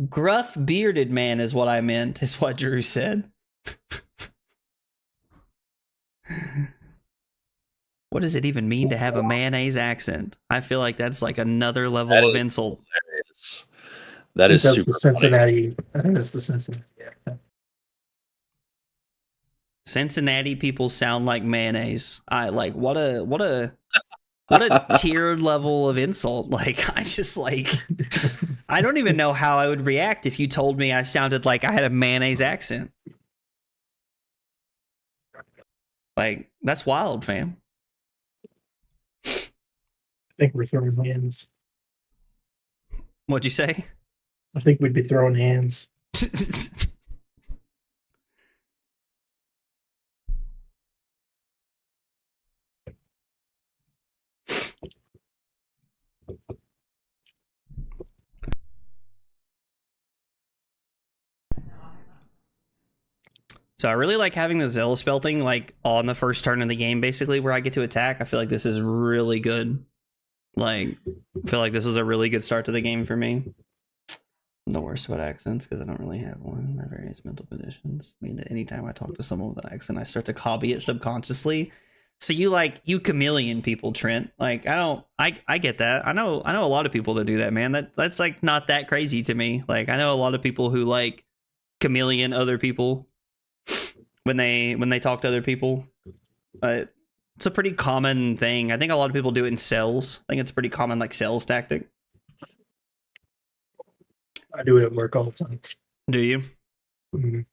[SPEAKER 2] Gruff bearded man is what I meant, is what Drew said. What does it even mean to have a mayonnaise accent? I feel like that's like another level of insult.
[SPEAKER 3] Hilarious. That is
[SPEAKER 6] That's
[SPEAKER 3] super
[SPEAKER 6] the Cincinnati. I think that's the Cincinnati accent.
[SPEAKER 2] Cincinnati people sound like mayonnaise. I like what a tiered level of insult. Like, I just like I don't even know how I would react if you told me I sounded like I had a mayonnaise accent. Like, that's wild, fam.
[SPEAKER 6] I think we're throwing hands.
[SPEAKER 2] What'd you say?
[SPEAKER 6] I think we'd be throwing hands.
[SPEAKER 2] So I really like having the zealous belting like on the first turn of the game, basically, where I get to attack. I feel like this is really good. Like, I feel like this is a really good start to the game for me. I'm the worst about accents because I don't really have one. My various mental conditions mean that anytime I talk to someone with an accent, I start to copy it subconsciously. So you chameleon people, Trent. Like, I get that. I know a lot of people that do that, man. That's like not that crazy to me. Like, I know a lot of people who like chameleon other people when they talk to other people. It's a pretty common thing. I think a lot of people do it in sales. I think it's a pretty common like sales tactic.
[SPEAKER 6] I do it at work all the time.
[SPEAKER 2] Do you?
[SPEAKER 6] Mhm.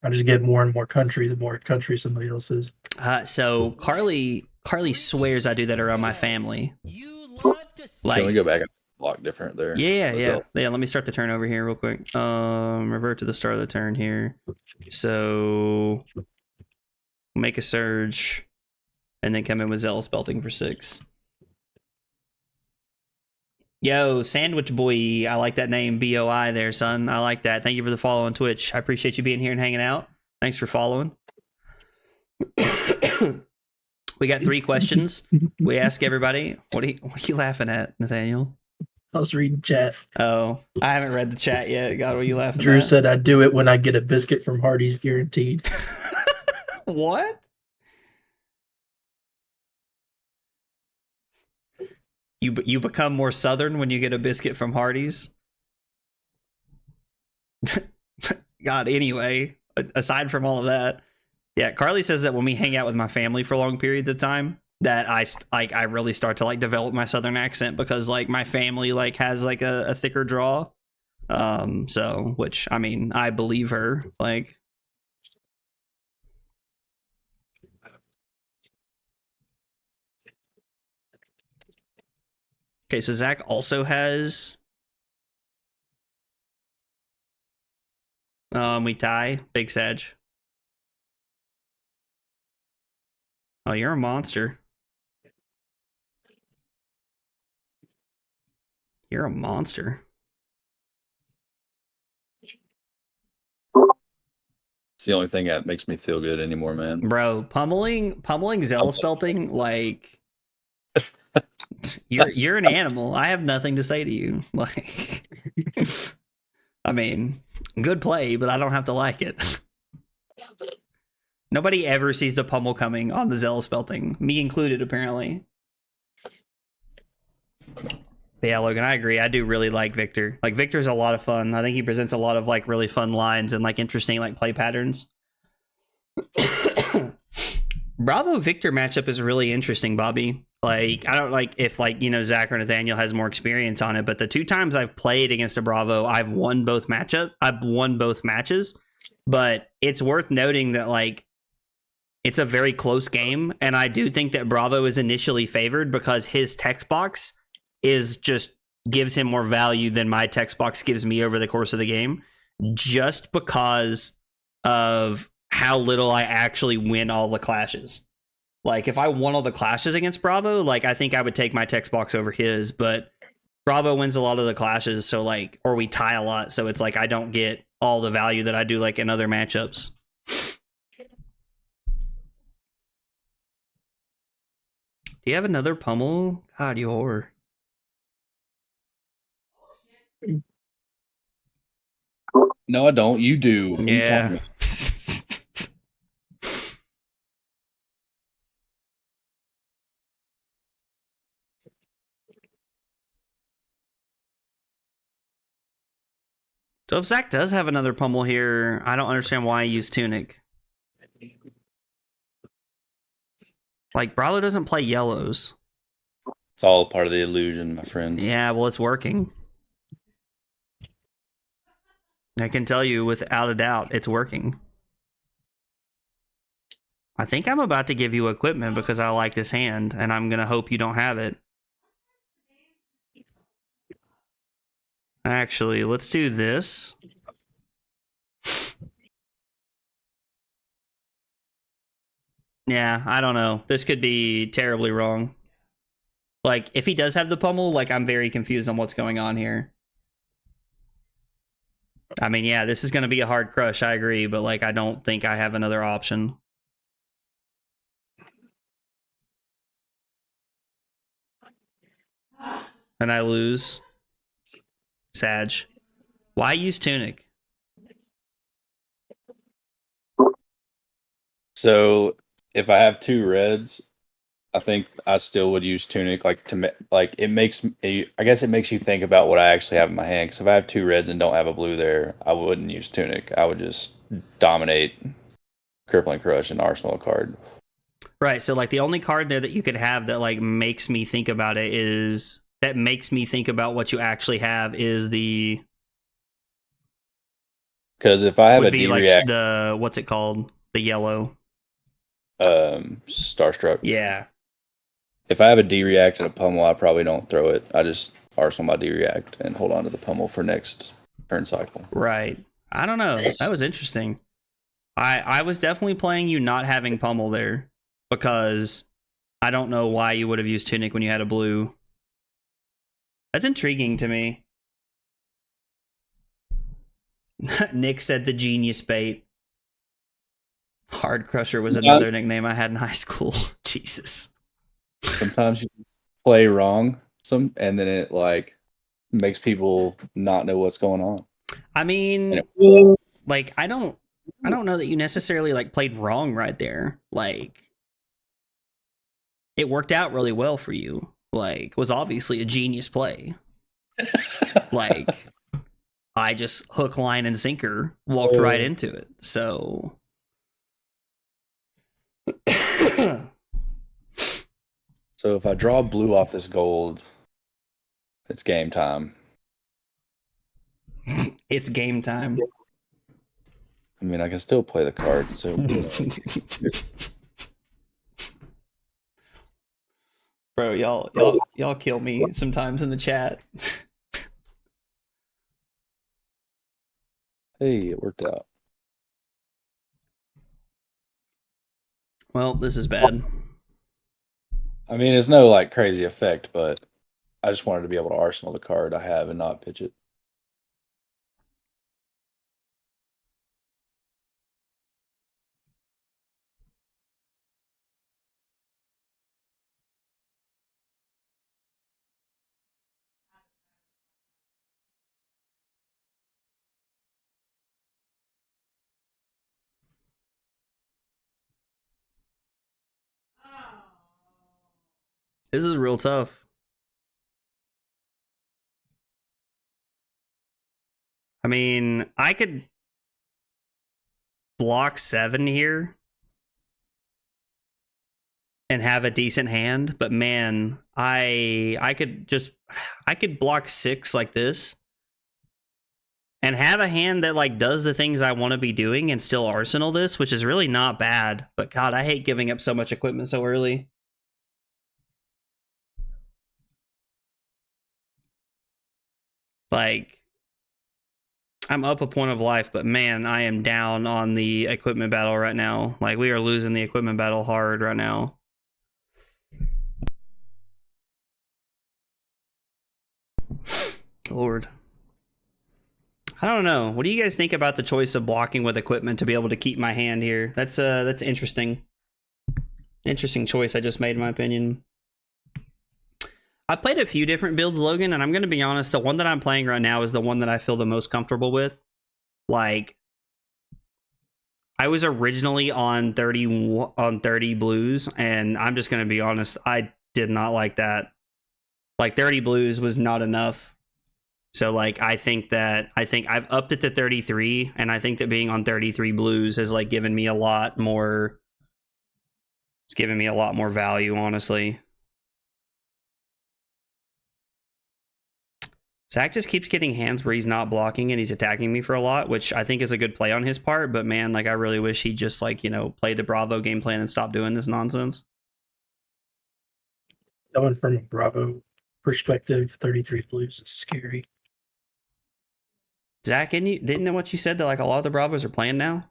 [SPEAKER 6] I just get more and more country the more country somebody else is.
[SPEAKER 2] So Carly swears I do that around my family.
[SPEAKER 4] You love to see
[SPEAKER 3] Can we go back and block different there?
[SPEAKER 2] Yeah. Let me start the turn over here real quick. Revert to the start of the turn here. So make a surge, and then come in with zealous belting for 6. Yo, Sandwich Boy, I like that name, BOI there, son. I like that. Thank you for the follow on Twitch. I appreciate you being here and hanging out. Thanks for following. We got 3 questions. We ask everybody. What are you laughing at, Nathaniel?
[SPEAKER 6] I was reading chat.
[SPEAKER 2] Oh, I haven't read the chat yet. God, what are you laughing
[SPEAKER 6] Drew
[SPEAKER 2] at?
[SPEAKER 6] said I'd do it when I get a biscuit from Hardee's guaranteed.
[SPEAKER 2] What? You become more southern when you get a biscuit from Hardee's? God, anyway, aside from all of that, yeah, Carly says that when we hang out with my family for long periods of time, that I really start to like develop my southern accent because like my family like has like a thicker draw. So, which, I mean, I believe her. Like, okay, so Zach also has we tie Big Sag. Oh, you're a monster. You're a monster.
[SPEAKER 3] It's the only thing that makes me feel good anymore, man.
[SPEAKER 2] Bro, pummeling zealous belting, like you're an animal. I have nothing to say to you. Like, I mean, good play, but I don't have to like it. Nobody ever sees the pummel coming on the Zealous Belting, me included, apparently. But yeah, Logan, I agree. I do really like Victor. Like, Victor's a lot of fun. I think he presents a lot of like really fun lines and like interesting like play patterns. Bravo Victor matchup is really interesting, Bobby. Like, I don't like if like, you know, Zach or Nathaniel has more experience on it, but the 2 times I've played against a Bravo, I've won both matches. But it's worth noting that like it's a very close game, and I do think that Bravo is initially favored because his text box is just gives him more value than my text box gives me over the course of the game, just because of how little I actually win all the clashes. Like, if I won all the clashes against Bravo, like, I think I would take my text box over his, but Bravo wins a lot of the clashes, so, like, or we tie a lot, so it's like I don't get all the value that I do, like, in other matchups. Do you have another pummel? God, you whore.
[SPEAKER 3] No, I don't. You do. What are you talking
[SPEAKER 2] Yeah.
[SPEAKER 3] about?
[SPEAKER 2] So if Zach does have another pummel here, I don't understand why he used Tunic. Like, Bravo doesn't play yellows.
[SPEAKER 3] It's all part of the illusion, my friend.
[SPEAKER 2] Yeah, well, it's working. I can tell you without a doubt, it's working. I think I'm about to give you equipment because I like this hand, and I'm going to hope you don't have it. Actually, let's do this. Yeah, I don't know. This could be terribly wrong. Like, if he does have the pummel, like, I'm very confused on what's going on here. I mean, yeah, this is going to be a hard crush, I agree, but, like, I don't think I have another option. And I lose. Sag. Why use Tunic?
[SPEAKER 3] So if I have 2 reds, I think I still would use Tunic. Like like it makes I guess it makes you think about what I actually have in my hand. Because if I have 2 reds and don't have a blue there, I wouldn't use Tunic. I would just dominate Crippling Crush and Arsenal card.
[SPEAKER 2] Right, so like the only card there that you could have that like makes me think about it is that makes me think about what you actually have is the
[SPEAKER 3] Because if I have a
[SPEAKER 2] would be like
[SPEAKER 3] D-React,
[SPEAKER 2] the what's it called? The yellow.
[SPEAKER 3] Starstruck.
[SPEAKER 2] Yeah.
[SPEAKER 3] If I have a D-React and a pummel, I probably don't throw it. I just Arsenal my D-React and hold on to the pummel for next turn cycle.
[SPEAKER 2] Right. I don't know. That was interesting. I was definitely playing you not having pummel there because I don't know why you would have used Tunic when you had a blue. That's intriguing to me. Nick said the genius bait. Hard Crusher was another nickname I had in high school. Jesus.
[SPEAKER 3] Sometimes you play wrong, and then it like makes people not know what's going on.
[SPEAKER 2] I mean, like I don't know that you necessarily like played wrong right there. Like it worked out really well for you. Like was obviously a genius play. Like I just hook, line, and sinker walked right into it. So
[SPEAKER 3] So if I draw blue off this gold, it's game time.
[SPEAKER 2] it's game time.
[SPEAKER 3] I mean, I can still play the card. So
[SPEAKER 2] Bro, y'all kill me sometimes in the chat.
[SPEAKER 3] hey, it worked out.
[SPEAKER 2] Well, this is bad.
[SPEAKER 3] I mean, it's no like crazy effect, but I just wanted to be able to arsenal the card I have and not pitch it.
[SPEAKER 2] This is real tough. I mean, I could block 7 here and have a decent hand, but man, I could block 6 like this and have a hand that like does the things I want to be doing and still arsenal this, which is really not bad. But God, I hate giving up so much equipment so early. Like, I'm up a point of life, but man, I am down on the equipment battle right now. Like, we are losing the equipment battle hard right now. Lord. I don't know. What do you guys think about the choice of blocking with equipment to be able to keep my hand here? That's interesting. Interesting choice I just made, in my opinion. I played a few different builds, Logan, and I'm going to be honest, the one that I'm playing right now is the one that I feel the most comfortable with. Like, I was originally on 30 blues, and I'm just going to be honest, I did not like that. Like, 30 blues was not enough. So, like, I think I've upped it to 33, and I think that being on 33 blues has, like, given me a lot more... It's given me a lot more value, honestly. Zac just keeps getting hands where he's not blocking and he's attacking me for a lot, which I think is a good play on his part. But man, like, I really wish he'd just, like, you know, play the Bravo game plan and stop doing this nonsense.
[SPEAKER 6] Going from a Bravo perspective, 33 blues is scary.
[SPEAKER 2] Zac, didn't know what you said that like a lot of the Bravos are playing now?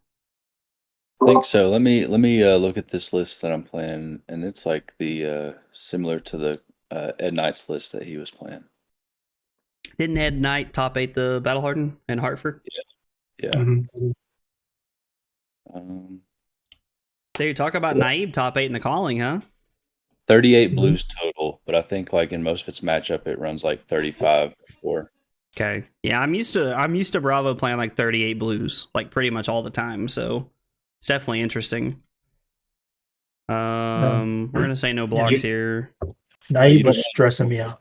[SPEAKER 3] I think so. Let me look at this list that I'm playing, and it's like the similar to the Ed Knight's list that he was playing.
[SPEAKER 2] Didn't Ed Knight top 8 the Battle Harden in Hartford?
[SPEAKER 3] Yeah.
[SPEAKER 6] Mm-hmm.
[SPEAKER 2] So you talk about Naib top 8 in the calling, huh?
[SPEAKER 3] 38 blues total, but I think like in most of its matchup, it runs like 35 or 4.
[SPEAKER 2] Okay. Yeah, I'm used to Bravo playing like 38 blues, like pretty much all the time. So it's definitely interesting. We're gonna say no blocks here.
[SPEAKER 6] Naib was stressing me out.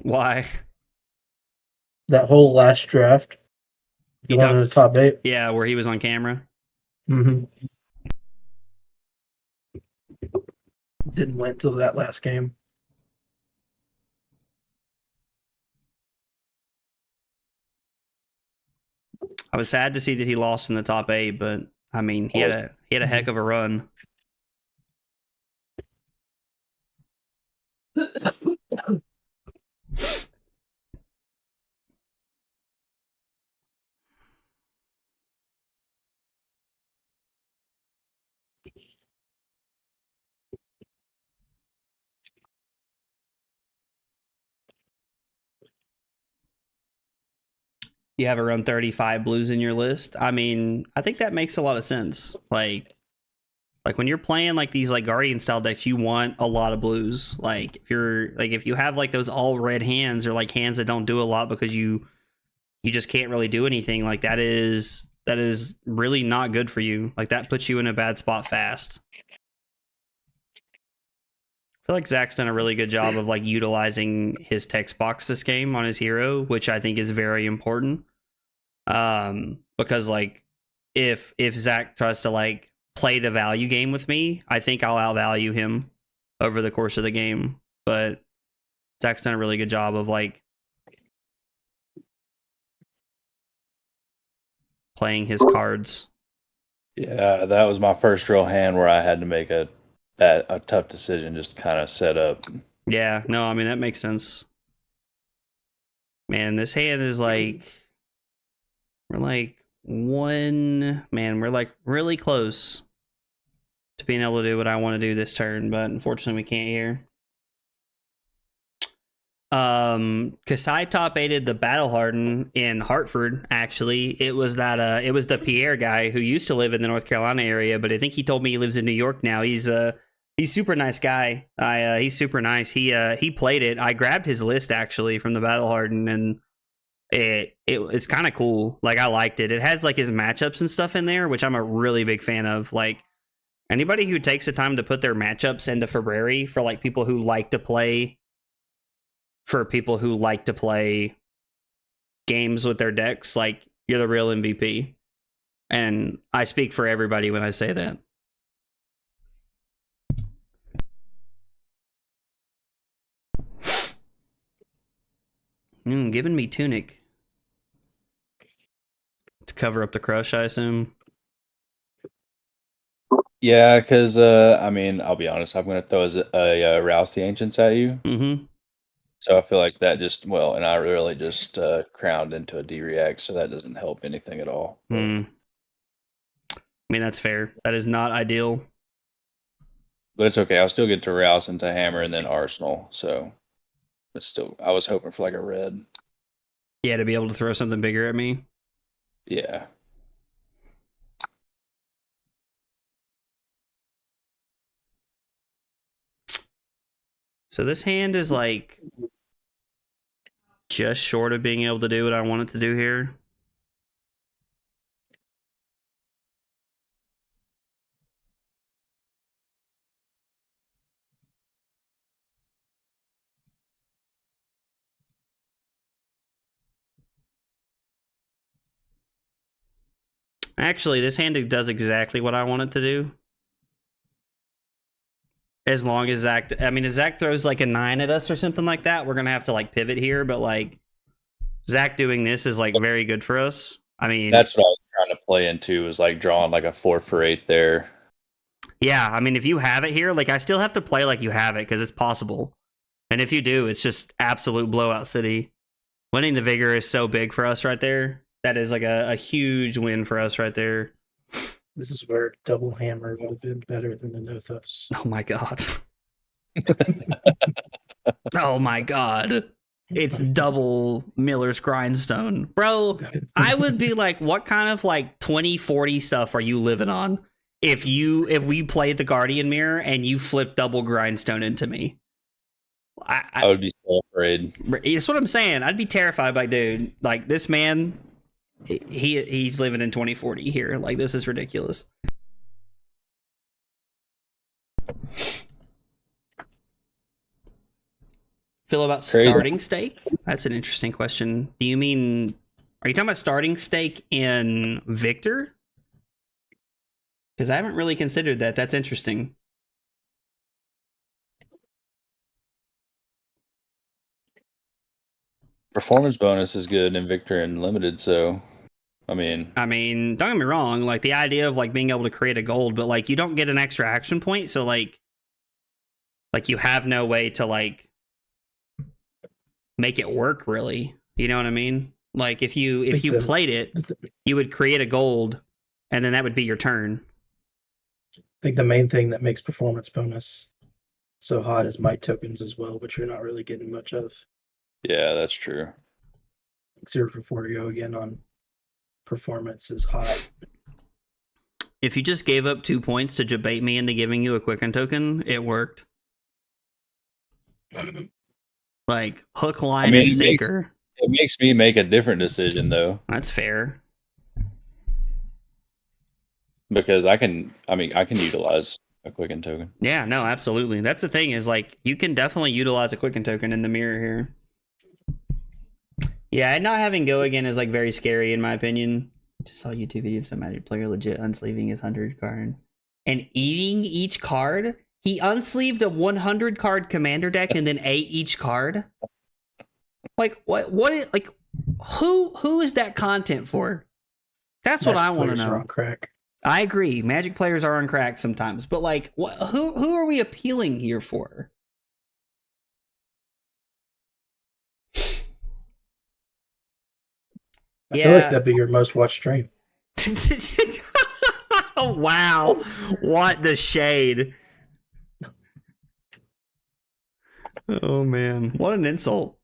[SPEAKER 2] Why?
[SPEAKER 6] That whole last draft, he wanted a top 8.
[SPEAKER 2] Yeah, where he was on camera.
[SPEAKER 6] Mm-hmm. Didn't win till that last game.
[SPEAKER 2] I was sad to see that he lost in the top 8, but I mean, he had a heck of a run. You have around 35 blues in your list. I mean, I think that makes a lot of sense. Like when you're playing like these like Guardian style decks, you want a lot of blues. Like if you have like those all red hands or like hands that don't do a lot because you just can't really do anything, like that is really not good for you. Like that puts you in a bad spot fast. I feel like Zac's done a really good job of like utilizing his text box this game on his hero, which I think is very important. Because like if Zac tries to like play the value game with me, I think I'll outvalue him over the course of the game. But Zac's done a really good job of like playing his cards.
[SPEAKER 3] Yeah, that was my first real hand where I had to make a tough decision, just kind of set up.
[SPEAKER 2] Yeah, no, I mean that makes sense. Man, this hand is like we're like really close to being able to do what I want to do this turn, but unfortunately we can't here. Kasai top 8'd the Battle Harden in Hartford. Actually, it was the Pierre guy who used to live in the North Carolina area, but I think he told me he lives in New York now. He's super nice guy. He's super nice. He played it. I grabbed his list actually from the Battle Harden, and it's kind of cool. Like I liked it. It has like his matchups and stuff in there, which I'm a really big fan of. Like Anybody who takes the time to put their matchups into February for like people who like to play games with their decks, like you're the real MVP. And I speak for everybody when I say that. Giving me Tunic to cover up the crush, I assume.
[SPEAKER 3] Yeah, because I mean, I'll be honest. I'm gonna throw a Rouse the Ancients at you.
[SPEAKER 2] Mm-hmm.
[SPEAKER 3] So I feel like that just and I really just crowned into a D-React, so that doesn't help anything at all. But,
[SPEAKER 2] I mean, that's fair. That is not ideal.
[SPEAKER 3] but it's okay. I'll still get to Rouse into Hammer and then Arsenal. So it's still. I was hoping for like a red.
[SPEAKER 2] Yeah, to be able to throw something bigger at me.
[SPEAKER 3] Yeah.
[SPEAKER 2] So this hand is like just short of being able to do what I want it to do here. Actually, this hand does exactly what I want it to do. As long as Zac, I mean, if Zac throws like a 9 at us or something like that, we're going to have to like pivot here. But like Zac doing this is like very good for us. I mean,
[SPEAKER 3] That's what I was trying to play into, was like drawing like a 4 for 8 there.
[SPEAKER 2] Yeah, I mean, if you have it here, like I still have to play like you have it because it's possible. And if you do, it's just absolute blowout city. Winning the Vigor is so big for us right there. That is like a huge win for us right there.
[SPEAKER 6] This is where double hammer would have been better than the Nothos.
[SPEAKER 2] Oh my god. Oh my god. It's double Miller's Grindstone. Bro, I would be like, what kind of like 2040 stuff are you living on if we played the Guardian Mirror and you flipped double Grindstone into me?
[SPEAKER 3] I would be so afraid.
[SPEAKER 2] That's what I'm saying. I'd be terrified. Like, dude, like this man, he's living in 2040 here. Like, this is ridiculous. Feel about
[SPEAKER 3] Crazy.
[SPEAKER 2] starting stake? That's an interesting question. Do you mean, are you talking about starting stake in Victor? Because I haven't really considered that. That's interesting.
[SPEAKER 3] Performance bonus is good in Victor and Limited, so I mean,
[SPEAKER 2] don't get me wrong. Like the idea of like being able to create a gold, but like you don't get an extra action point, so like you have no way to like make it work really. You know what I mean? Like if you played it, you would create a gold, and then that would be your turn.
[SPEAKER 6] I think the main thing that makes performance bonus so hot is might tokens as well, which you're not really getting much of.
[SPEAKER 3] yeah, that's true.
[SPEAKER 6] 0 for 4 to go again on performance is hot.
[SPEAKER 2] If you just gave up 2 points to debate me into giving you a Quicken token, it worked. Like hook, line, and sinker.
[SPEAKER 3] It makes me make a different decision though.
[SPEAKER 2] That's fair.
[SPEAKER 3] Because I can utilize a Quicken token.
[SPEAKER 2] Yeah, no, absolutely. That's the thing is like you can definitely utilize a Quicken token in the mirror here. Yeah, and not having go again is like very scary in my opinion. Just saw a YouTube video of some Magic player legit unsleeving his 100 card and eating each card. He unsleeved a 100 card commander deck and then ate each card. Like what is like who is that content for? That's what I want to know.
[SPEAKER 6] On crack.
[SPEAKER 2] I agree. Magic players are on crack sometimes, but like who are we appealing here for?
[SPEAKER 6] I feel like that'd be your most watched stream.
[SPEAKER 2] Oh, wow. What the shade. Oh, man. What an insult.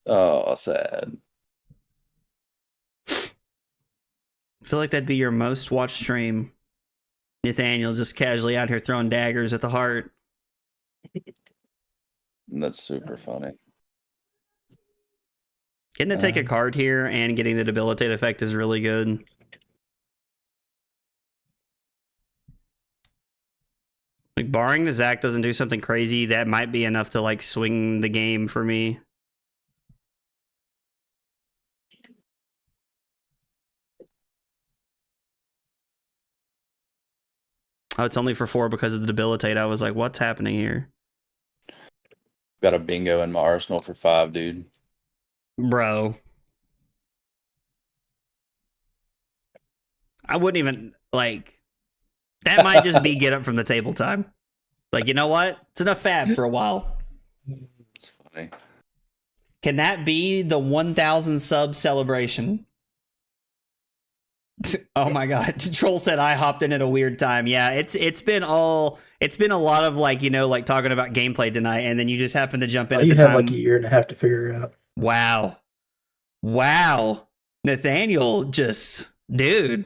[SPEAKER 3] Oh, sad.
[SPEAKER 2] I feel like that'd be your most watched stream. Nathaniel just casually out here throwing daggers at the heart.
[SPEAKER 3] That's super funny.
[SPEAKER 2] Getting to take a card here and getting the debilitate effect is really good. Like, barring the Zac doesn't do something crazy, that might be enough to like swing the game for me. Oh, it's only for 4 because of the debilitate. I was like, what's happening here?
[SPEAKER 3] Got a bingo in my arsenal for 5, dude.
[SPEAKER 2] Bro. I wouldn't even, like, that might just be get up from the table time. Like, you know what? It's enough fab for a while.
[SPEAKER 3] It's funny.
[SPEAKER 2] Can that be the 1,000 sub celebration? Oh my god. Troll said I hopped in at a weird time. Yeah, it's been a lot of like, you know, like talking about gameplay tonight, and then you just happen to jump in at
[SPEAKER 6] You
[SPEAKER 2] the
[SPEAKER 6] have
[SPEAKER 2] time.
[SPEAKER 6] like a year and a half to figure it out.
[SPEAKER 2] Wow. Nathaniel just, dude.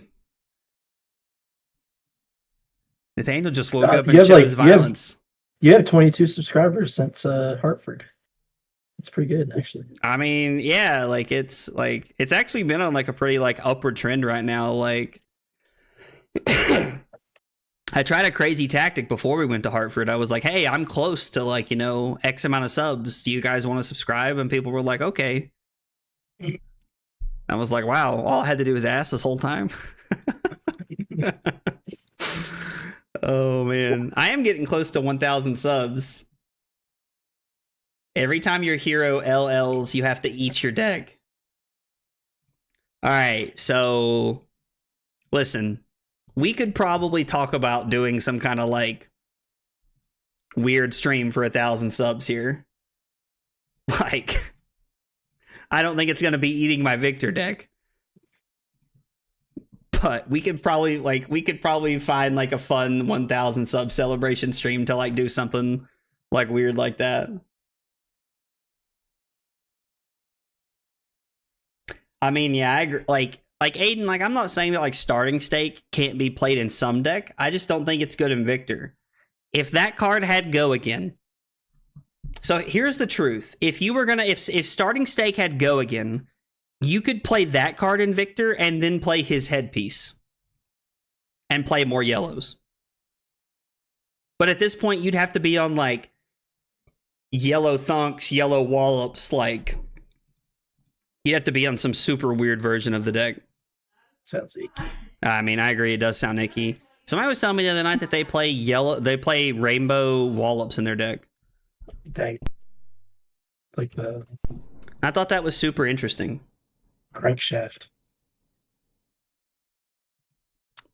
[SPEAKER 2] Nathaniel just woke up and
[SPEAKER 6] you have,
[SPEAKER 2] chose
[SPEAKER 6] like,
[SPEAKER 2] violence.
[SPEAKER 6] You have 22 subscribers since Hartford. That's pretty good, actually.
[SPEAKER 2] I mean, yeah, like it's actually been on like a pretty like upward trend right now. Like I tried a crazy tactic before we went to Hartford. I was like, hey, I'm close to like, you know, X amount of subs. Do you guys want to subscribe? And people were like, okay. I was like, wow, all I had to do was ask this whole time. Oh man, I am getting close to 1,000 subs. Every time your hero LLs, you have to eat your deck. All right, so listen, we could probably talk about doing some kind of like weird stream for 1,000 subs here. Like, I don't think it's going to be eating my Victor deck. But we could probably find like a fun 1,000 sub celebration stream to like do something like weird like that. I mean, yeah, I agree. Like Aiden, like I'm not saying that like starting stake can't be played in some deck. I just don't think it's good in Victor. If that card had go again. So here's the truth. If you were gonna if starting stake had go again, you could play that card in Victor and then play his headpiece. And play more yellows. But at this point, you'd have to be on like yellow thunks, yellow wallops, like you have to be on some super weird version of the deck.
[SPEAKER 6] Sounds icky.
[SPEAKER 2] I mean, I agree, it does sound icky. Somebody was telling me the other night that they play rainbow wallops in their deck.
[SPEAKER 6] Dang. Like the
[SPEAKER 2] I thought that was super interesting.
[SPEAKER 6] crankshaft.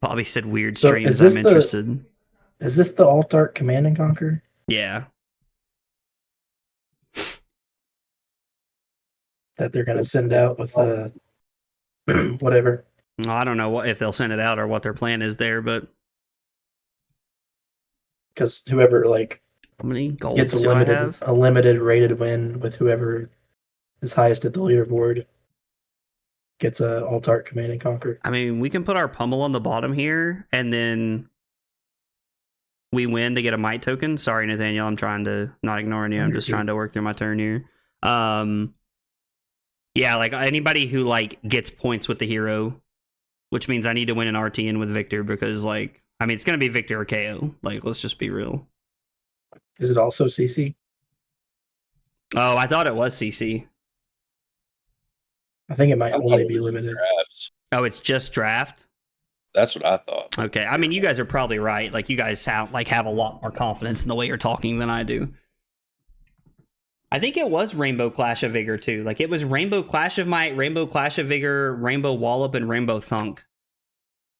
[SPEAKER 2] Bobby said weird
[SPEAKER 6] So
[SPEAKER 2] streams,
[SPEAKER 6] is this
[SPEAKER 2] I'm
[SPEAKER 6] the-
[SPEAKER 2] interested.
[SPEAKER 6] Is this the alt art Command and Conquer?
[SPEAKER 2] Yeah.
[SPEAKER 6] That they're gonna send out with whatever.
[SPEAKER 2] Well, I don't know what if they'll send it out or what their plan is there, but
[SPEAKER 6] Because whoever like
[SPEAKER 2] how many golds
[SPEAKER 6] gets
[SPEAKER 2] do I have?
[SPEAKER 6] a limited rated win with whoever is highest at the leaderboard gets a alt art Command and Conquer.
[SPEAKER 2] I mean, we can put our pummel on the bottom here, and then we win to get a might token. Sorry, Nathaniel, I'm not ignoring you. I'm just trying to work through my turn here. Yeah, like anybody who like gets points with the hero, which means I need to win an RTN with Victor because like, I mean, it's gonna be Victor or KO. Like, let's just be real.
[SPEAKER 6] Is it also CC?
[SPEAKER 2] Oh, I thought it was CC.
[SPEAKER 6] I think it might
[SPEAKER 3] I thought
[SPEAKER 6] only
[SPEAKER 3] it
[SPEAKER 6] be
[SPEAKER 3] was
[SPEAKER 6] limited.
[SPEAKER 3] drafts.
[SPEAKER 2] Oh, it's just draft.
[SPEAKER 3] That's what I thought.
[SPEAKER 2] Okay, I mean, you guys are probably right. Like, you guys have a lot more confidence in the way you're talking than I do. I think it was Rainbow Clash of Vigor too. Like, it was Rainbow Clash of Might, Rainbow Clash of Vigor, Rainbow Wallop, and Rainbow Thunk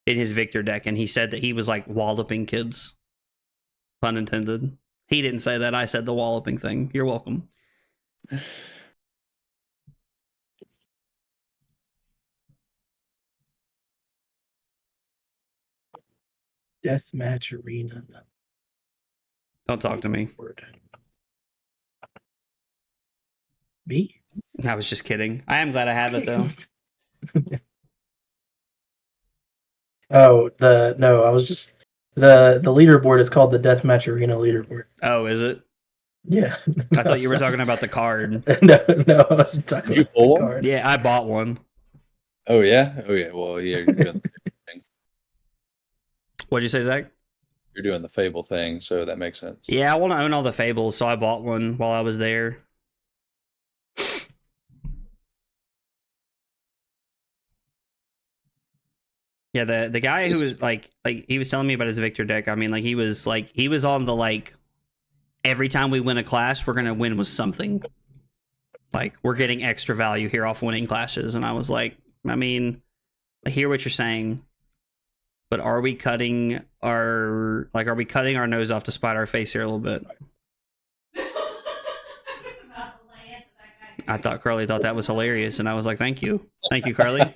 [SPEAKER 2] in his Victor deck, and he said that he was like walloping kids. Pun intended. He didn't say that. I said the walloping thing. You're welcome.
[SPEAKER 6] Deathmatch Arena.
[SPEAKER 2] Don't talk to me.
[SPEAKER 6] Word. Me?
[SPEAKER 2] I was just kidding. I am glad I have it though.
[SPEAKER 6] I was just the leaderboard is called the Deathmatch Arena leaderboard.
[SPEAKER 2] Oh, is it?
[SPEAKER 6] Yeah.
[SPEAKER 2] I thought you were talking about the card.
[SPEAKER 6] No, I wasn't talking
[SPEAKER 3] You
[SPEAKER 6] about
[SPEAKER 3] pull
[SPEAKER 6] the
[SPEAKER 3] one?
[SPEAKER 6] card.
[SPEAKER 2] Yeah, I bought one.
[SPEAKER 3] Oh yeah. Well, yeah. You're good.
[SPEAKER 2] What'd you say, Zach?
[SPEAKER 3] You're doing the Fable thing, so that makes sense.
[SPEAKER 2] Yeah, I want to own all the Fables, so I bought one while I was there. Yeah, the guy who was like he was telling me about his Victor deck. I mean, like he was on the like every time we win a clash, we're gonna win with something. Like we're getting extra value here off winning clashes, and I was like, I mean, I hear what you're saying, but are we cutting our nose off to spite our face here a little bit? I thought Carly thought that was hilarious, and I was like, thank you, Carly.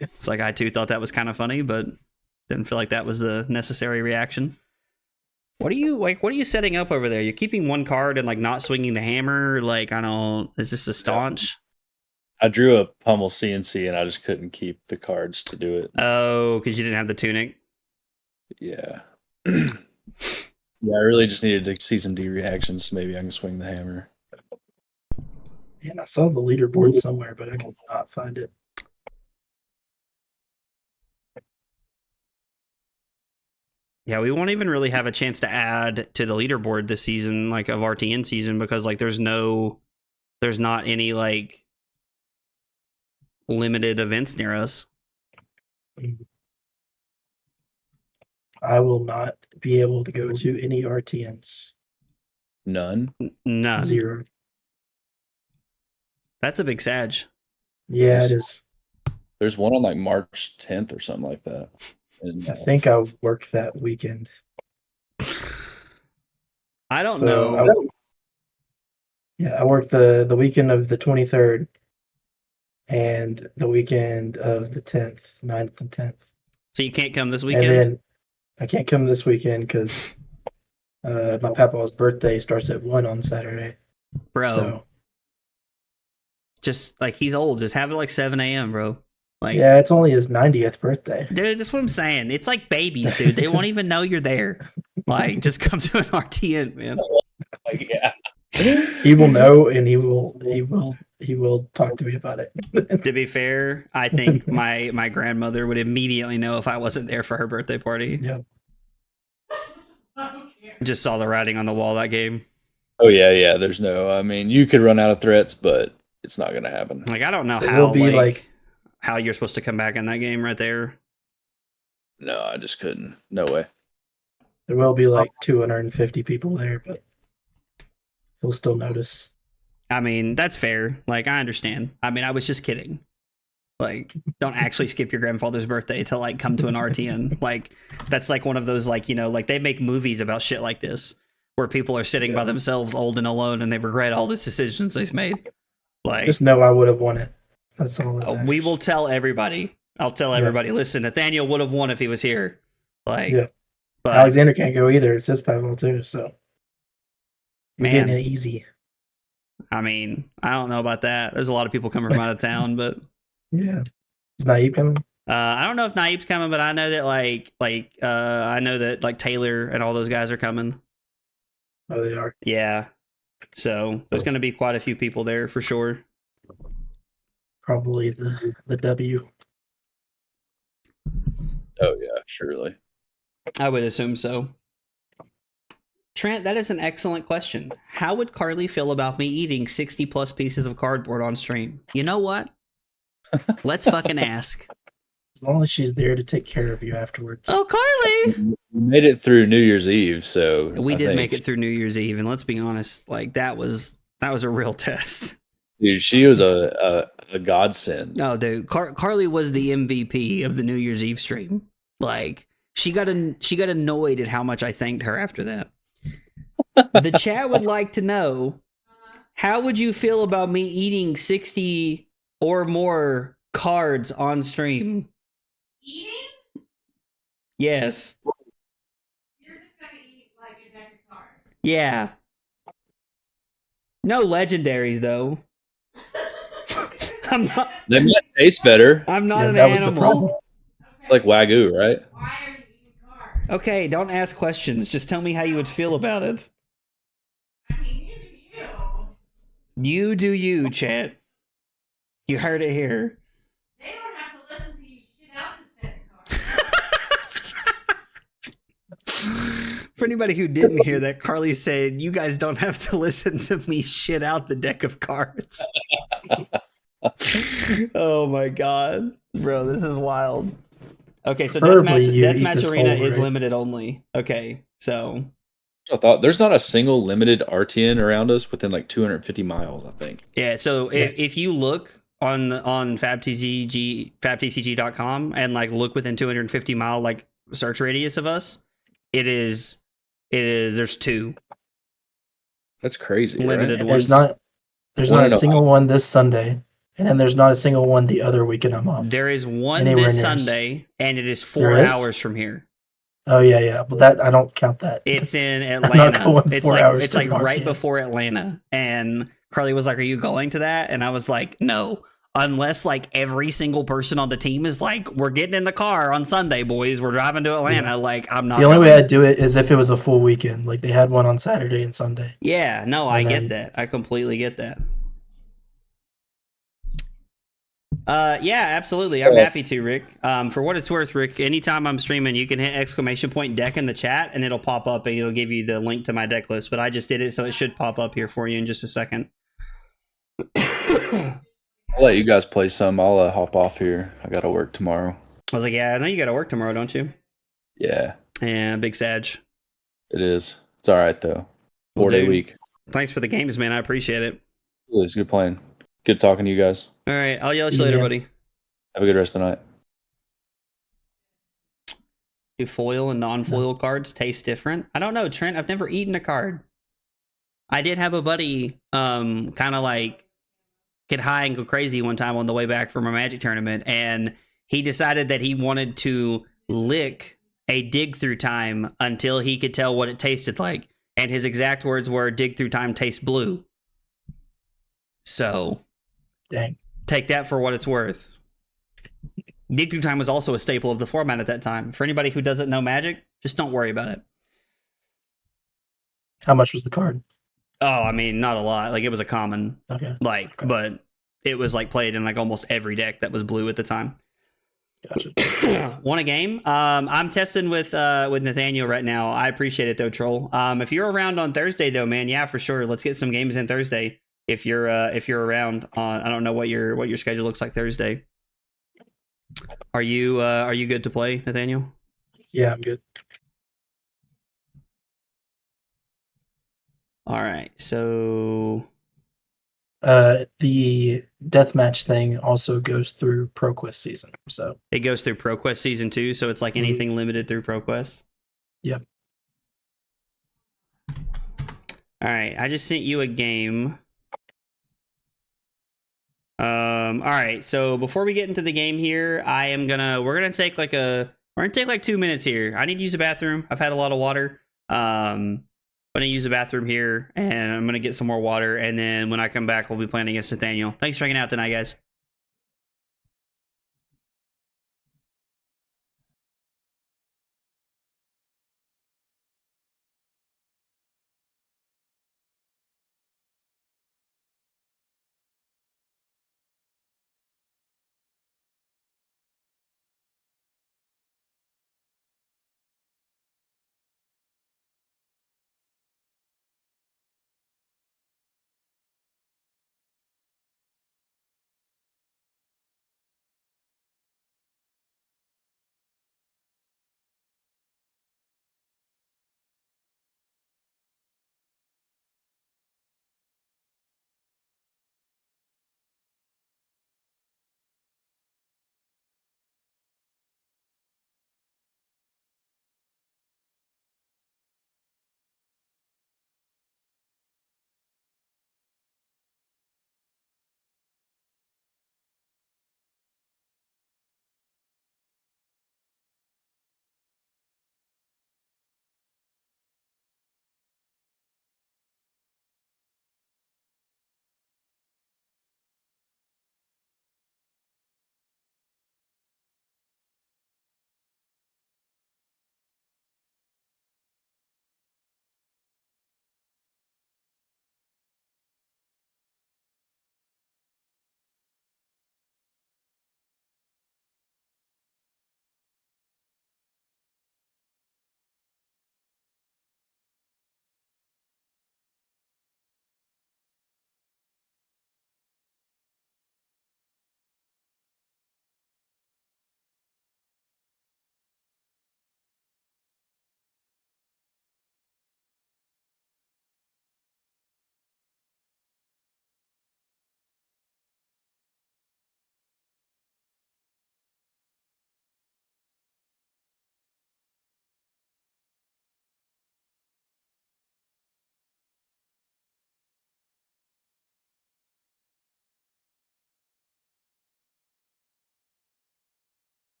[SPEAKER 2] It's like I too thought that was kind of funny, but didn't feel like that was the necessary reaction. What are you setting up over there? You're keeping one card and like not swinging the hammer. Like I don't. Is this a staunch?
[SPEAKER 3] I drew a pummel CNC and I just couldn't keep the cards to do it.
[SPEAKER 2] Oh, because you didn't have the tunic.
[SPEAKER 3] Yeah. Yeah, I really just needed to see some D reactions. So maybe I can swing the hammer.
[SPEAKER 6] And I saw the leaderboard somewhere, but I could not find it.
[SPEAKER 2] Yeah, we won't even really have a chance to add to the leaderboard this season, like of RTN season, because like there's not any like limited events near us.
[SPEAKER 6] I will not be able to go to any RTNs.
[SPEAKER 3] None.
[SPEAKER 2] None.
[SPEAKER 6] 0.
[SPEAKER 2] That's a big sag.
[SPEAKER 6] Yeah, it is.
[SPEAKER 3] There's one on like March 10th or something like that. And,
[SPEAKER 6] I think I worked that weekend.
[SPEAKER 2] I don't know.
[SPEAKER 6] I worked the weekend of the 23rd and the weekend of the 10th, 9th and 10th.
[SPEAKER 2] So you can't come this weekend?
[SPEAKER 6] And then I can't come this weekend because my papa's birthday starts at 1 on Saturday.
[SPEAKER 2] Bro.
[SPEAKER 6] So,
[SPEAKER 2] just like he's old. Just have it like 7 a.m., bro. Like,
[SPEAKER 6] yeah, it's only his 90th birthday.
[SPEAKER 2] Dude, that's what I'm saying. It's like babies, dude. They won't even know you're there. Like, just come to an RTN, man.
[SPEAKER 3] like, yeah.
[SPEAKER 6] He will know, and he will talk to me about it.
[SPEAKER 2] To be fair, I think my grandmother would immediately know if I wasn't there for her birthday party.
[SPEAKER 6] Yeah.
[SPEAKER 2] Just saw the writing on the wall that game.
[SPEAKER 3] Oh yeah. There's no. I mean, you could run out of threats, but it's not gonna happen.
[SPEAKER 2] Like, I don't know
[SPEAKER 6] It
[SPEAKER 2] how
[SPEAKER 6] will be like
[SPEAKER 2] how you're supposed to come back in that game right there.
[SPEAKER 3] No, I just couldn't. No way.
[SPEAKER 6] there will be like 250 people there, but he'll still notice.
[SPEAKER 2] I mean, that's fair. Like, I understand. I mean, I was just kidding. Like, don't actually skip your grandfather's birthday to like come to an RTN. Like, that's like one of those, like, you know, like they make movies about shit like this where people are sitting by themselves old and alone and they regret all the decisions they've made. Like,
[SPEAKER 6] Just know I would have won it. That's all.
[SPEAKER 2] we will tell everybody. I'll tell everybody. Listen, Nathaniel would have won if he was here. Like,
[SPEAKER 6] Yeah.
[SPEAKER 2] but
[SPEAKER 6] Alexander can't go either. It's his Pavel too, so you're
[SPEAKER 2] Man.
[SPEAKER 6] getting it easy.
[SPEAKER 2] I mean, I don't know about that. There's a lot of people coming from out of town, but
[SPEAKER 6] Yeah. Is Naib coming?
[SPEAKER 2] I don't know if Naib's coming, but I know that I know that like Taylor and all those guys are coming.
[SPEAKER 6] Oh, they are.
[SPEAKER 2] Yeah. So there's going to be quite a few people there for sure.
[SPEAKER 6] Probably the W.
[SPEAKER 3] Oh yeah, surely.
[SPEAKER 2] I would assume so. Trent, that is an excellent question. How would Carly feel about me eating 60 plus pieces of cardboard on stream? You know what? Let's fucking ask.
[SPEAKER 6] As long as she's there to take care of you afterwards.
[SPEAKER 2] Oh, Carly!
[SPEAKER 3] We made it through New Year's Eve, so
[SPEAKER 2] We
[SPEAKER 3] I
[SPEAKER 2] did
[SPEAKER 3] think-
[SPEAKER 2] make it through New Year's Eve, and let's be honest, like that was a real test.
[SPEAKER 3] Dude, she was a godsend.
[SPEAKER 2] No, dude, Carly was the MVP of the New Year's Eve stream. Like she got annoyed at how much I thanked her after that. The chat would like to know, how would you feel about me eating 60 or more cards on stream?
[SPEAKER 7] Eating?
[SPEAKER 2] Yes.
[SPEAKER 7] You're just gonna eat like a deck of cards.
[SPEAKER 2] Yeah. No legendaries though. I'm not.
[SPEAKER 3] They might taste better.
[SPEAKER 2] I'm not
[SPEAKER 6] Yeah,
[SPEAKER 2] an
[SPEAKER 6] that was the
[SPEAKER 2] animal.
[SPEAKER 6] problem.
[SPEAKER 3] It's like Wagyu, right?
[SPEAKER 7] Why are you eating cards?
[SPEAKER 2] Okay, don't ask questions. Just tell me how you would feel about it.
[SPEAKER 7] I mean, you do you.
[SPEAKER 2] You do you, chat. You heard it here.
[SPEAKER 7] They don't have to listen to you shit out this deck of cards.
[SPEAKER 2] For anybody who didn't hear that, Carly said, "You guys don't have to listen to me shit out the deck of cards." Oh my god, bro, this is wild. Okay, so
[SPEAKER 6] Preferably you eat
[SPEAKER 2] deathmatch
[SPEAKER 6] this
[SPEAKER 2] arena
[SPEAKER 6] whole,
[SPEAKER 2] is
[SPEAKER 6] right?
[SPEAKER 2] limited only. Okay, so
[SPEAKER 3] I thought there's not a single limited RTN around us within like 250 miles, I think.
[SPEAKER 2] yeah, so
[SPEAKER 6] Yeah.
[SPEAKER 2] if you look on fabtcg.com and like look within 250-mile like search radius of us, it is there's 2
[SPEAKER 3] That's crazy.
[SPEAKER 2] limited
[SPEAKER 3] Right?
[SPEAKER 6] And
[SPEAKER 2] ones.
[SPEAKER 6] there's
[SPEAKER 3] One
[SPEAKER 6] not a
[SPEAKER 3] in Ohio.
[SPEAKER 6] single one this Sunday, and then there's not a single one the other weekend I'm off.
[SPEAKER 2] There is one
[SPEAKER 6] Anywhere
[SPEAKER 2] this
[SPEAKER 6] near us.
[SPEAKER 2] Sunday, and it is
[SPEAKER 6] There
[SPEAKER 2] 4
[SPEAKER 6] is?
[SPEAKER 2] hours from here.
[SPEAKER 6] Oh yeah. Well, that I don't count that.
[SPEAKER 2] It's in
[SPEAKER 6] I'm not
[SPEAKER 2] Atlanta.
[SPEAKER 6] going
[SPEAKER 2] It's
[SPEAKER 6] 4
[SPEAKER 2] like
[SPEAKER 6] hours
[SPEAKER 2] it's
[SPEAKER 6] to
[SPEAKER 2] like
[SPEAKER 6] an
[SPEAKER 2] right
[SPEAKER 6] RTN.
[SPEAKER 2] before Atlanta. And Carly was like, "Are you going to that?" And I was like, "No, unless like every single person on the team is like, we're getting in the car on Sunday, boys. We're driving to Atlanta."
[SPEAKER 6] Yeah.
[SPEAKER 2] Like, I'm not.
[SPEAKER 6] The only
[SPEAKER 2] going.
[SPEAKER 6] way I'd do it is if it was a full weekend. Like they had one on Saturday and Sunday.
[SPEAKER 2] Yeah, no, I
[SPEAKER 6] And
[SPEAKER 2] get
[SPEAKER 6] then-
[SPEAKER 2] that. I completely get that. Yeah, absolutely. I'm happy to, Rick. For what it's worth, Rick, anytime I'm streaming, you can hit ~ deck in the chat and it'll pop up and it'll give you the link to my deck list. But I just did it, so it should pop up here for you in just a second.
[SPEAKER 3] I'll let you guys play some. I'll hop off here. I got to work tomorrow.
[SPEAKER 2] I was like, yeah, I know you got to work tomorrow, don't you?
[SPEAKER 3] Yeah,
[SPEAKER 2] Yeah, big Sag.
[SPEAKER 3] it is. It's all right, though.
[SPEAKER 2] Well,
[SPEAKER 3] 4-day
[SPEAKER 2] dude,
[SPEAKER 3] week.
[SPEAKER 2] Thanks for the games, man. I appreciate it.
[SPEAKER 3] It's good playing. Good talking to you guys.
[SPEAKER 2] All right, I'll yell at you
[SPEAKER 6] Yeah.
[SPEAKER 2] later, buddy.
[SPEAKER 3] Have a good rest of the night.
[SPEAKER 2] Do foil and non-foil cards taste different? I don't know, Trent. I've never eaten a card. I did have a buddy, kind of like get high and go crazy one time on the way back from a Magic tournament, and he decided that he wanted to lick a dig through time until he could tell what it tasted like. And his exact words were, "Dig through time tastes blue." So,
[SPEAKER 6] Dang.
[SPEAKER 2] take that for what it's worth. Dig through time was also a staple of the format at that time. For anybody who doesn't know Magic, just don't worry about it.
[SPEAKER 6] How much was the card?
[SPEAKER 2] Oh, I mean, not a lot. Like, it was a common,
[SPEAKER 6] Okay.
[SPEAKER 2] like, but it was like played in like almost every deck that was blue at the time.
[SPEAKER 6] Gotcha.
[SPEAKER 2] Won a game. I'm testing with Nathaniel right now. I appreciate it though, Troll. If you're around on Thursday though, man, yeah, for sure. Let's get some games in Thursday. If you're around on, I don't know what your schedule looks like Thursday. Are you good to play, Nathaniel?
[SPEAKER 6] Yeah, I'm good.
[SPEAKER 2] All right. So
[SPEAKER 6] The deathmatch thing also goes through ProQuest season. So
[SPEAKER 2] it goes through ProQuest Season 2, so it's like anything limited through ProQuest.
[SPEAKER 6] Yep.
[SPEAKER 2] All right, I just sent you a game. All right, so before we get into the game here, we're gonna take like 2 minutes here. I need to use the bathroom. I've had a lot of water. I'm gonna use the bathroom here, and I'm gonna get some more water, and then when I come back, we'll be playing against Nathaniel. Thanks for hanging out tonight, guys.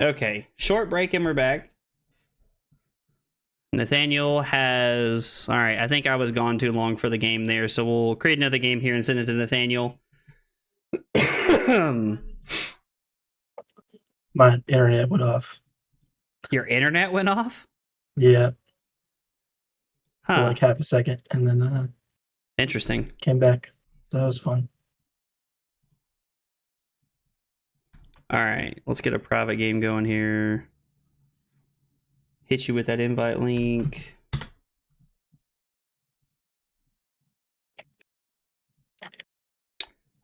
[SPEAKER 2] Okay, short break and we're back. Nathaniel has... All right, I think I was gone too long for the game there, so we'll create another game here and send it to Nathaniel.
[SPEAKER 6] My internet went off.
[SPEAKER 2] Your internet went off?
[SPEAKER 6] Yeah, for
[SPEAKER 2] Huh.
[SPEAKER 6] like half a second, and then
[SPEAKER 2] Interesting.
[SPEAKER 6] came back. So that was fun.
[SPEAKER 2] All right, let's get a private game going here. Hit you with that invite link.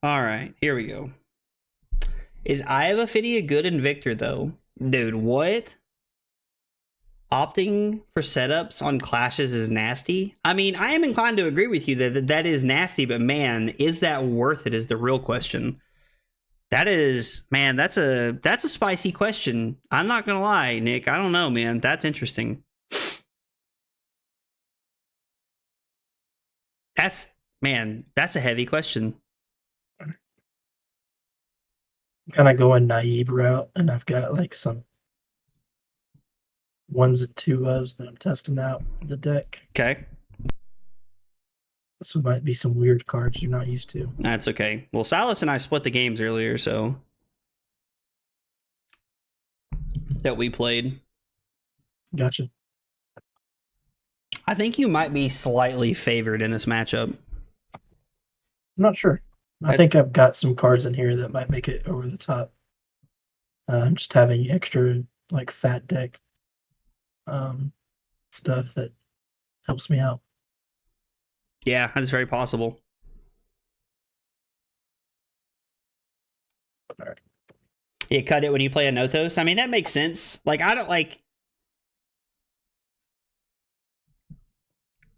[SPEAKER 2] All right, here we go. Is Iowa Fiddy good in Victor, though? Dude, what? Opting for setups on clashes is nasty? I mean, I am inclined to agree with you that is nasty, but man, is that worth it is the real question. That is, man, that's a spicy question. I'm not gonna lie, Nick. I don't know, man. That's interesting. That's a heavy question.
[SPEAKER 6] I'm kind of going naive route, and I've got like some ones and two ofs that I'm testing out in the deck.
[SPEAKER 2] Okay,
[SPEAKER 6] So might be some weird cards you're not used to.
[SPEAKER 2] that's okay. Well, Silas and I split the games earlier, so that we played.
[SPEAKER 6] Gotcha.
[SPEAKER 2] I think you might be slightly favored in this matchup.
[SPEAKER 6] I'm not sure. I think I've got some cards in here that might make it over the top. Just having extra like fat deck stuff that helps me out.
[SPEAKER 2] Yeah, that's very possible.
[SPEAKER 6] All right.
[SPEAKER 2] You cut it when you play a Nothos. I mean, that makes sense. Like, I don't like.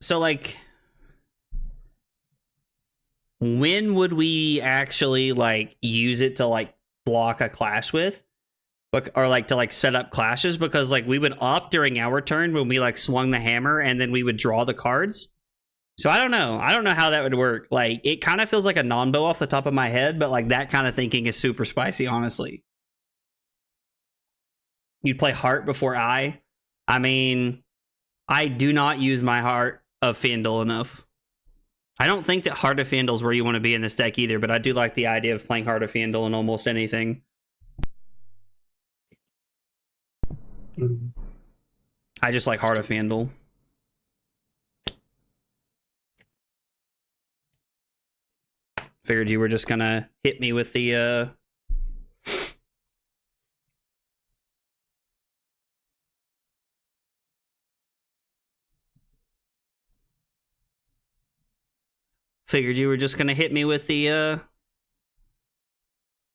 [SPEAKER 2] So, like, when would we actually like use it to like block a clash with, or like to like set up clashes? Because like we would opt during our turn when we like swung the hammer, and then we would draw the cards. So I don't know. I don't know how that would work. Like, it kind of feels like a non-bow off the top of my head, but like that kind of thinking is super spicy, honestly. You'd play Heart before I mean, I do not use my Heart of Fandle enough. I don't think that Heart of Fandle is where you want to be in this deck either, but I do like the idea of playing Heart of Fandle in almost anything.
[SPEAKER 6] Mm.
[SPEAKER 2] I just like Heart of Fandle. Figured you were just gonna hit me with the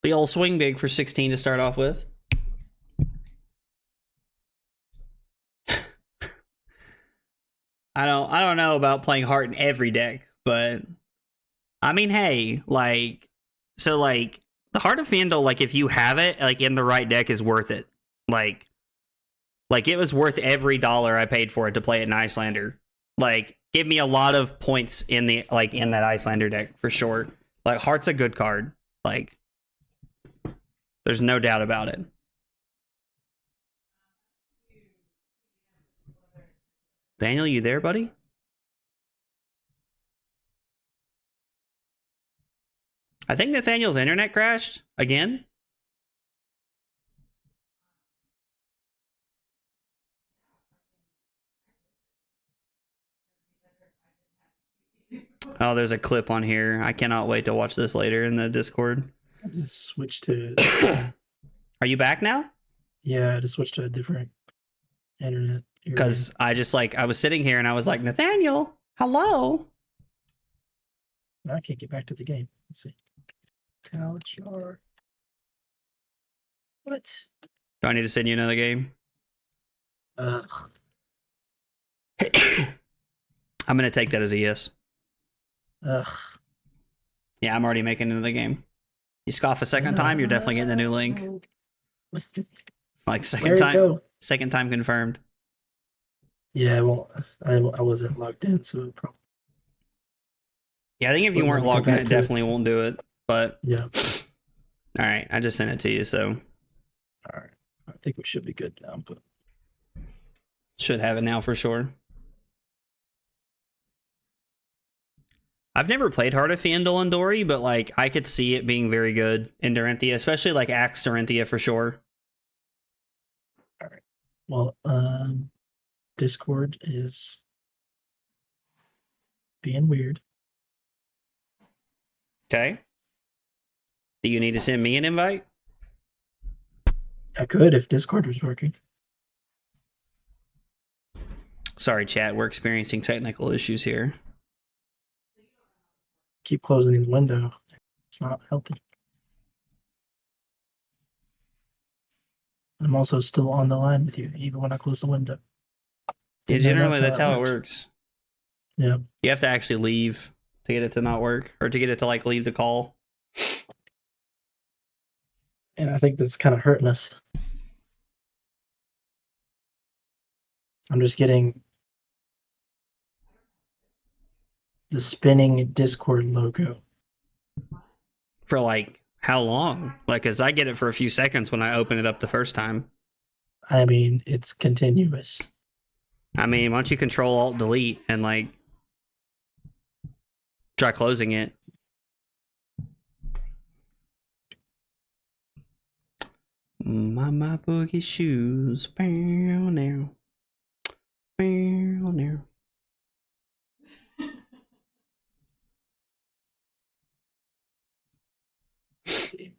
[SPEAKER 2] old swing big for 16 to start off with. I don't know about playing Heart in every deck, but I mean, hey, like, so like the Heart of Fandle, like if you have it like in the right deck, is worth it. Like it was worth every dollar I paid for it to play it in Icelander. Like, give me a lot of points in the in that Icelander deck for sure. Like, Heart's a good card. Like, there's no doubt about it. Daniel, you there, buddy? I think Nathaniel's internet crashed again. Oh, there's a clip on here. I cannot wait to watch this later in the Discord.
[SPEAKER 6] I just switched to.
[SPEAKER 2] Are you back now?
[SPEAKER 6] Yeah, I just switched to a different internet.
[SPEAKER 2] Because I just I was sitting here and I was like, Nathaniel, hello.
[SPEAKER 6] I can't get back to the game. Let's see. Talchar. What?
[SPEAKER 2] Do I need to send you another game?
[SPEAKER 6] Ugh.
[SPEAKER 2] I'm going to take that as a yes.
[SPEAKER 6] Ugh.
[SPEAKER 2] Yeah, I'm already making another game. You scoff a second time, you're definitely getting the new link. Like, second time confirmed.
[SPEAKER 6] Yeah, well, I wasn't logged in, so probably.
[SPEAKER 2] Yeah, I think if you weren't logged in, it definitely won't do it. But
[SPEAKER 6] yeah.
[SPEAKER 2] All right, I just sent it to you, so.
[SPEAKER 6] All right. think we should be good now. But
[SPEAKER 2] Should have it now for sure. I've never played Heart of Fandle and Dory, but like I could see it being very good in Dorinthia, especially like Axe Dorinthia for sure.
[SPEAKER 6] well, Discord is being weird.
[SPEAKER 2] Okay. Do you need to send me an invite?
[SPEAKER 6] I could if Discord was working.
[SPEAKER 2] Sorry, chat. We're experiencing technical issues here.
[SPEAKER 6] Keep closing the window. It's not helping. I'm also still on the line with you, even when I close the window.
[SPEAKER 2] Yeah,
[SPEAKER 6] Didn't know
[SPEAKER 2] generally that's how it works.
[SPEAKER 6] Yeah.
[SPEAKER 2] You have to actually leave to get it to not work, or to get it to like leave the call.
[SPEAKER 6] And I think that's kind of hurting us. I'm just getting the spinning Discord logo.
[SPEAKER 2] For like how long? Like, cause I get it for a few seconds when I open it up the first time.
[SPEAKER 6] I mean, it's continuous.
[SPEAKER 2] I mean, why don't you Control Alt Delete and like try closing it? My boogie shoes. Bow now. Bow now.
[SPEAKER 6] Let's see.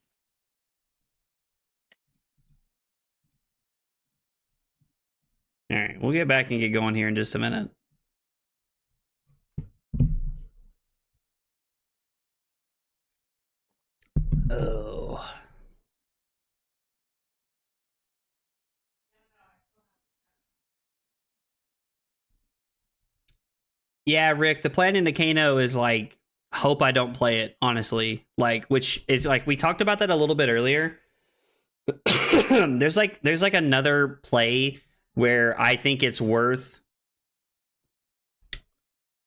[SPEAKER 2] All right, we'll get back and get going here in just a minute. Oh. Yeah, Rick, the plan in the Kano is like, hope I don't play it, honestly. Like, which is like, we talked about that a little bit earlier. there's like another play where I think it's worth,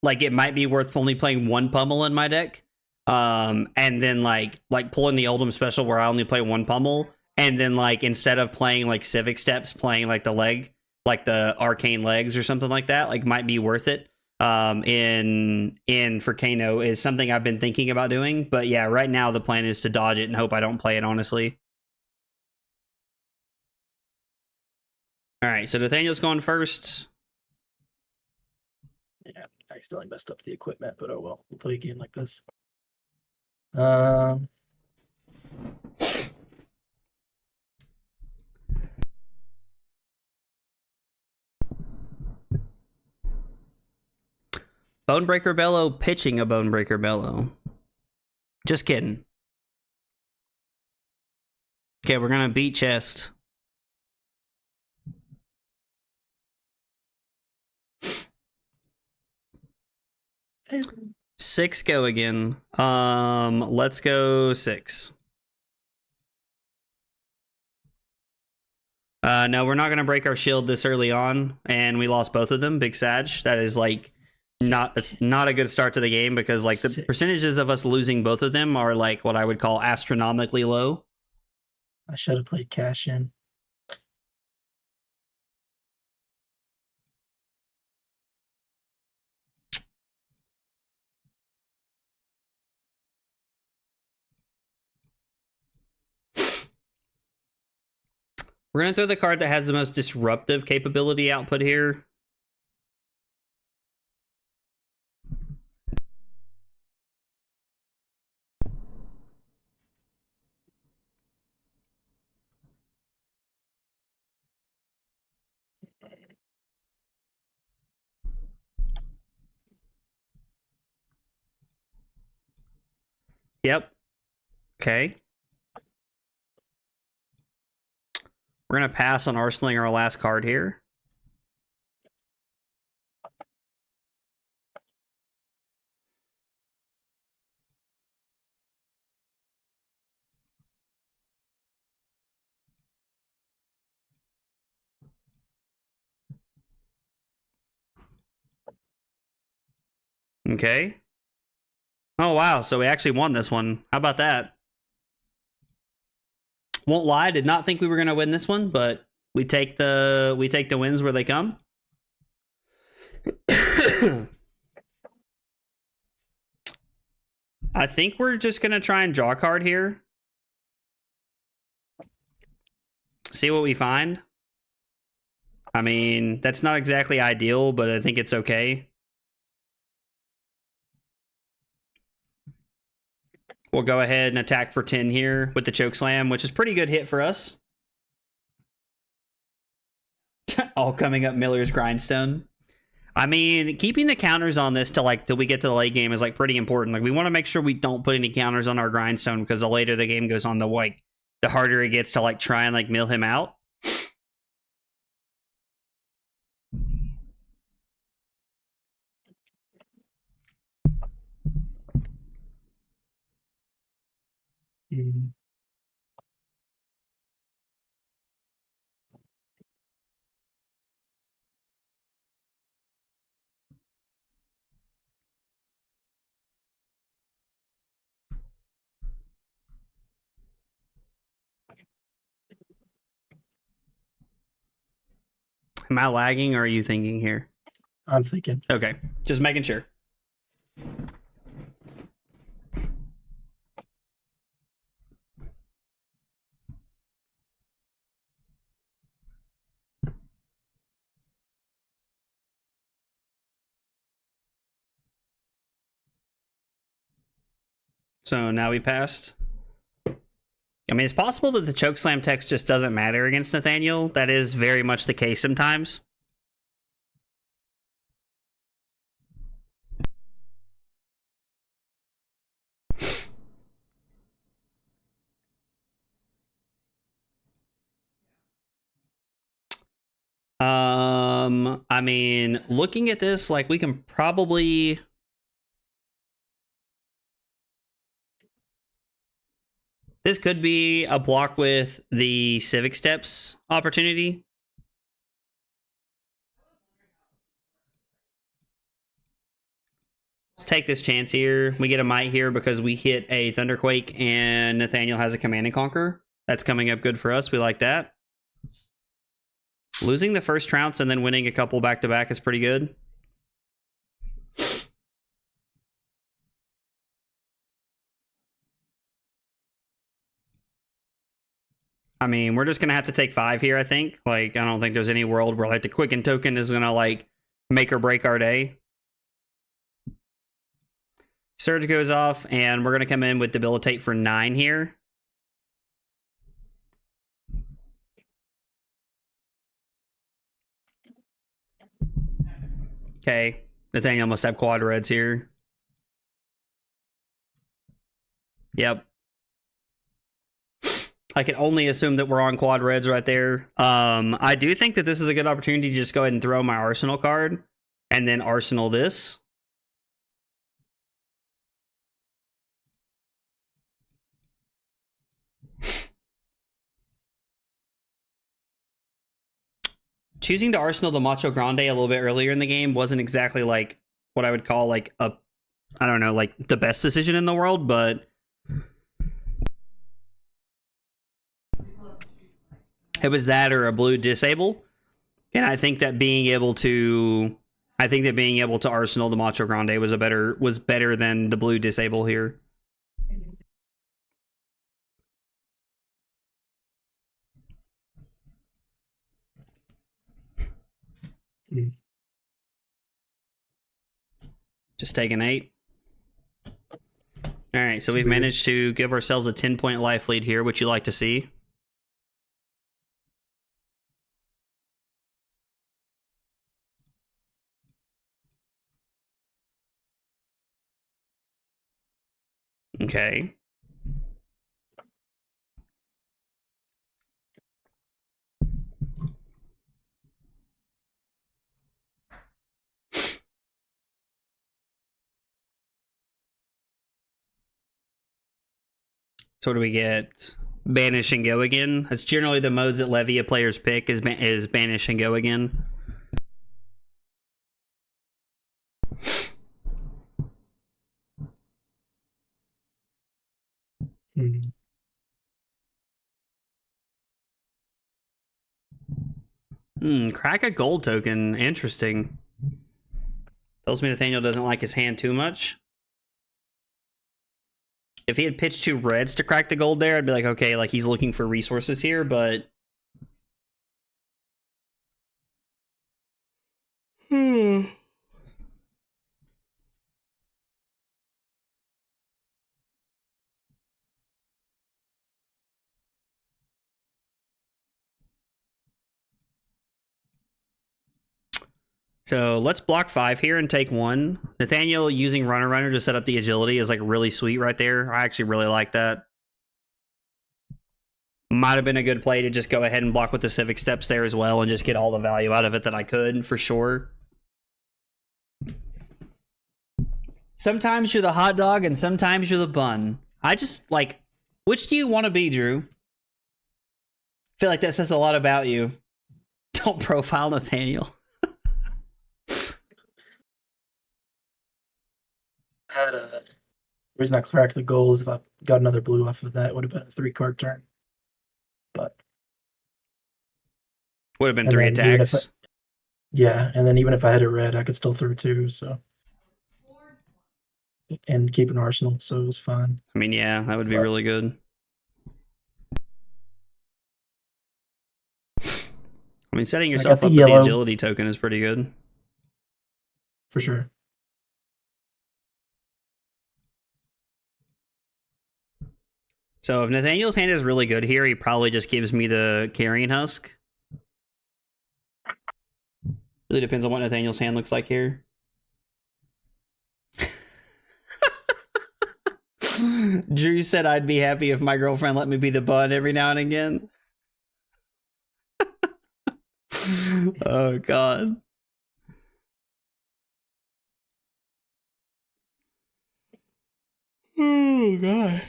[SPEAKER 2] like, it might be worth only playing one pummel in my deck. And then like pulling the Oldham special where I only play one pummel. And then like, instead of playing like Civic Steps, playing like the leg, like the Arcane Legs or something like that, like might be worth it. In for Kano is something I've been thinking about doing, but yeah, right now the plan is to dodge it and hope I don't play it, honestly. All right, so Nathaniel's going first.
[SPEAKER 6] Yeah, I accidentally messed up the equipment, but oh well. We'll play a game like this.
[SPEAKER 2] Bonebreaker Bellow pitching a Bonebreaker Bellow. Just kidding. Okay, we're gonna beat chest. Six go again. Let's go 6. No, we're not gonna break our shield this early on, and we lost both of them. Big Sag. That is like it's not a good start to the game, because like the percentages of us losing both of them are like what I would call astronomically low.
[SPEAKER 6] I should have played cash in.
[SPEAKER 2] We're gonna throw the card that has the most disruptive capability output here. Yep. Okay. We're going to pass on arsenaling our last card here. Okay. Oh, wow. So we actually won this one. How about that? Won't lie, did not think we were gonna win this one, but we take the wins where they come. I think we're just gonna try and draw a card here. See what we find. I mean, that's not exactly ideal, but I think it's okay. We'll go ahead and attack for 10 here with the choke slam, which is pretty good hit for us. All coming up Miller's Grindstone. I mean, keeping the counters on this till we get to the late game is like pretty important. Like we want to make sure we don't put any counters on our Grindstone, because the later the game goes on, the harder it gets to like try and like mill him out.
[SPEAKER 6] Mm.
[SPEAKER 2] Am I lagging or are you thinking here?
[SPEAKER 6] I'm thinking.
[SPEAKER 2] Okay, just making sure. So now we passed. I mean, it's possible that the chokeslam text just doesn't matter against Nathaniel. That is very much the case sometimes. I mean, looking at this, like we can probably... This could be a block with the Civic Steps opportunity. Let's take this chance here. We get a Might here because we hit a Thunderquake and Nathaniel has a Command and Conquer. That's coming up good for us. We like that. Losing the first trounce and then winning a couple back-to-back is pretty good. I mean, we're just going to have to take 5 here, I think. Like, I don't think there's any world where, like, the Quicken token is going to, like, make or break our day. Surge goes off, and we're going to come in with Debilitate for 9 here. Okay. Nathaniel must have quad reds here. Yep. I can only assume that we're on quad reds right there. I do think that this is a good opportunity to just go ahead and throw my Arsenal card and then Arsenal this. Choosing to Arsenal the Macho Grande a little bit earlier in the game wasn't exactly like what I would call like a, I don't know, like the best decision in the world, but it was that or a blue disable. And I think that being able to Arsenal the Macho Grande was better than the blue disable here.
[SPEAKER 6] Mm.
[SPEAKER 2] Just take an 8. All right, so we've managed to give ourselves a 10-point life lead here, which you like to see. Okay. So what do we get? Banish and go again. That's generally the modes that Levia players pick is banish and go again.
[SPEAKER 6] Mm.
[SPEAKER 2] Crack a gold token. Interesting. Tells me Nathaniel doesn't like his hand too much. If he had pitched 2 reds to crack the gold there, I'd be like, okay, like he's looking for resources here, but... So let's block 5 here and take 1. Nathaniel using runner to set up the agility is like really sweet right there. I actually really like that. Might have been a good play to just go ahead and block with the civic steps there as well and just get all the value out of it that I could, for sure. Sometimes you're the hot dog and sometimes you're the bun. I just, like, which do you want to be, Drew? I feel like that says a lot about you. Don't profile Nathaniel.
[SPEAKER 6] Had a the reason I cracked the gold is if I got another blue off of that, it would have been a 3-card turn. But
[SPEAKER 2] Would have been
[SPEAKER 6] and
[SPEAKER 2] 3
[SPEAKER 6] then even if
[SPEAKER 2] attacks.
[SPEAKER 6] yeah, and then even if I had a red, I could still throw 2, so and keep an arsenal, so it was fine.
[SPEAKER 2] I mean, yeah, that would be
[SPEAKER 6] But-
[SPEAKER 2] really good. I mean, setting yourself
[SPEAKER 6] the
[SPEAKER 2] up with the
[SPEAKER 6] yellow.
[SPEAKER 2] agility token is pretty good.
[SPEAKER 6] For sure.
[SPEAKER 2] So if Nathaniel's hand is really good here, he probably just gives me the carrion husk. Really depends on what Nathaniel's hand looks like here. Drew said I'd be happy if my girlfriend let me be the bun every now and again. Oh, God. Oh, God.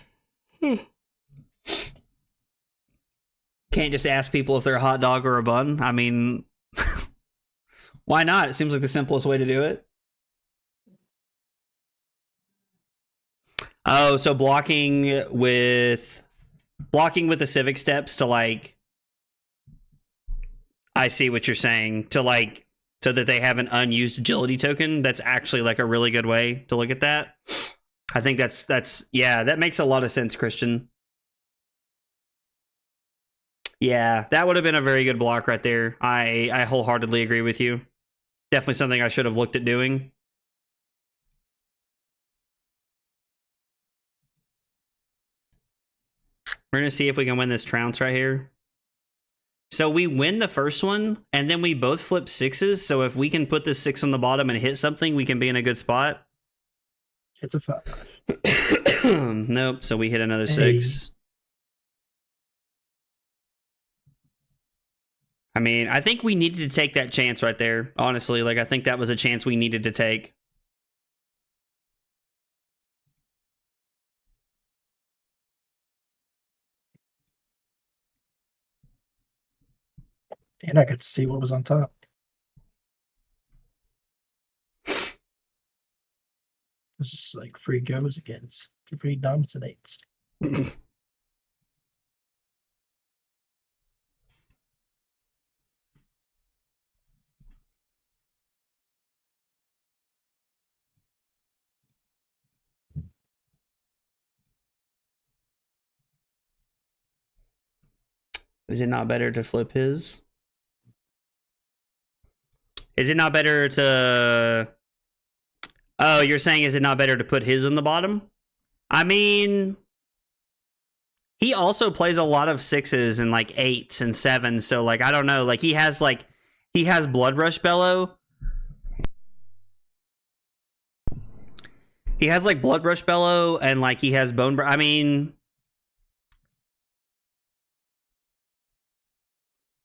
[SPEAKER 2] Can't just ask people if they're a hot dog or a bun. I mean, why not? It seems like the simplest way to do it. Oh, so blocking with the civic steps to like, I see what you're saying, to like, so that they have an unused agility token. That's actually like a really good way to look at that. I think that's yeah, that makes a lot of sense, Christian. Yeah, that would have been a very good block right there. I wholeheartedly agree with you. Definitely something I should have looked at doing. We're going to see if we can win this trounce right here. So we win the first one, and then we both flip 6s. So if we can put this 6 on the bottom and hit something, we can be in a good spot.
[SPEAKER 6] It's a 5.
[SPEAKER 2] Nope, so we hit another
[SPEAKER 6] Hey.
[SPEAKER 2] 6. I mean, I think we needed to take that chance right there. Honestly, like, I think that was a chance we needed to take.
[SPEAKER 6] And I got to see what was on top. It's just like free goes against free dominates.
[SPEAKER 2] Is it not better to flip his? Is it not better to... Oh, you're saying is it not better to put his in the bottom? I mean... He also plays a lot of 6s and like 8s and 7s, so like, I don't know. Like, he has Blood Rush Bellow. He has like Blood Rush Bellow and like he has Bone... I mean...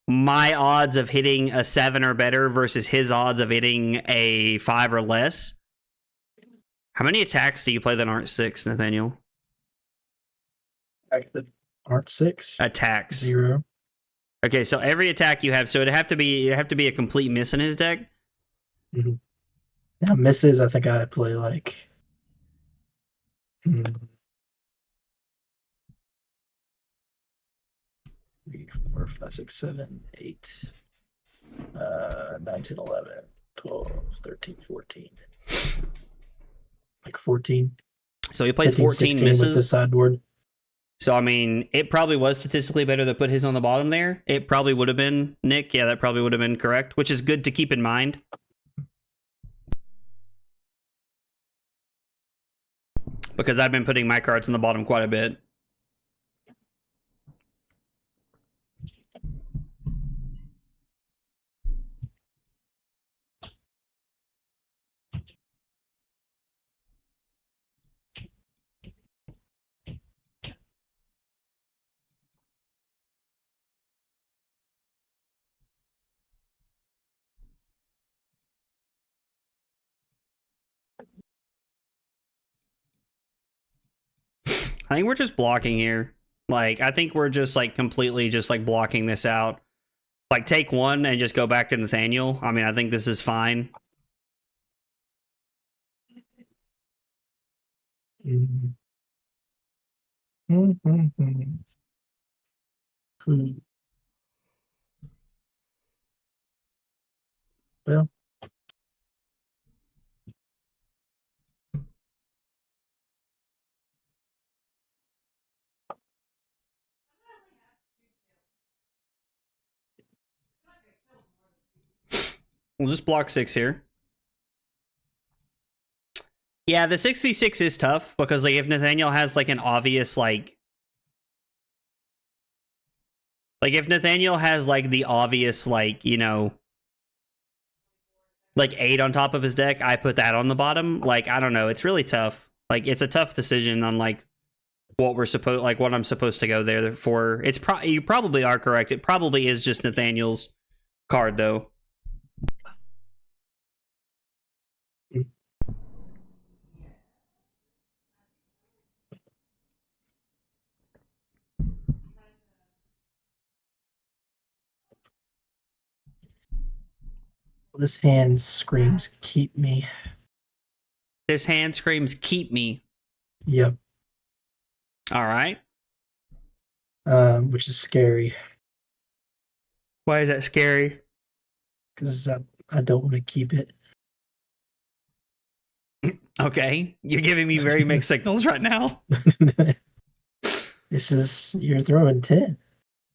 [SPEAKER 2] My odds of hitting a 7 or better versus his odds of hitting a 5 or less. How many attacks do you play that aren't 6, Nathaniel?
[SPEAKER 6] Like that aren't 6.
[SPEAKER 2] Attacks.
[SPEAKER 6] 0.
[SPEAKER 2] Okay, so every attack you have, so it'd have to be a complete miss in his deck.
[SPEAKER 6] Mm-hmm. Now misses, I think I play like 3, 4, 5, 6, 7, 8. 9, 10, 11, 12, 13, 14. Like 14.
[SPEAKER 2] So he plays
[SPEAKER 6] 15,
[SPEAKER 2] 14
[SPEAKER 6] 16 with the
[SPEAKER 2] misses.
[SPEAKER 6] sideboard.
[SPEAKER 2] So, I mean, it probably was statistically better to put his on the bottom there. It probably would have been, Nick. Yeah, that probably would have been correct, which is good to keep in mind. Because I've been putting my cards on the bottom quite a bit. I think we're just blocking here. Like, I think we're just like completely just like blocking this out. Like, take one and just go back to Nathaniel. I mean, I think this is fine.
[SPEAKER 6] Mhm. Mhm. Hmm. Well,
[SPEAKER 2] We'll just block 6 here. Yeah, the 6v6 is tough because like if Nathaniel has like an obvious like if Nathaniel has like the obvious like, you know, like 8 on top of his deck, I put that on the bottom. Like, I don't know, it's really tough. Like, it's a tough decision on like what we're supposed like what I'm supposed to go there for. It's you probably are correct. It probably is just Nathaniel's card though.
[SPEAKER 6] this hand screams, keep me.
[SPEAKER 2] This hand screams keep me.
[SPEAKER 6] Yep.
[SPEAKER 2] All right.
[SPEAKER 6] Which is scary
[SPEAKER 2] Why is that scary?
[SPEAKER 6] because I don't want to keep it.
[SPEAKER 2] Okay. You're giving me very mixed signals right now.
[SPEAKER 6] This is, you're throwing 10.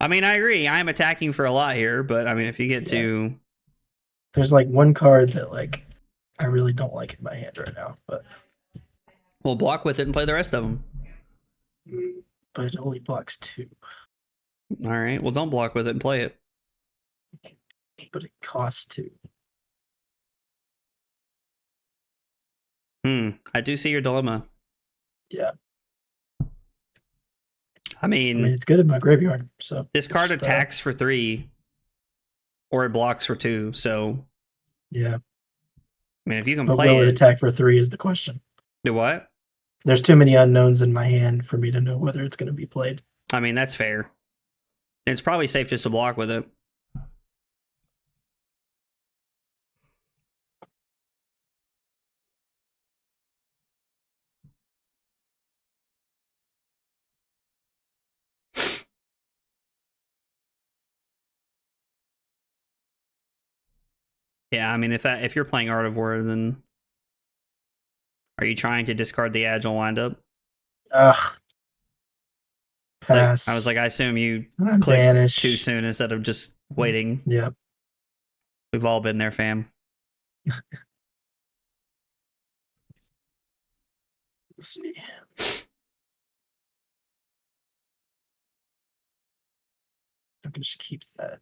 [SPEAKER 2] I mean, I agree. I'm attacking for a lot here, but I mean, if you get to
[SPEAKER 6] There's like one card that like I really don't like in my hand right now, but
[SPEAKER 2] we'll block with it and play the rest of them.
[SPEAKER 6] it only blocks 2.
[SPEAKER 2] All right. Well, don't block with it and play it.
[SPEAKER 6] But it costs 2.
[SPEAKER 2] I do see your dilemma.
[SPEAKER 6] Yeah.
[SPEAKER 2] I mean,
[SPEAKER 6] it's good in my graveyard. So
[SPEAKER 2] this card
[SPEAKER 6] just,
[SPEAKER 2] attacks for 3, or it blocks for 2. So,
[SPEAKER 6] yeah.
[SPEAKER 2] I mean, if you can
[SPEAKER 6] But
[SPEAKER 2] play
[SPEAKER 6] will it
[SPEAKER 2] it,
[SPEAKER 6] attack for 3 is the question.
[SPEAKER 2] do what?
[SPEAKER 6] There's too many unknowns in my hand for me to know whether it's going to be played.
[SPEAKER 2] I mean, that's fair. It's probably safe just to block with it. Yeah, I mean, if you're playing Art of War, then are you trying to discard the Agile windup?
[SPEAKER 6] Ugh.
[SPEAKER 2] Like,
[SPEAKER 6] Pass.
[SPEAKER 2] I was like, I assume you
[SPEAKER 6] I'm
[SPEAKER 2] clicked
[SPEAKER 6] banished.
[SPEAKER 2] too soon instead of just waiting.
[SPEAKER 6] Yep.
[SPEAKER 2] We've all been there, fam.
[SPEAKER 6] Let's see. I can just keep that.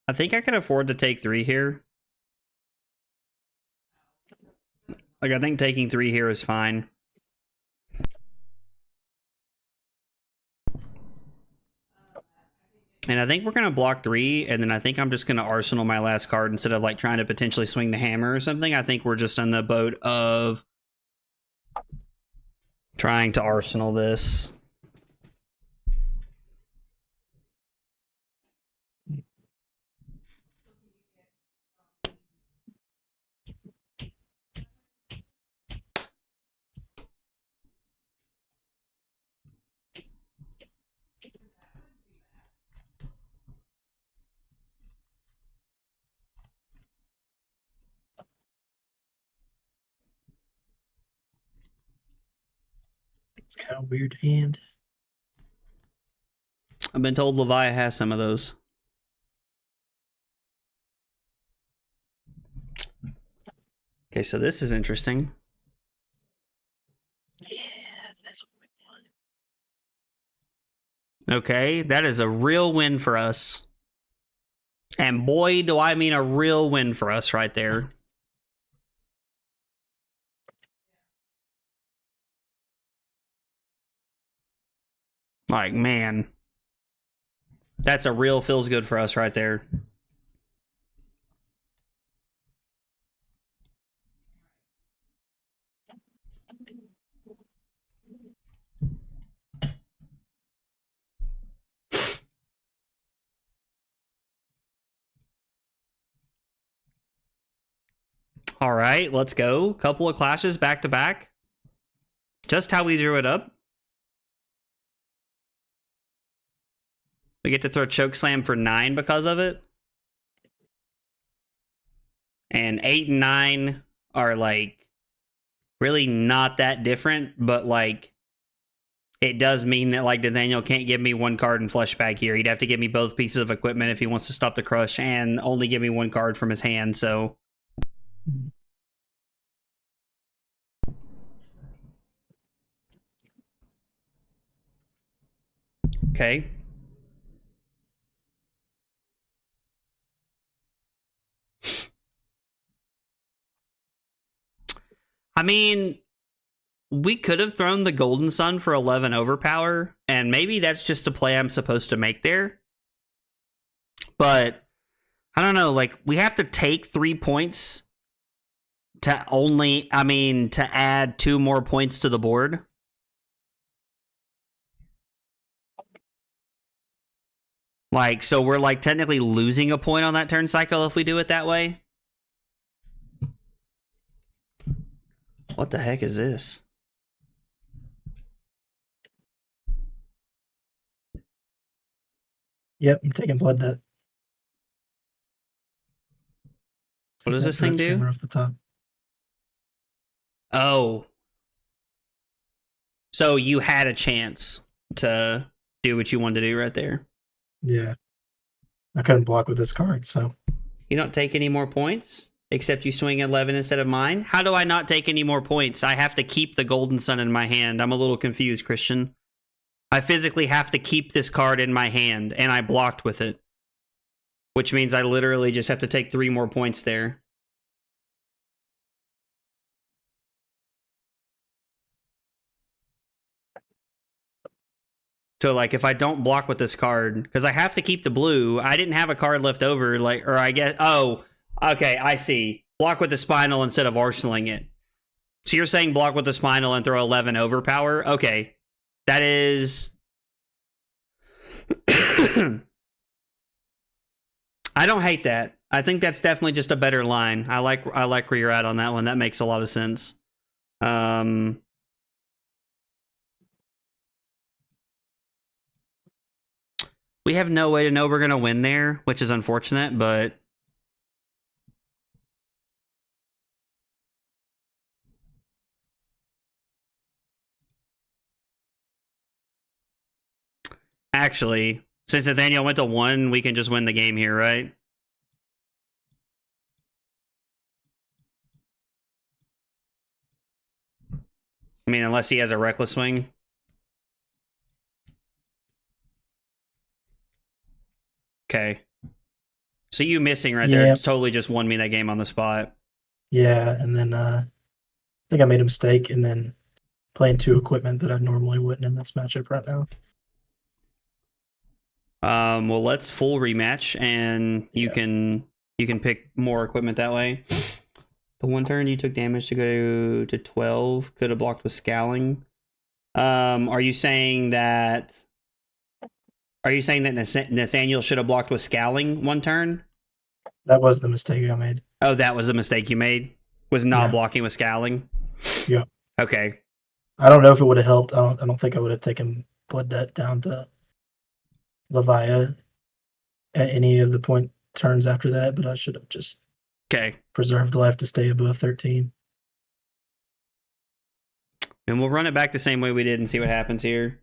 [SPEAKER 2] I think I can afford to take 3 here. Like, I think taking 3 here is fine. And I think we're going to block 3, and then I think I'm just going to arsenal my last card instead of, like, trying to potentially swing the hammer or something. I think we're just on the boat of Trying to arsenal this.
[SPEAKER 6] It's kind of a weird hand.
[SPEAKER 2] I've been told Levia has some of those. Okay, so this is interesting.
[SPEAKER 6] Yeah, that's what we want.
[SPEAKER 2] Okay, that is a real win for us. And boy, do I mean a real win for us right there. Like, man. That's a real feels good for us right there. All right, let's go. Couple of clashes back to back. Just how we drew it up. We get to throw Chokeslam for 9 because of it. And 8 and 9 are like really not that different, but like it does mean that like Nathaniel can't give me 1 card in fleshback here. He'd have to give me both pieces of equipment if he wants to stop the crush and only give me 1 card from his hand, so okay. I mean, we could have thrown the Golden Sun for 11 overpower, and maybe that's just a play I'm supposed to make there. But I don't know, like we have to take 3 points to only, I mean, to add 2 more points to the board. Like, so we're like technically losing a point on that turn cycle if we do it that way. What the heck is this?
[SPEAKER 6] Yep, I'm taking blood debt.
[SPEAKER 2] What does this thing do?
[SPEAKER 6] Off the top.
[SPEAKER 2] Oh. So you had a chance to do what you wanted to do right there.
[SPEAKER 6] Yeah. I couldn't block with this card, so.
[SPEAKER 2] You don't take any more points? Except you swing 11 instead of mine? How do I not take any more points? I have to keep the Golden Sun in my hand. I'm a little confused, Christian. I physically have to keep this card in my hand, and I blocked with it. Which means I literally just have to take 3 more points there. So, like, if I don't block with this card, because I have to keep the blue, I didn't have a card left over, like, or I guess, oh, okay, I see. Block with the Spinal instead of arsenaling it. So you're saying block with the Spinal and throw 11 overpower? Okay. That is... I don't hate that. I think that's definitely just a better line. I like where you're at on that one. That makes a lot of sense. We have no way to know we're going to win there, which is unfortunate, but... Actually, since Nathaniel went to 1, we can just win the game here, right? I mean, unless he has a reckless swing. Okay. So you missing right there totally just won me that game on the spot.
[SPEAKER 6] Yeah, and then I think I made a mistake and then playing 2 equipment that I normally wouldn't in this matchup right now.
[SPEAKER 2] Well, let's full rematch, and you can pick more equipment that way. The 1 turn you took damage to go to 12, could have blocked with Scowling. Are you saying that? Are you saying that Nathaniel should have blocked with Scowling one turn?
[SPEAKER 6] That was the mistake I made.
[SPEAKER 2] Oh, that was the mistake you made. Was not
[SPEAKER 6] Yeah.
[SPEAKER 2] blocking with Scowling.
[SPEAKER 6] Yeah.
[SPEAKER 2] Okay.
[SPEAKER 6] I don't know if it would have helped. I don't think I would have taken Blood Debt down to Levia at any of the point turns after that, but I should have just
[SPEAKER 2] Okay.
[SPEAKER 6] preserved life to stay above 13.
[SPEAKER 2] And we'll run it back the same way we did and see what happens here.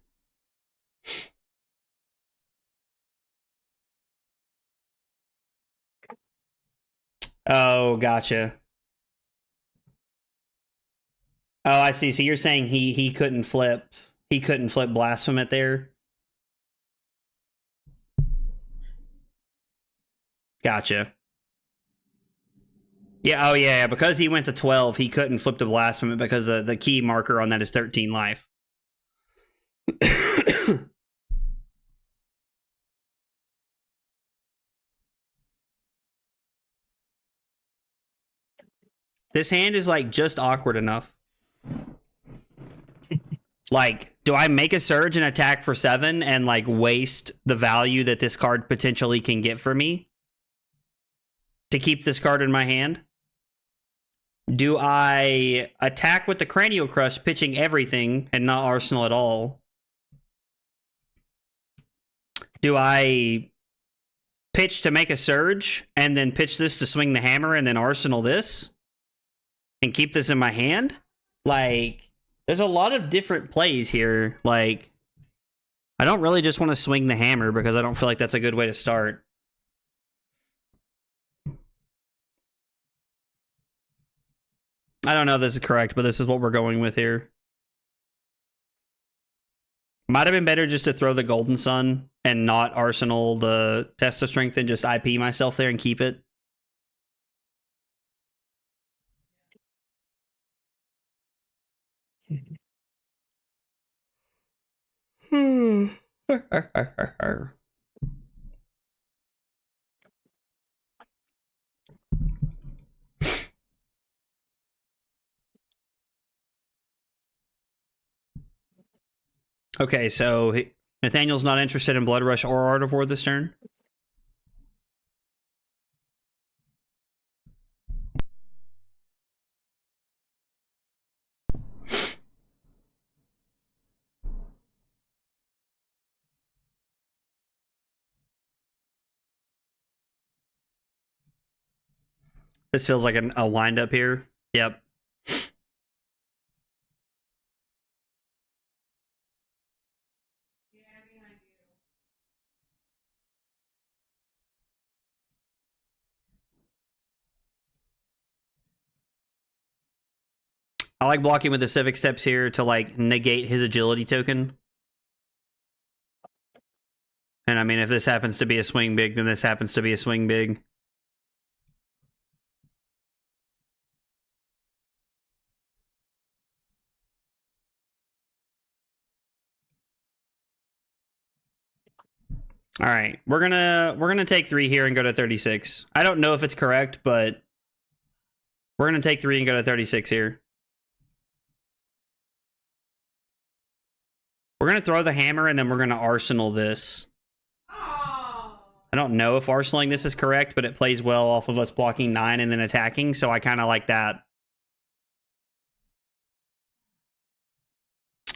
[SPEAKER 2] Oh, gotcha. Oh, I see. So you're saying he couldn't flip Blasphemous there? Gotcha. Yeah, oh yeah, because he went to 12, he couldn't flip to Blasphemous because the key marker on that is 13 life. This hand is like just awkward enough. Like, do I make a surge and attack for 7 and like waste the value that this card potentially can get for me to keep this card in my hand? Do I attack with the Cranial Crush, pitching everything and not Arsenal at all? Do I pitch to make a surge and then pitch this to swing the hammer and then Arsenal this and keep this in my hand? Like, there's a lot of different plays here. Like, I don't really just want to swing the hammer because I don't feel like that's a good way to start. I don't know if this is correct, but this is what we're going with here. Might have been better just to throw the Golden Sun and not Arsenal the Test of Strength and just IP myself there and keep it. Okay, so Nathaniel's not interested in Blood Rush or Art of War this turn. This feels like a wind up here. Yep. I like blocking with the Civic Steps here to like negate his agility token. And I mean, if this happens to be a swing big, then this happens to be a swing big. All right, we're gonna take 3 here and go to 36. I don't know if it's correct, but we're gonna take 3 and go to 36 here. We're gonna throw the hammer and then we're gonna Arsenal this. I don't know if Arsenaling this is correct, but it plays well off of us blocking 9 and then attacking, so I kind of like that.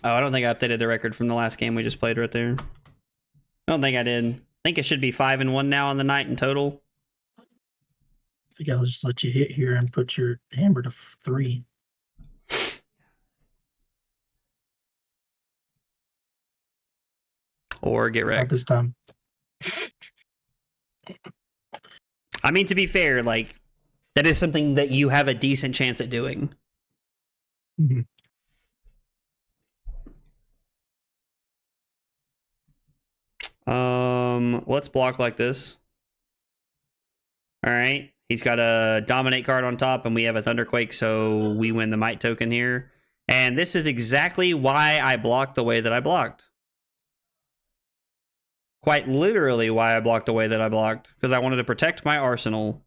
[SPEAKER 2] Oh, I don't think I updated the record from the last game we just played right there. I don't think I did. I think it should be 5-1 now on the night in total.
[SPEAKER 6] I think I'll just let you hit here and put your hammer to 3.
[SPEAKER 2] Or get
[SPEAKER 6] Not
[SPEAKER 2] wrecked.
[SPEAKER 6] this time.
[SPEAKER 2] I mean, to be fair, like, that is something that you have a decent chance at doing.
[SPEAKER 6] Mm-hmm.
[SPEAKER 2] Let's block like this. All right. He's got a Dominate card on top, and we have a Thunderquake, so we win the Might token here. And this is exactly why I blocked the way that I blocked. Quite literally why I blocked the way that I blocked, because I wanted to protect my arsenal.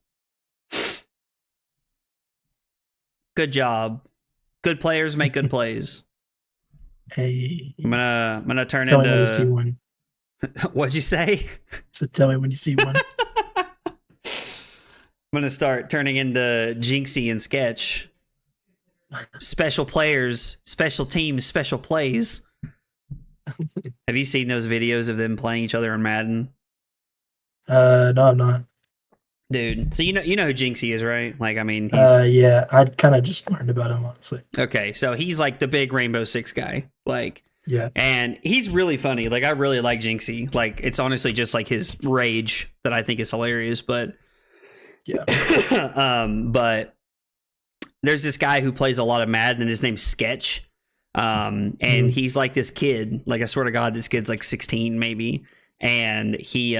[SPEAKER 2] Good job. Good players make good plays.
[SPEAKER 6] Hey,
[SPEAKER 2] I'm gonna turn
[SPEAKER 6] tell me when you see
[SPEAKER 2] into.
[SPEAKER 6] one.
[SPEAKER 2] What'd you say?
[SPEAKER 6] So tell me when you see one.
[SPEAKER 2] I'm gonna start turning into Jinxie and Sketch. Special players, special teams, special plays. Have you seen those videos of them playing each other in Madden?
[SPEAKER 6] No, I'm not.
[SPEAKER 2] Dude, so you know who Jinxie is, right? Like, I mean,
[SPEAKER 6] Yeah, I kind of just learned about him, honestly.
[SPEAKER 2] okay, so he's like the big Rainbow Six guy. Like,
[SPEAKER 6] Yeah.
[SPEAKER 2] and he's really funny. Like, I really like Jinxie. Like, it's honestly just like his rage that I think is hilarious. But
[SPEAKER 6] Yeah.
[SPEAKER 2] but there's this guy who plays a lot of Madden, and his name's Sketch. And he's like this kid. Like, I swear to God, this kid's like 16 maybe, and he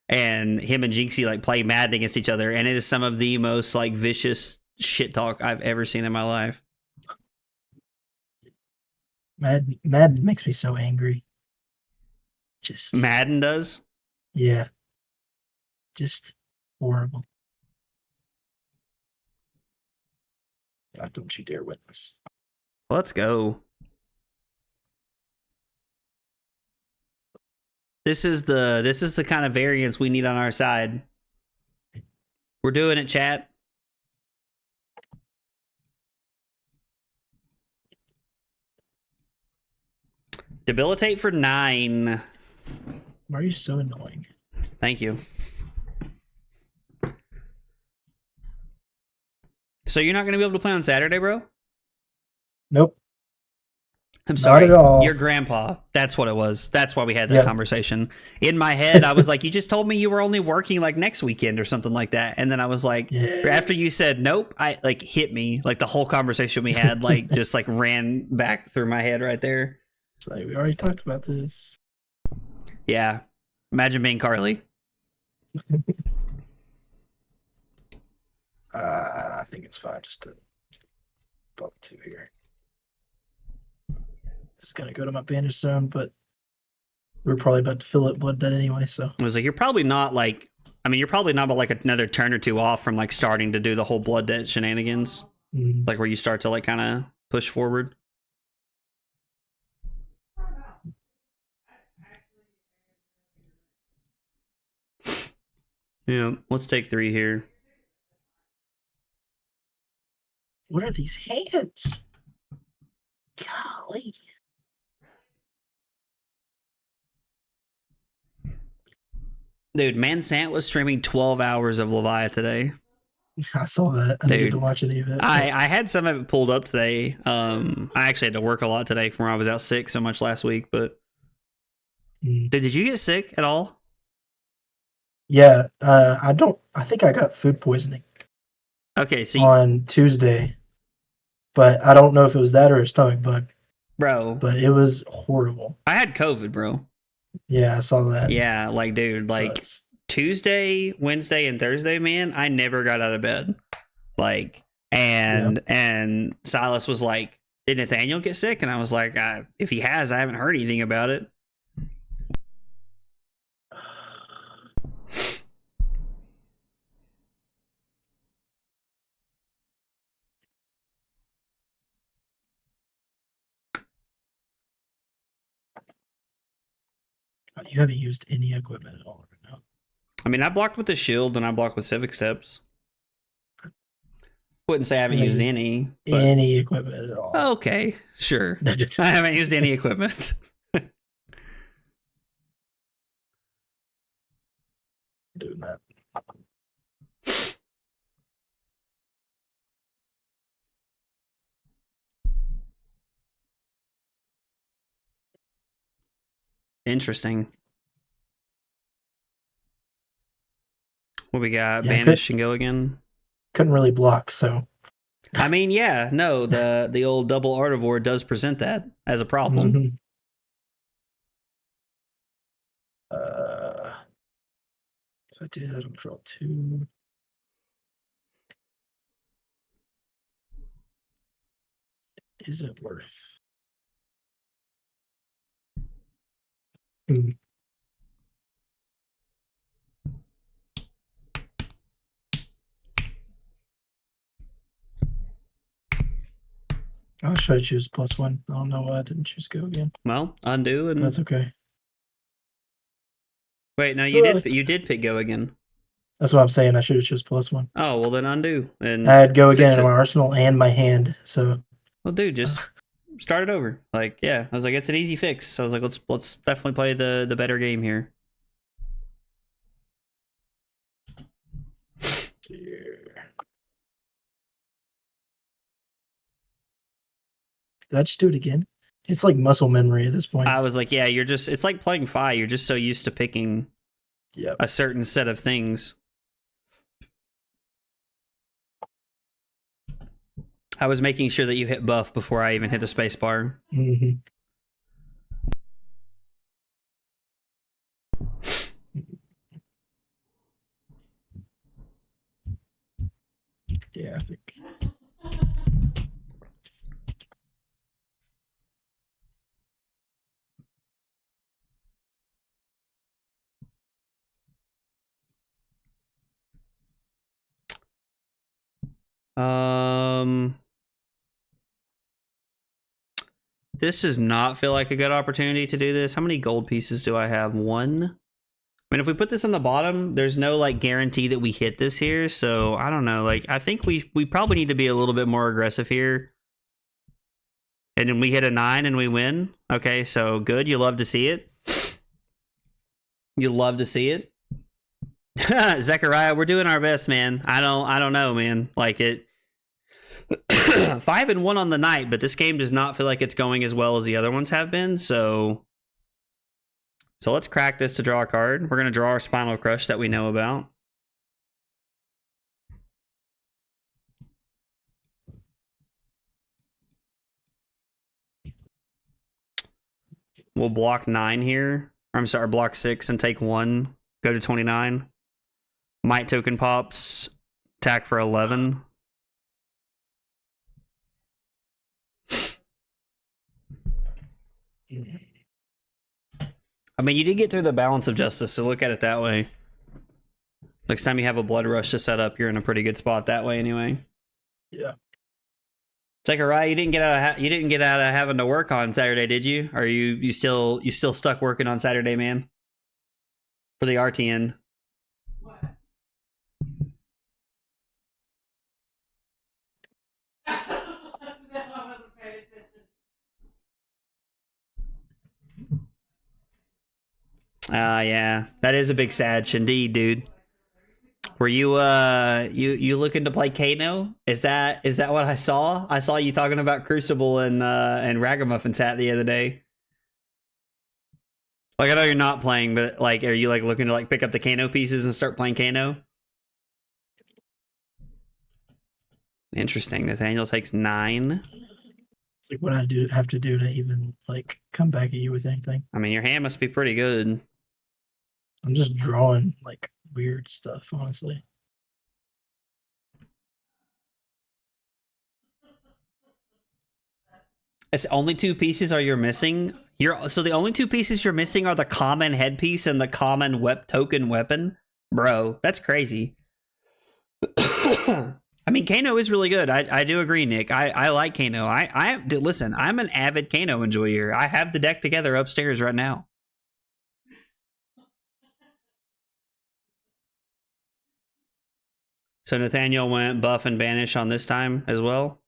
[SPEAKER 2] and him and Jinxie like play Madden against each other, and it is some of the most like vicious shit talk I've ever seen in my life.
[SPEAKER 6] Madden makes me so angry. Just
[SPEAKER 2] Madden does.
[SPEAKER 6] yeah. Just horrible. God, don't you dare win this.
[SPEAKER 2] Let's go. This is the kind of variance we need on our side. We're doing it, chat. Debilitate for 9.
[SPEAKER 6] Why are you so annoying?
[SPEAKER 2] Thank you. So you're not going to be able to play on Saturday, bro?
[SPEAKER 6] Nope.
[SPEAKER 2] I'm sorry.
[SPEAKER 6] Not at all.
[SPEAKER 2] Your grandpa. That's what it was. That's why we had that
[SPEAKER 6] Yep.
[SPEAKER 2] conversation. In my head, I was like, you just told me you were only working like next weekend or something like that. And then I was like,
[SPEAKER 6] Yeah.
[SPEAKER 2] after you said nope, I like hit me. Like the whole conversation we had, like just like ran back through my head right there.
[SPEAKER 6] It's like we already talked about this.
[SPEAKER 2] Yeah. Imagine being Carly.
[SPEAKER 6] I think it's fine just to bump 2 here. This is gonna go to my bandage zone, but we're probably about to fill up Blood Dead anyway, so
[SPEAKER 2] I was like, you're probably not like, I mean, you're probably not but like another turn or two off from like starting to do the whole Blood Dead shenanigans. Like where you start to like kind of push forward. Yeah, let's take 3 here.
[SPEAKER 6] what are these hands? Golly.
[SPEAKER 2] Dude, Mansant was streaming 12 hours of Levia today.
[SPEAKER 6] I saw that. I didn't get
[SPEAKER 2] Dude.
[SPEAKER 6] to watch any of it.
[SPEAKER 2] I had some of it pulled up today. I actually had to work a lot today from where I was out sick so much last week. But did you get sick at all?
[SPEAKER 6] Yeah, I think I got food poisoning
[SPEAKER 2] Okay, so
[SPEAKER 6] on Tuesday, but I don't know if it was that or a stomach bug,
[SPEAKER 2] bro,
[SPEAKER 6] but it was horrible.
[SPEAKER 2] I had COVID, bro.
[SPEAKER 6] Yeah, I saw that.
[SPEAKER 2] Yeah, like dude, like
[SPEAKER 6] Sucks.
[SPEAKER 2] Tuesday, Wednesday, and Thursday, man, I never got out of bed. Like, and Silas was like, "Did Nathaniel get sick?" And I was like, "If he has, I haven't heard anything about it."
[SPEAKER 6] You haven't used any equipment at all right now.
[SPEAKER 2] I mean, I blocked with the shield and I blocked with Civic Steps. Wouldn't say I haven't used any. But...
[SPEAKER 6] Any equipment at all.
[SPEAKER 2] Okay, sure. I haven't used any equipment.
[SPEAKER 6] Doing that.
[SPEAKER 2] Interesting. What we got?
[SPEAKER 6] Yeah,
[SPEAKER 2] Banish and go again?
[SPEAKER 6] Couldn't really block, so.
[SPEAKER 2] I mean, yeah, no, the old double Artivore does present that as a problem.
[SPEAKER 6] Mm-hmm. If I do that, I'll draw 2. Is it worth? I should have choose +1. I don't know why I didn't choose go again.
[SPEAKER 2] Well, undo and
[SPEAKER 6] That's okay.
[SPEAKER 2] wait. No, you did. You did pick go again.
[SPEAKER 6] That's what I'm saying. I should have choose +1.
[SPEAKER 2] Oh well, then undo and
[SPEAKER 6] I had go again
[SPEAKER 2] fix
[SPEAKER 6] in
[SPEAKER 2] it.
[SPEAKER 6] my arsenal and my hand. So
[SPEAKER 2] Well, dude, just start it over. Like, yeah, I was like, it's an easy fix. I was like, let's definitely play the better game here.
[SPEAKER 6] did I just do it again? It's like muscle memory at this point.
[SPEAKER 2] I was like, yeah, you're just. It's like playing Fi. You're just so used to picking
[SPEAKER 6] Yep.
[SPEAKER 2] a certain set of things. I was making sure that you hit buff before I even hit the space bar.
[SPEAKER 6] Mm-hmm. Yeah, I think.
[SPEAKER 2] This does not feel like a good opportunity to do this. How many gold pieces do I have? 1. I mean, if we put this on the bottom, there's no like guarantee that we hit this here. So I don't know. Like, I think we probably need to be a little bit more aggressive here. And then we hit a 9 and we win. Okay, so good. You love to see it. You love to see it. Zechariah, we're doing our best, man. I don't know, man. Like it 5-1 on the night, but this game does not feel like it's going as well as the other ones have been. So let's crack this to draw a card. We're gonna draw our Spinal Crush that we know about. We'll block 9 here. Or, I'm sorry, block 6 and take 1. Go to 29. Might token pops. Attack for 11. I mean, you did get through the Balance of Justice, so look at it that way. Next time you have a Blood Rush to set up, you're in a pretty good spot that way, anyway.
[SPEAKER 6] Yeah.
[SPEAKER 2] Zechariah, you didn't get out of having to work on Saturday, did you? Or you still stuck working on Saturday, man? For the RTN.
[SPEAKER 7] What? No, I wasn't paying attention.
[SPEAKER 2] Yeah, that is a big sadge indeed, dude. Were you you looking to play Kano? Is that what I saw? I saw you talking about Crucible and Ragamuffin Hat the other day. Like, I know you're not playing, but like, are you like looking to like pick up the Kano pieces and start playing Kano? Interesting. Nathaniel takes 9.
[SPEAKER 6] It's like what I have to do to even like come back at you with anything.
[SPEAKER 2] I mean, your hand must be pretty good.
[SPEAKER 6] I'm just drawing like weird stuff, honestly.
[SPEAKER 2] It's only 2 pieces are you're missing. So the only 2 pieces you're missing are the common headpiece and the common token weapon, bro. That's crazy. I mean, Kano is really good. I do agree, Nick. I like Kano. Listen, I'm an avid Kano enjoyer. I have the deck together upstairs right now. So Nathaniel went buff and banish on this time as well.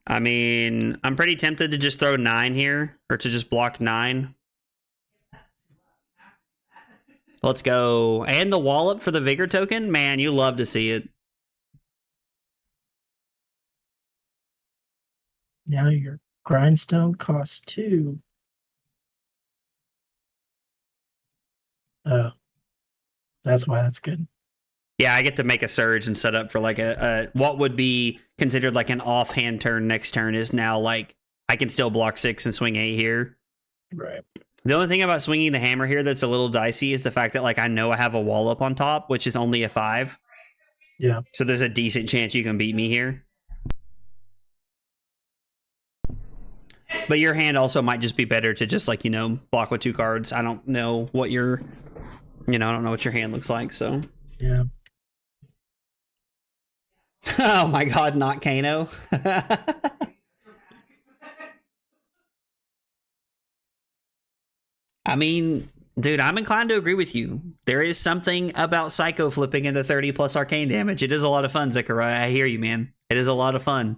[SPEAKER 2] I mean, I'm pretty tempted to just throw 9 here, or to just block 9. Let's go. And the wallop for the Vigor token? Man, you love to see it.
[SPEAKER 6] Now your grindstone costs 2. Oh. That's why that's good.
[SPEAKER 2] Yeah, I get to make a surge and set up for like a what would be considered like an offhand turn next turn is now like I can still block 6 and swing 8 here.
[SPEAKER 6] Right.
[SPEAKER 2] The only thing about swinging the hammer here that's a little dicey is the fact that like I know I have a wall up on top, which is only a 5.
[SPEAKER 6] Yeah.
[SPEAKER 2] So there's a decent chance you can beat me here. But your hand also might just be better to just like, you know, block with 2 cards. I don't know what your, I don't know what your hand looks like, so.
[SPEAKER 6] Yeah.
[SPEAKER 2] Oh my god, not Kano. I mean, dude, I'm inclined to agree with you. There is something about Psycho flipping into 30 plus arcane damage. It is a lot of fun, Zechariah. I hear you, man. It is a lot of fun.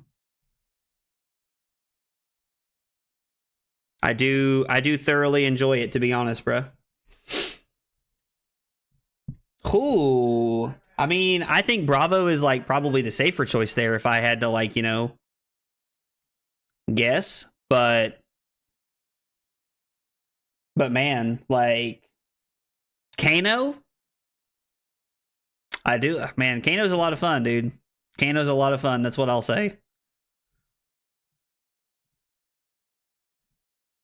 [SPEAKER 2] I do thoroughly enjoy it, to be honest, bro. Ooh. I mean, I think Bravo is like probably the safer choice there if I had to, like, you know, guess. But man, like Kano, I do, man. Kano's a lot of fun, dude. Kano's a lot of fun. That's what I'll say.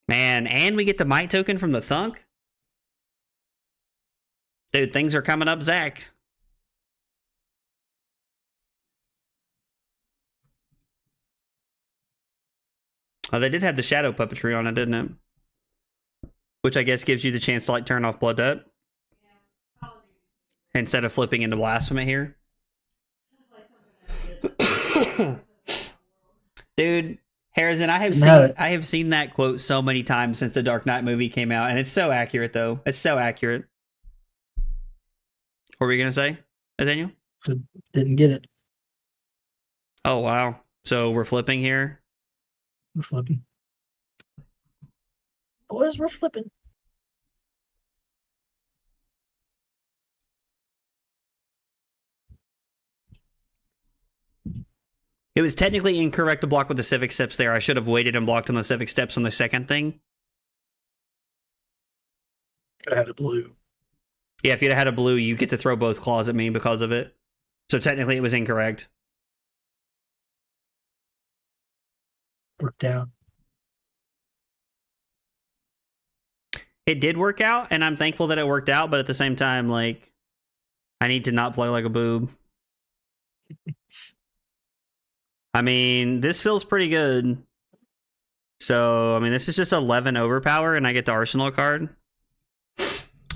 [SPEAKER 2] Man, and we get the might token from the Thunk. Dude, things are coming up, Zach. Oh, they did have the shadow puppetry on it, didn't it? Which I guess gives you the chance to like turn off Blood Debt instead of flipping into Blasphemy here. Dude, Harrison, I have seen that quote so many times since the Dark Knight movie came out, and it's so accurate though. It's so accurate. What were you gonna say, Nathaniel?
[SPEAKER 6] So didn't get it.
[SPEAKER 2] Oh wow. So we're flipping here.
[SPEAKER 6] We're flipping. Boys, we're flipping.
[SPEAKER 2] It was technically incorrect to block with the civic steps there. I should have waited and blocked on the civic steps on the second thing.
[SPEAKER 6] Could have had a blue.
[SPEAKER 2] Yeah, if you'd have had a blue, you get to throw both claws at me because of it. So technically it was incorrect.
[SPEAKER 6] Worked out.
[SPEAKER 2] It did work out, and I'm thankful that it worked out, but at the same time, like, I need to not play like a boob. I mean, this feels pretty good. So, I mean, this is just 11 overpower, and I get the Arsenal card.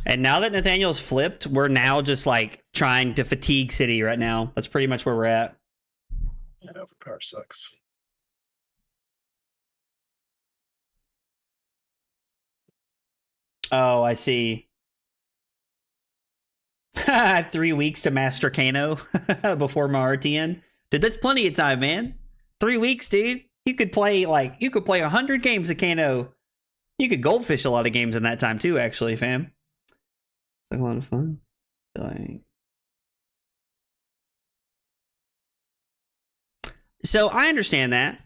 [SPEAKER 2] And now that Nathaniel's flipped, we're now just, like, trying to fatigue City right now. That's pretty much where we're at.
[SPEAKER 6] That overpower sucks.
[SPEAKER 2] Oh, I see. I have 3 weeks to master Kano before my RTN. Dude, that's plenty of time, man. 3 weeks, dude. You could play 100 games of Kano. You could goldfish a lot of games in that time too, actually, fam. It's like a lot of fun. So I understand that.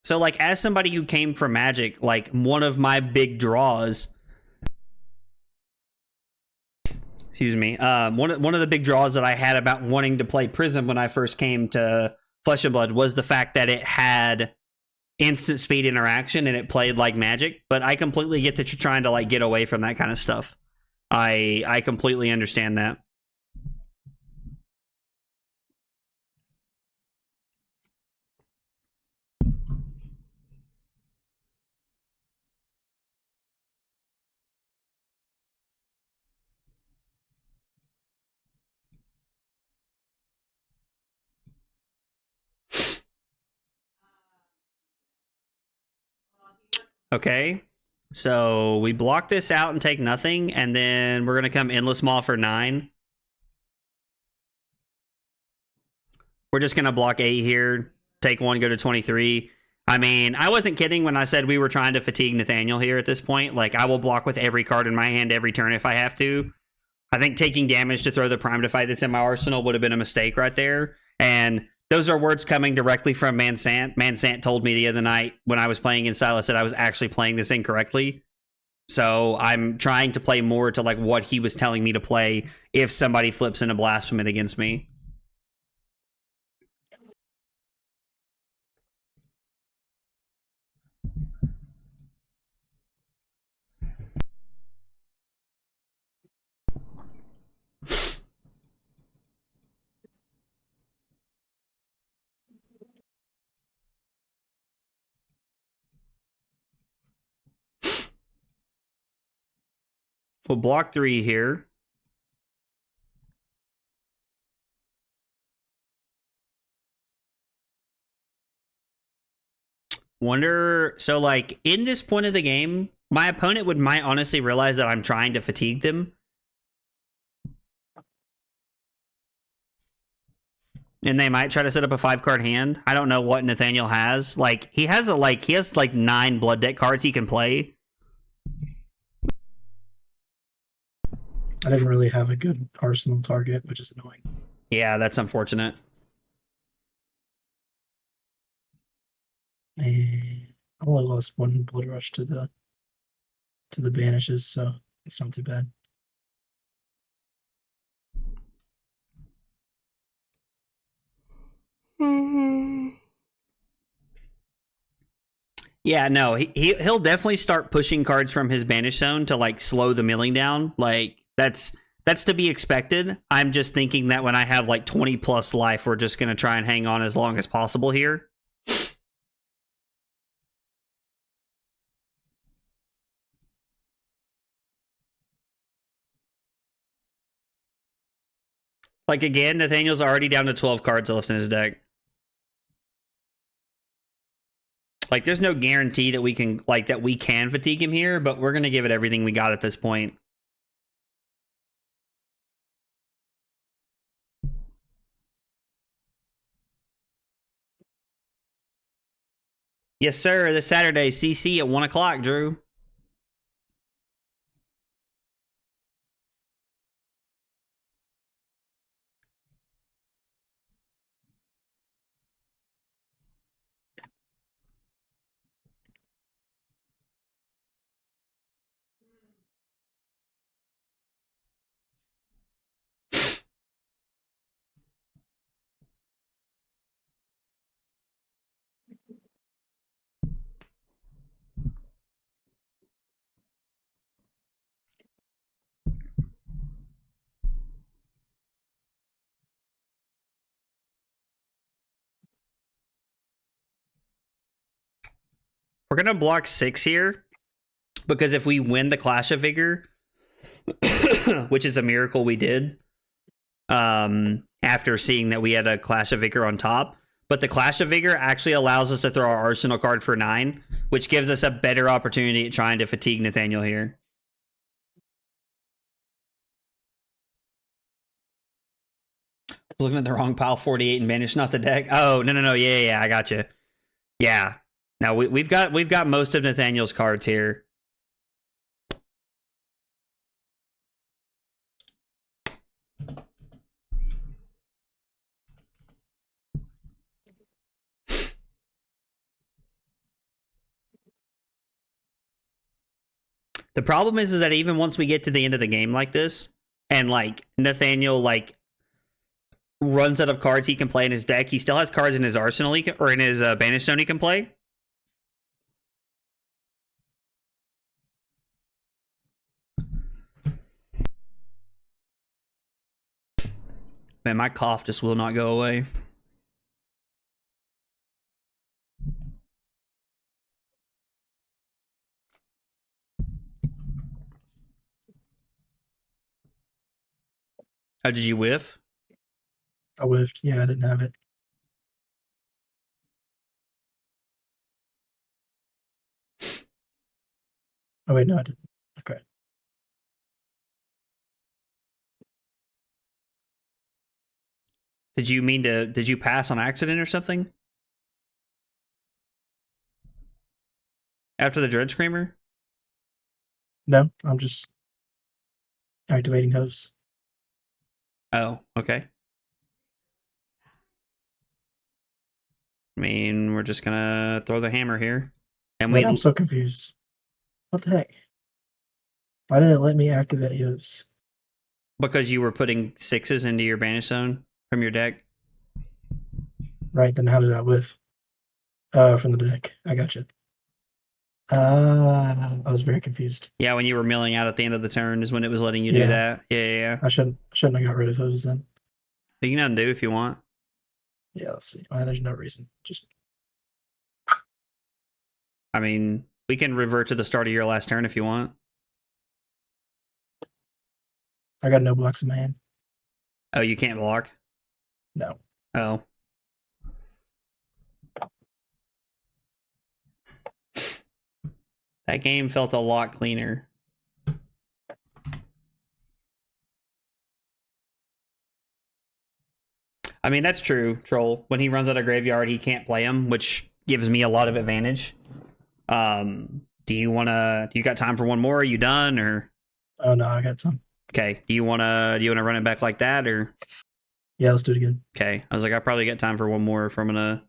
[SPEAKER 2] So as somebody who came from Magic, like one of my big draws. Excuse me. One of the big draws that I had about wanting to play Prism when I first came to Flesh and Blood was the fact that it had instant speed interaction and it played like Magic. But I completely get that you're trying to like get away from that kind of stuff. I completely understand that. Okay, so we block this out and take nothing, and then we're gonna come Endless Maw for 9. We're just gonna block 8 here, take 1, go to 23. I mean, I wasn't kidding when I said we were trying to fatigue Nathaniel here at this point. Like, I will block with every card in my hand every turn if I have to. I think taking damage to throw the Prime to Fight that's in my arsenal would have been a mistake right there. And those are words coming directly from Mansant. Mansant told me the other night when I was playing in Silas that I was actually playing this incorrectly. So I'm trying to play more to like what he was telling me to play if somebody flips into Blasphemy against me. We'll block 3 here. Wonder. So, like, in this point of the game, my opponent might honestly realize that I'm trying to fatigue them. And they might try to set up a 5-card hand. I don't know what Nathaniel has. Like, he has 9 blood deck cards he can play.
[SPEAKER 6] I didn't really have a good arsenal target, which is annoying.
[SPEAKER 2] Yeah, that's unfortunate.
[SPEAKER 6] And I only lost 1 blood rush to the banishes, so it's not too bad.
[SPEAKER 2] Yeah, no, he'll definitely start pushing cards from his banish zone to like slow the milling down. Like that's to be expected. I'm just thinking that when I have like 20 plus life, we're just gonna try and hang on as long as possible here. Like again, Nathaniel's already down to 12 cards left in his deck. Like, there's no guarantee that we can fatigue him here, but we're gonna give it everything we got at this point. Yes, sir. This Saturday, CC at 1 o'clock, Drew. We're gonna block 6 here because if we win the Clash of Vigor, which is a miracle we did, after seeing that we had a Clash of Vigor on top, but the Clash of Vigor actually allows us to throw our Arsenal card for 9, which gives us a better opportunity at trying to fatigue Nathaniel here. I was looking at the wrong pile, 48 and banish, not the deck. Oh, no, yeah, I got you. Yeah. Now we've got most of Nathaniel's cards here. The problem is that even once we get to the end of the game like this, and like Nathaniel like runs out of cards he can play in his deck, he still has cards in his arsenal or in his banish zone he can play. Man, my cough just will not go away. Oh, did you whiff?
[SPEAKER 6] I whiffed. Yeah, I didn't have it. Oh wait, no, I didn't. Okay.
[SPEAKER 2] Did you pass on accident or something? After the Dread Screamer?
[SPEAKER 6] No, I'm just activating hooves.
[SPEAKER 2] Oh, okay. I mean, we're just gonna throw the hammer here. And
[SPEAKER 6] Wait, I'm so confused. What the heck? Why did it let me activate hooves?
[SPEAKER 2] because you were putting 6s into your banish zone from your deck.
[SPEAKER 6] Right, then how did I whiff? From the deck. I got you. I was very confused.
[SPEAKER 2] Yeah, when you were milling out at the end of the turn is when it was letting you do
[SPEAKER 6] Yeah.
[SPEAKER 2] that. Yeah.
[SPEAKER 6] I shouldn't have got rid of hooves then.
[SPEAKER 2] You can undo if you want.
[SPEAKER 6] Yeah, let's see. Well, there's no reason. Just
[SPEAKER 2] I mean, we can revert to the start of your last turn if you want.
[SPEAKER 6] I got no blocks in my hand.
[SPEAKER 2] Oh, you can't block?
[SPEAKER 6] No.
[SPEAKER 2] Oh. That game felt a lot cleaner. I mean, that's true, Troll. When he runs out of graveyard, he can't play him, which gives me a lot of advantage. Do you got time for one more? Are you done or?
[SPEAKER 6] Oh no, I got some.
[SPEAKER 2] Okay. Do you wanna run it back like that or?
[SPEAKER 6] Yeah, let's do it again.
[SPEAKER 2] Okay. I was like, I probably got time for one more if I'm gonna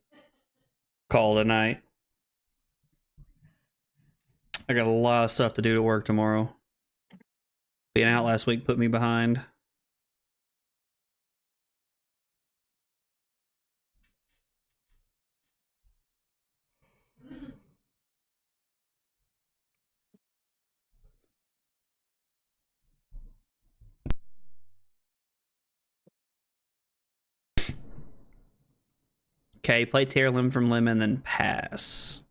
[SPEAKER 2] call tonight. I got a lot of stuff to do to work tomorrow. Being out last week put me behind. Okay, play tear limb from limb and then pass.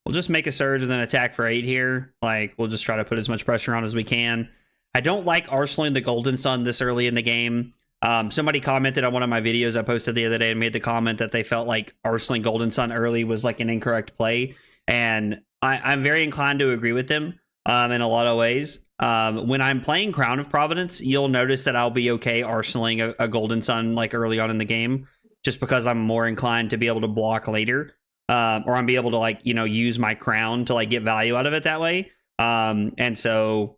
[SPEAKER 2] We'll just make a surge and then attack for 8 here. Like, we'll just try to put as much pressure on as we can. I don't like arsenaling the Golden Sun this early in the game. Somebody commented on one of my videos I posted the other day and made the comment that they felt like arsenaling Golden Sun early was like an incorrect play. And I'm very inclined to agree with them in a lot of ways. When I'm playing Crown of Providence, you'll notice that I'll be okay arsenaling a Golden Sun like early on in the game, just because I'm more inclined to be able to block later. Or I'm be able to like, you know, use my crown to like get value out of it that way. And so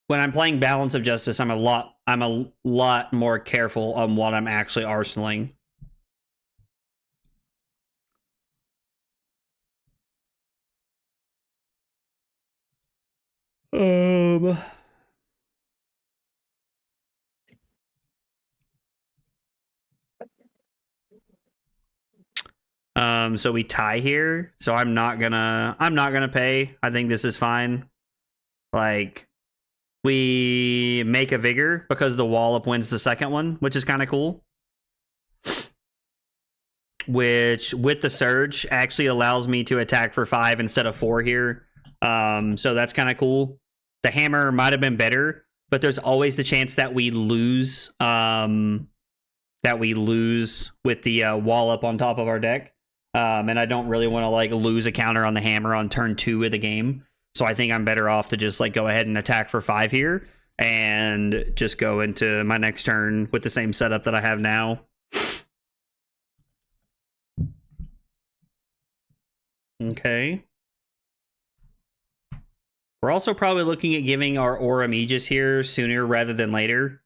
[SPEAKER 2] when I'm playing Balance of Justice, I'm a lot more careful on what I'm actually arsenaling. So we tie here. So I'm not gonna pay. I think this is fine. Like, we make a vigor because the wallop wins the second one, which is kind of cool. Which with the surge actually allows me to attack for 5 instead of 4 here. So that's kind of cool. The hammer might have been better, but there's always the chance that we lose. That we lose with the wallop on top of our deck. And I don't really want to like lose a counter on the hammer on turn 2 of the game. So I think I'm better off to just like go ahead and attack for 5 here and just go into my next turn with the same setup that I have now. Okay. We're also probably looking at giving our Aurum Aegis here sooner rather than later.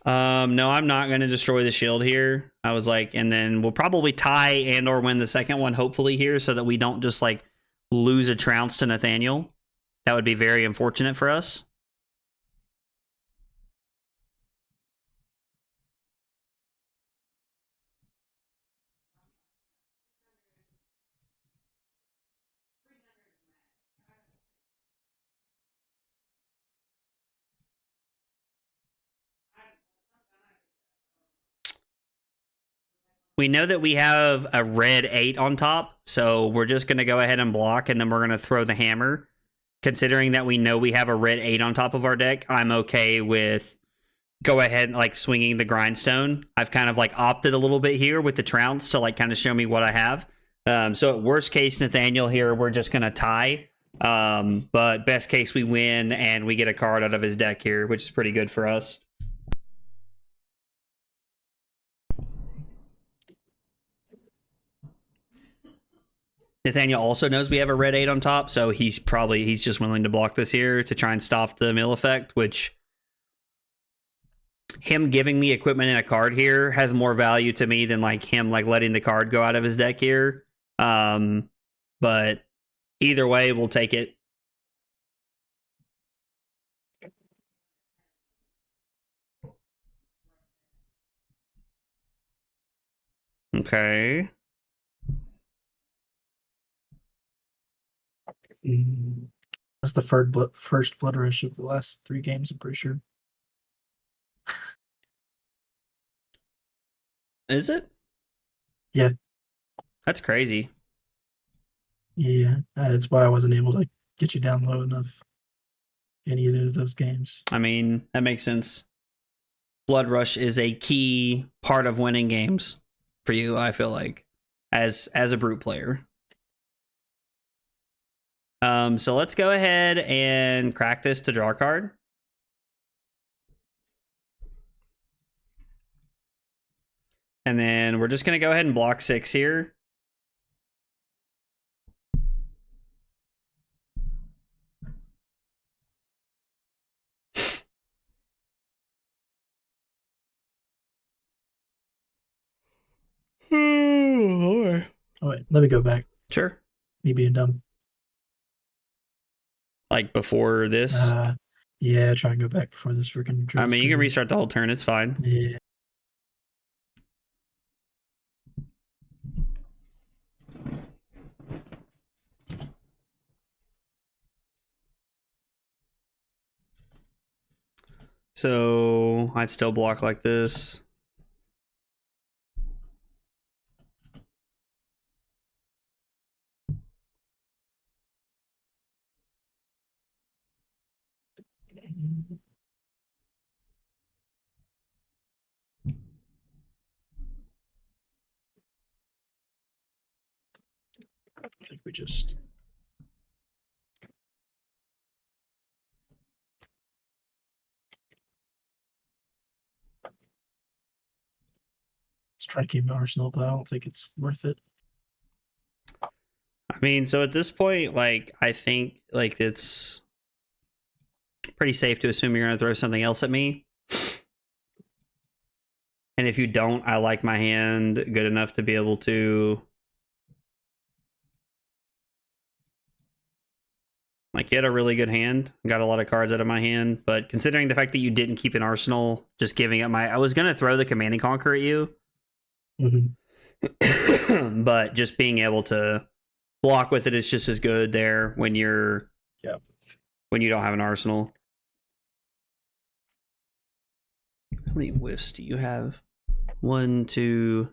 [SPEAKER 2] No, I'm not going to destroy the shield here. I was like, and then we'll probably tie and or win the second one, hopefully here, so that we don't just like lose a trounce to Nathaniel. That would be very unfortunate for us. We know that we have a red 8 on top, so we're just going to go ahead and block, and then we're going to throw the hammer. Considering that we know we have a red 8 on top of our deck, I'm okay with go ahead and like swinging the grindstone. I've kind of like opted a little bit here with the trounce to like kind of show me what I have. So at worst case, Nathaniel here, we're just going to tie. But best case, we win and we get a card out of his deck here, which is pretty good for us. Nathaniel also knows we have a red 8 on top, so he's just willing to block this here to try and stop the mill effect, which him giving me equipment and a card here has more value to me than like him like letting the card go out of his deck here. But either way, we'll take it. Okay.
[SPEAKER 6] That's the first blood rush of the last 3 games, I'm pretty sure.
[SPEAKER 2] Is it?
[SPEAKER 6] Yeah.
[SPEAKER 2] That's crazy.
[SPEAKER 6] Yeah, that's why I wasn't able to get you down low enough in either of those games.
[SPEAKER 2] I mean, that makes sense. Blood Rush is a key part of winning games for you, I feel like, as a brute player. So let's go ahead and crack this to draw a card. And then we're just going to go ahead and block 6 here.
[SPEAKER 6] Oh, wait, let me go back.
[SPEAKER 2] Sure.
[SPEAKER 6] Me being dumb.
[SPEAKER 2] Like before this.
[SPEAKER 6] Yeah, try and go back before this freaking.
[SPEAKER 2] I mean, you can restart the whole turn. It's fine.
[SPEAKER 6] Yeah.
[SPEAKER 2] So I'd still block like this.
[SPEAKER 6] I think we just. Let's try to keep an arsenal, but I don't think it's worth it.
[SPEAKER 2] I mean, so at this point, like, I think like it's pretty safe to assume you're going to throw something else at me. And if you don't, I like my hand good enough to be able to like get a really good hand. Got a lot of cards out of my hand, but considering the fact that you didn't keep an arsenal, just giving up my, I was going to throw the Command and Conquer at you.
[SPEAKER 6] Mm-hmm.
[SPEAKER 2] But just being able to block with it is just as good there when you're when you don't have an arsenal. How many whiffs do you have? 1, 2,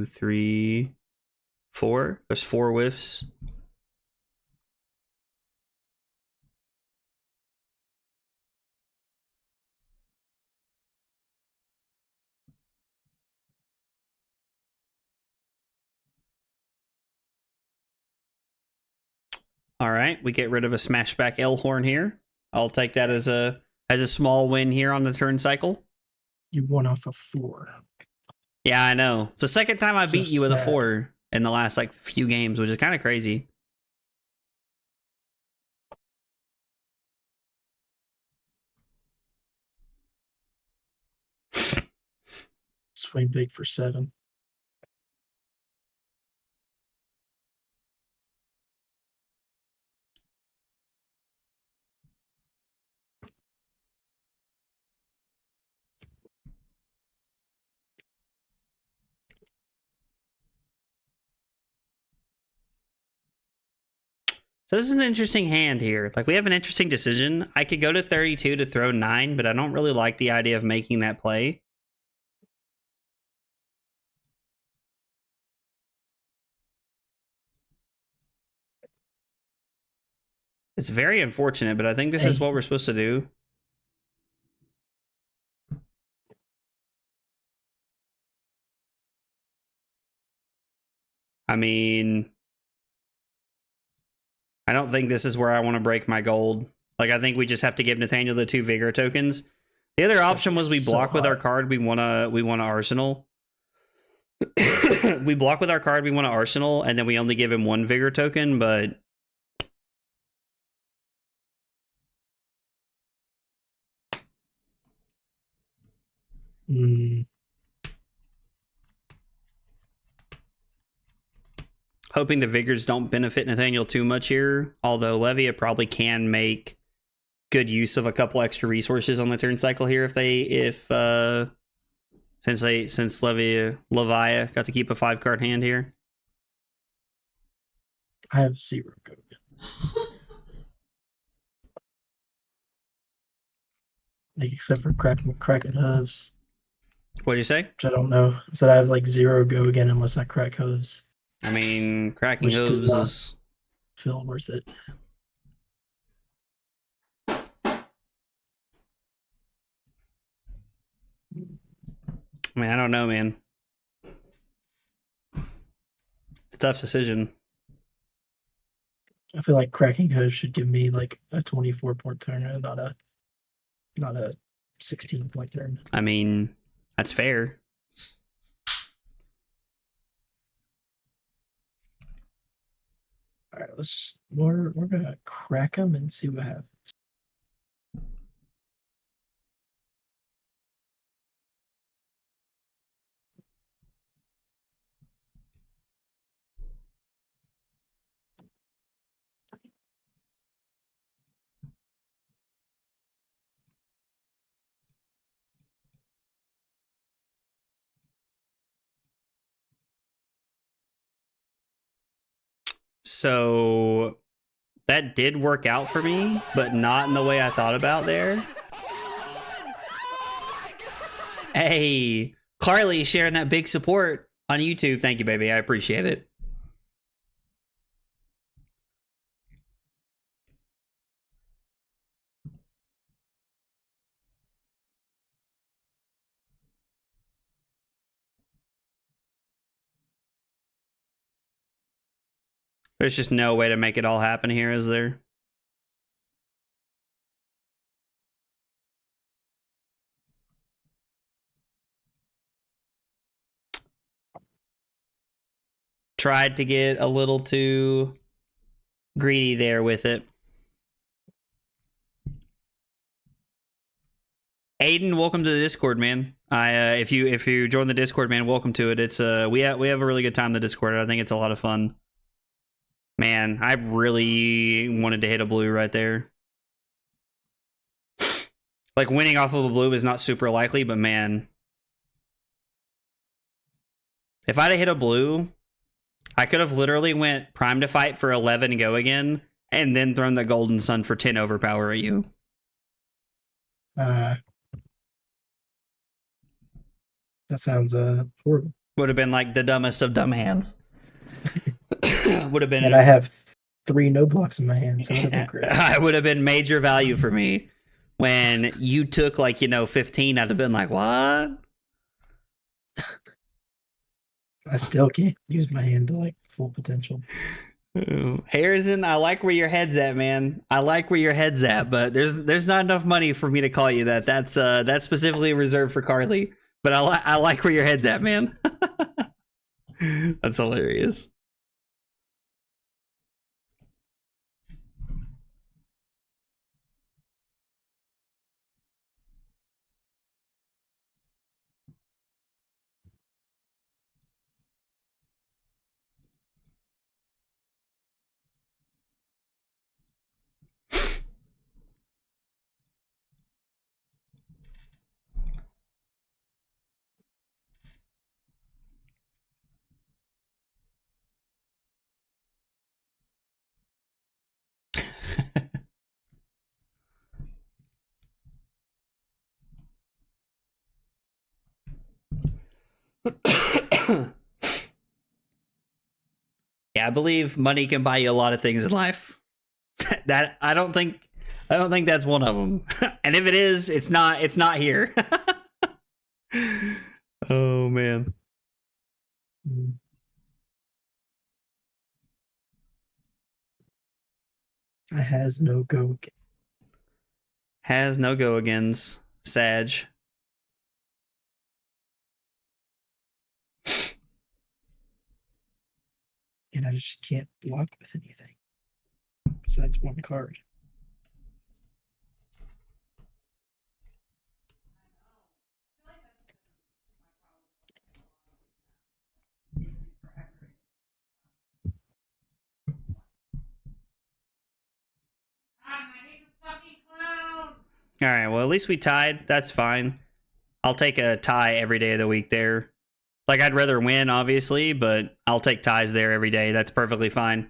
[SPEAKER 2] 3, 4. There's 4 whiffs. All right, we get rid of a smashback L-horn here. I'll take that as a small win here on the turn cycle.
[SPEAKER 6] You won off of 4.
[SPEAKER 2] Yeah, I know. It's the second time I
[SPEAKER 6] So
[SPEAKER 2] beat you with a
[SPEAKER 6] sad.
[SPEAKER 2] 4 in the last like few games, which is kind of crazy.
[SPEAKER 6] Swing big for 7.
[SPEAKER 2] So this is an interesting hand here. Like we have an interesting decision. I could go to 32 to throw 9, but I don't really like the idea of making that play. It's very unfortunate, but I think this is what we're supposed to do. I mean, I don't think this is where I want to break my gold. Like, I think we just have to give Nathaniel the 2 Vigor tokens. The other option was we block with our card. We want to Arsenal. We block with our card. We want to Arsenal, and then we only give him 1 Vigor token, but... Hoping the Vigors don't benefit Nathaniel too much here, although Levia probably can make good use of a couple extra resources on the turn cycle here since Levia got to keep a 5-card hand here.
[SPEAKER 6] I have 0 go. Like except for cracking hooves.
[SPEAKER 2] What'd you say?
[SPEAKER 6] which I don't know. I said I have like 0 go again unless I crack hose.
[SPEAKER 2] I mean, cracking
[SPEAKER 6] Which does
[SPEAKER 2] hose
[SPEAKER 6] not-
[SPEAKER 2] is.
[SPEAKER 6] Feel worth it.
[SPEAKER 2] I mean, I don't know, man. It's a tough decision.
[SPEAKER 6] I feel like cracking hose should give me like a 24-point turn and not a 16-point turn.
[SPEAKER 2] I mean, that's fair.
[SPEAKER 6] All right, let's just we're gonna crack them and see what happens.
[SPEAKER 2] So that did work out for me, but not in the way I thought about there. Hey, Carly sharing that big support on YouTube. Thank you, baby. I appreciate it. There's just no way to make it all happen here, is there? Tried to get a little too greedy there with it. Aiden, welcome to the Discord, man. If you join the Discord, man, welcome to it. It's we have a really good time in the Discord. I think it's a lot of fun. Man, I really wanted to hit a blue right there. Like winning off of a blue is not super likely, but man, if I'd have hit a blue, I could have literally went prime to fight for 11 go again, and then thrown the Golden Sun for 10 overpower at you.
[SPEAKER 6] That sounds horrible.
[SPEAKER 2] Would have been like the dumbest of dumb hands. Would have been.
[SPEAKER 6] And I have 3 no blocks in my hand, so that'd be great.
[SPEAKER 2] It would have been major value for me. When you took 15, I'd have been like, what?
[SPEAKER 6] I still can't use my hand to full potential.
[SPEAKER 2] Harrison, I like where your head's at, man. I like where your head's at, but there's not enough money for me to call you that. That's specifically reserved for Carly. But I like where your head's at, man. That's hilarious. Yeah, I believe money can buy you a lot of things in life. That I don't think that's one of them. And if it is, it's not here. Oh man.
[SPEAKER 6] I has no go again.
[SPEAKER 2] Has no go agains, Sag.
[SPEAKER 6] And I just can't block with anything besides one card.
[SPEAKER 2] All right, well, at least we tied. That's fine. I'll take a tie every day of the week there. I'd rather win, obviously, but I'll take ties there every day. That's perfectly fine.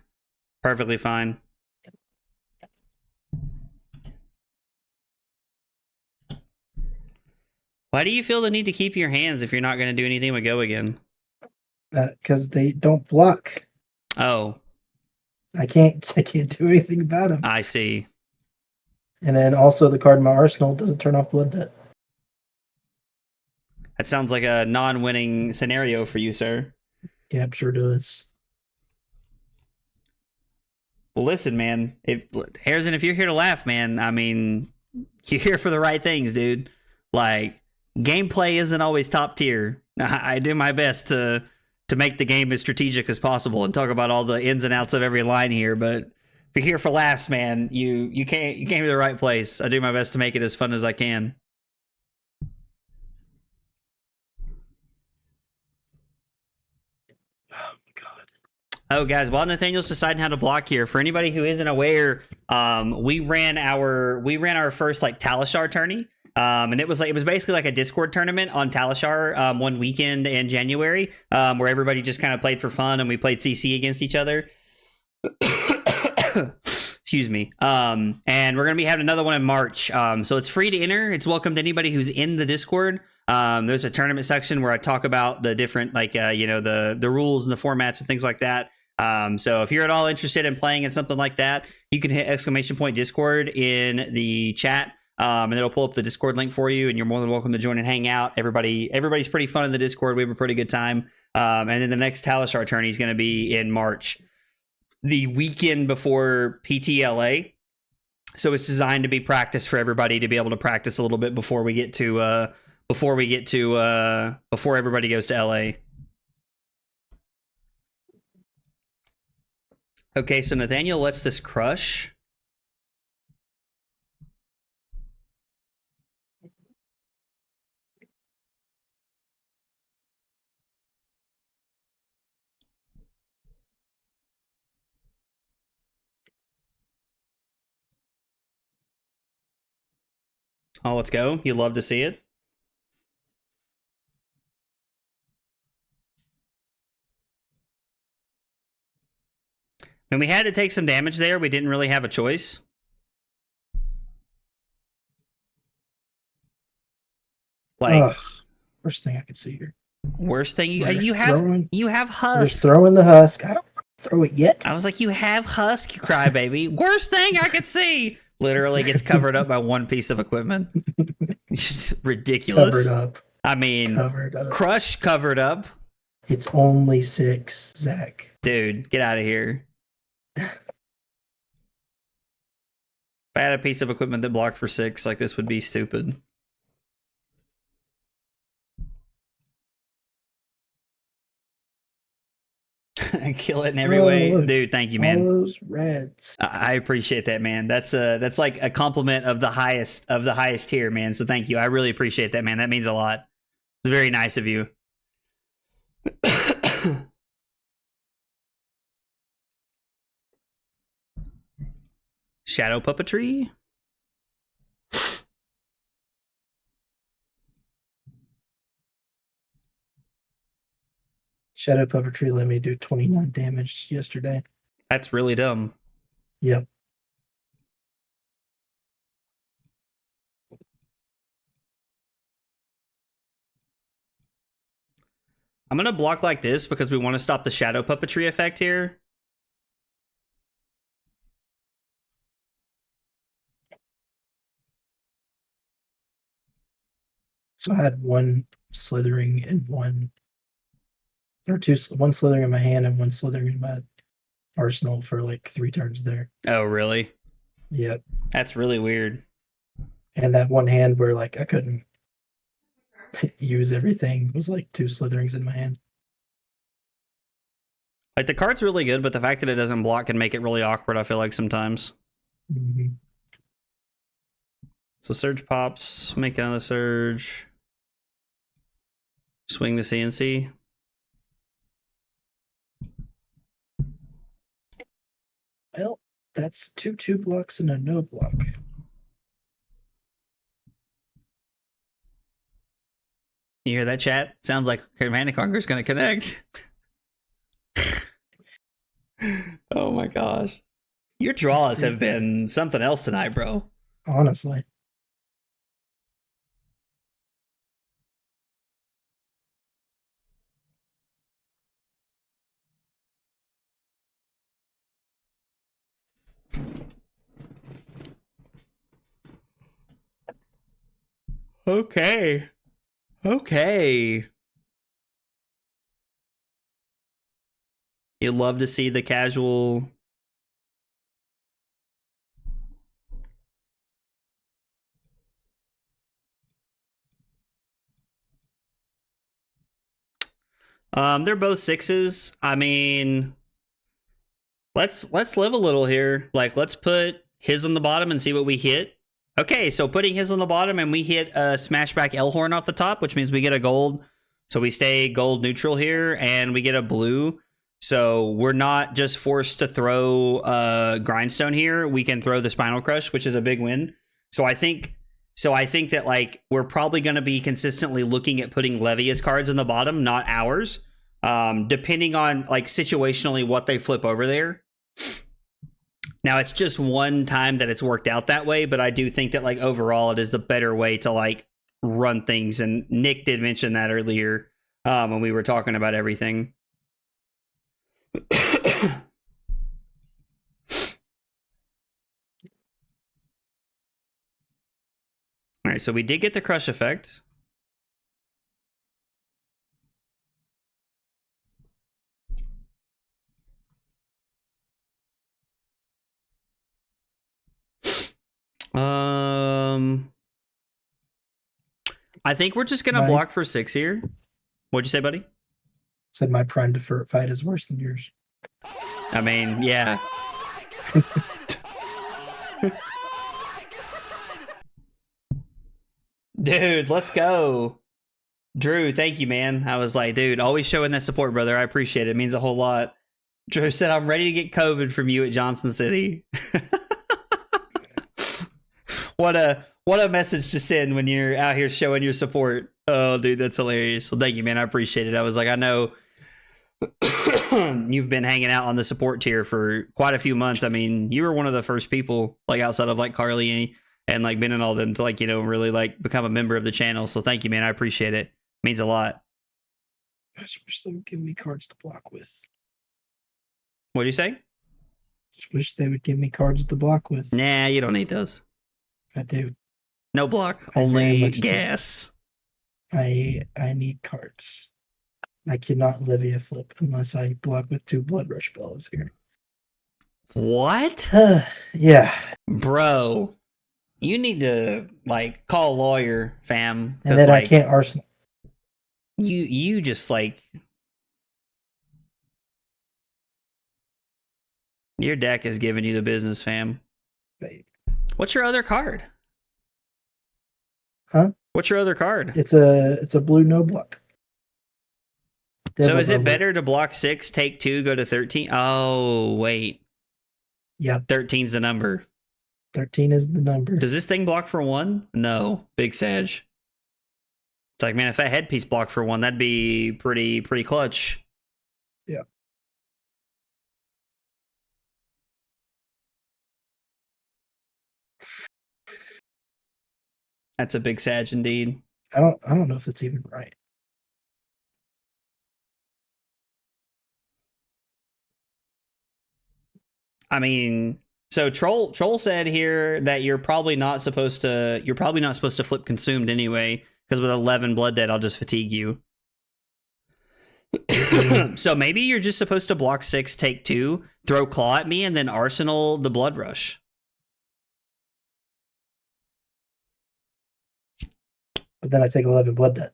[SPEAKER 2] Perfectly fine. Why do you feel the need to keep your hands if you're not going to do anything with Go again?
[SPEAKER 6] Because they don't block.
[SPEAKER 2] Oh,
[SPEAKER 6] I can't do anything about them.
[SPEAKER 2] I see.
[SPEAKER 6] And then also the card in my arsenal doesn't turn off Blood Debt.
[SPEAKER 2] That sounds like a non-winning scenario for you, sir.
[SPEAKER 6] Yeah, it sure does.
[SPEAKER 2] Well, listen, man. Harrison, if you're here to laugh, man, I mean, you're here for the right things, dude. Like, gameplay isn't always top tier. I do my best to make the game as strategic as possible and talk about all the ins and outs of every line here. But if you're here for laughs, man, you came to the right place. I do my best to make it as fun as I can. Oh, guys, while Nathaniel's deciding how to block here, for anybody who isn't aware, we ran our first like Talishar tourney, and it was basically like a Discord tournament on Talishar one weekend in January, where everybody just kind of played for fun and we played CC against each other. Excuse me. And we're gonna be having another one in March. So it's free to enter. It's welcome to anybody who's in the Discord. There's a tournament section where I talk about the different the rules and the formats and things like that. So if you're at all interested in playing in something like that, you can hit !Discord in the chat, and it'll pull up the Discord link for you, and you're more than welcome to join and hang out. Everybody's pretty fun in the Discord. We have a pretty good time. And then the next Talishar tourney is going to be in March, the weekend before PTLA. So it's designed to be practice for everybody to be able to practice a little bit before everybody goes to LA. Okay, so Nathaniel lets this crush. Oh, let's go. You'd love to see it. When we had to take some damage there, we didn't really have a choice. Like,
[SPEAKER 6] worst thing I could see here.
[SPEAKER 2] Worst thing you have Husk.
[SPEAKER 6] Just throwing the husk. I don't throw it yet.
[SPEAKER 2] I was like, you have Husk, you crybaby. Worst thing I could see. Literally gets covered up by one piece of equipment. It's ridiculous.
[SPEAKER 6] Covered up.
[SPEAKER 2] I mean,
[SPEAKER 6] Covered up.
[SPEAKER 2] Crush covered up.
[SPEAKER 6] It's only 6, Zach.
[SPEAKER 2] Dude, get out of here. If I had a piece of equipment that blocked for 6, like this would be stupid. Kill it in every way.
[SPEAKER 6] Look,
[SPEAKER 2] Dude, thank you, man.
[SPEAKER 6] All those reds.
[SPEAKER 2] I appreciate that, man. That's like a compliment of the highest tier, man. So thank you. I really appreciate that, man. That means a lot. It's very nice of you. Shadow puppetry.
[SPEAKER 6] Shadow puppetry let me do 29 damage yesterday.
[SPEAKER 2] That's really dumb.
[SPEAKER 6] Yep.
[SPEAKER 2] I'm going to block like this because we want to stop the shadow puppetry effect here.
[SPEAKER 6] So I had one slithering and one slithering in my hand and one slithering in my arsenal for like 3 turns there.
[SPEAKER 2] Oh, really?
[SPEAKER 6] Yep.
[SPEAKER 2] That's really weird.
[SPEAKER 6] And that one hand where like I couldn't use everything was like 2 slitherings in my hand.
[SPEAKER 2] Like the card's really good, but the fact that it doesn't block can make it really awkward, I feel like sometimes.
[SPEAKER 6] Mm-hmm.
[SPEAKER 2] So Surge pops, make another Surge. Swing the CNC.
[SPEAKER 6] Well, that's 2 blocks and a no block.
[SPEAKER 2] You hear that, chat? Sounds like Command & Conquer's going to connect. Oh my gosh. Your draws have been something else tonight, bro.
[SPEAKER 6] Honestly.
[SPEAKER 2] Okay. Okay. You'd love to see the casual. They're both sixes. I mean, let's live a little here. Like, let's put his on the bottom and see what we hit. Okay, so putting his on the bottom and we hit a Smashback Elhorn off the top, which means we get a gold. So we stay gold neutral here, and we get a blue. So we're not just forced to throw Grindstone here. We can throw the Spinal Crush, which is a big win. So I think that like we're probably going to be consistently looking at putting Levia's cards in the bottom, not ours. Depending on like situationally what they flip over there. Now it's just one time that it's worked out that way, but I do think that like overall it is the better way to like run things. And Nick did mention that earlier when we were talking about everything. All right, so we did get the crush effect. I think we're just gonna block for 6 here. What'd you say, buddy?
[SPEAKER 6] Said my prime defer fight is worse than yours.
[SPEAKER 2] I mean, yeah. Dude, let's go. Drew, thank you, man. I was like, dude, always showing that support, brother. I appreciate it. It means a whole lot. Drew said, I'm ready to get COVID from you at Johnson City. What a message to send when you're out here showing your support. Oh, dude, that's hilarious. Well, thank you, man. I appreciate it. I was like, I know you've been hanging out on the support tier for quite a few months. I mean, you were one of the first people, like outside of like Carly and like Ben and all them to like, you know, really like become a member of the channel. So thank you, man. I appreciate it. Means a lot.
[SPEAKER 6] I just wish they would give me cards to block with.
[SPEAKER 2] What'd you say?
[SPEAKER 6] Just wish they would give me cards to block with.
[SPEAKER 2] Nah, you don't need those.
[SPEAKER 6] I do.
[SPEAKER 2] No block,
[SPEAKER 6] I very
[SPEAKER 2] only
[SPEAKER 6] much do.
[SPEAKER 2] gas.
[SPEAKER 6] I need cards. I cannot Levia flip unless I block with 2 Blood Rush blows here.
[SPEAKER 2] What?
[SPEAKER 6] Yeah.
[SPEAKER 2] Bro, you need to like call a lawyer, fam.
[SPEAKER 6] And then
[SPEAKER 2] like,
[SPEAKER 6] I can't Arsenal.
[SPEAKER 2] You just like your deck is giving you the business, fam.
[SPEAKER 6] Wait.
[SPEAKER 2] What's your other card?
[SPEAKER 6] Huh?
[SPEAKER 2] What's your other card?
[SPEAKER 6] It's a blue no block.
[SPEAKER 2] So is it
[SPEAKER 6] Devil
[SPEAKER 2] better to block 6, take 2, go to 13? Oh, wait.
[SPEAKER 6] Yeah.
[SPEAKER 2] 13's the number.
[SPEAKER 6] 13 is the number.
[SPEAKER 2] Does this thing block for 1? No. Big Sag. It's like, man, if that headpiece blocked for 1, that'd be pretty clutch.
[SPEAKER 6] Yeah.
[SPEAKER 2] That's a big Sag indeed.
[SPEAKER 6] I don't know if it's even right.
[SPEAKER 2] I mean, so Troll said here that you're probably not supposed to flip consumed anyway, because with 11 blood dead, I'll just fatigue you. So maybe you're just supposed to block 6, take 2, throw claw at me, and then arsenal the blood rush.
[SPEAKER 6] But then I take 11 blood debt.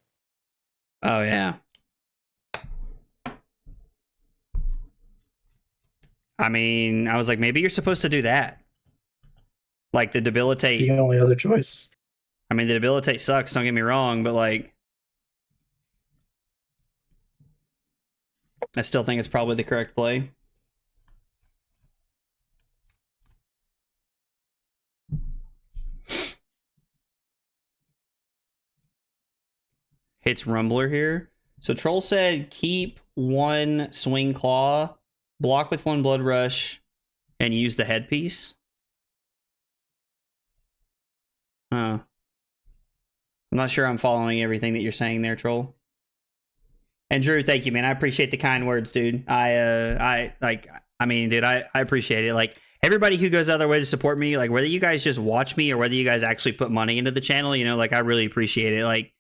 [SPEAKER 2] Oh yeah. I mean, I was like, maybe you're supposed to do that. Like the debilitate.
[SPEAKER 6] It's the only other choice.
[SPEAKER 2] I mean, the debilitate sucks, don't get me wrong, but like, I still think it's probably the correct play. Hits Rumbler here. So Troll said keep 1 swing claw, block with 1 blood rush, and use the headpiece. I'm not sure I'm following everything that you're saying there, Troll. And Drew, thank you, man. I appreciate the kind words, dude. I appreciate it. Like, everybody who goes out of their way to support me, like whether you guys just watch me or whether you guys actually put money into the channel, you know, like I really appreciate it. Like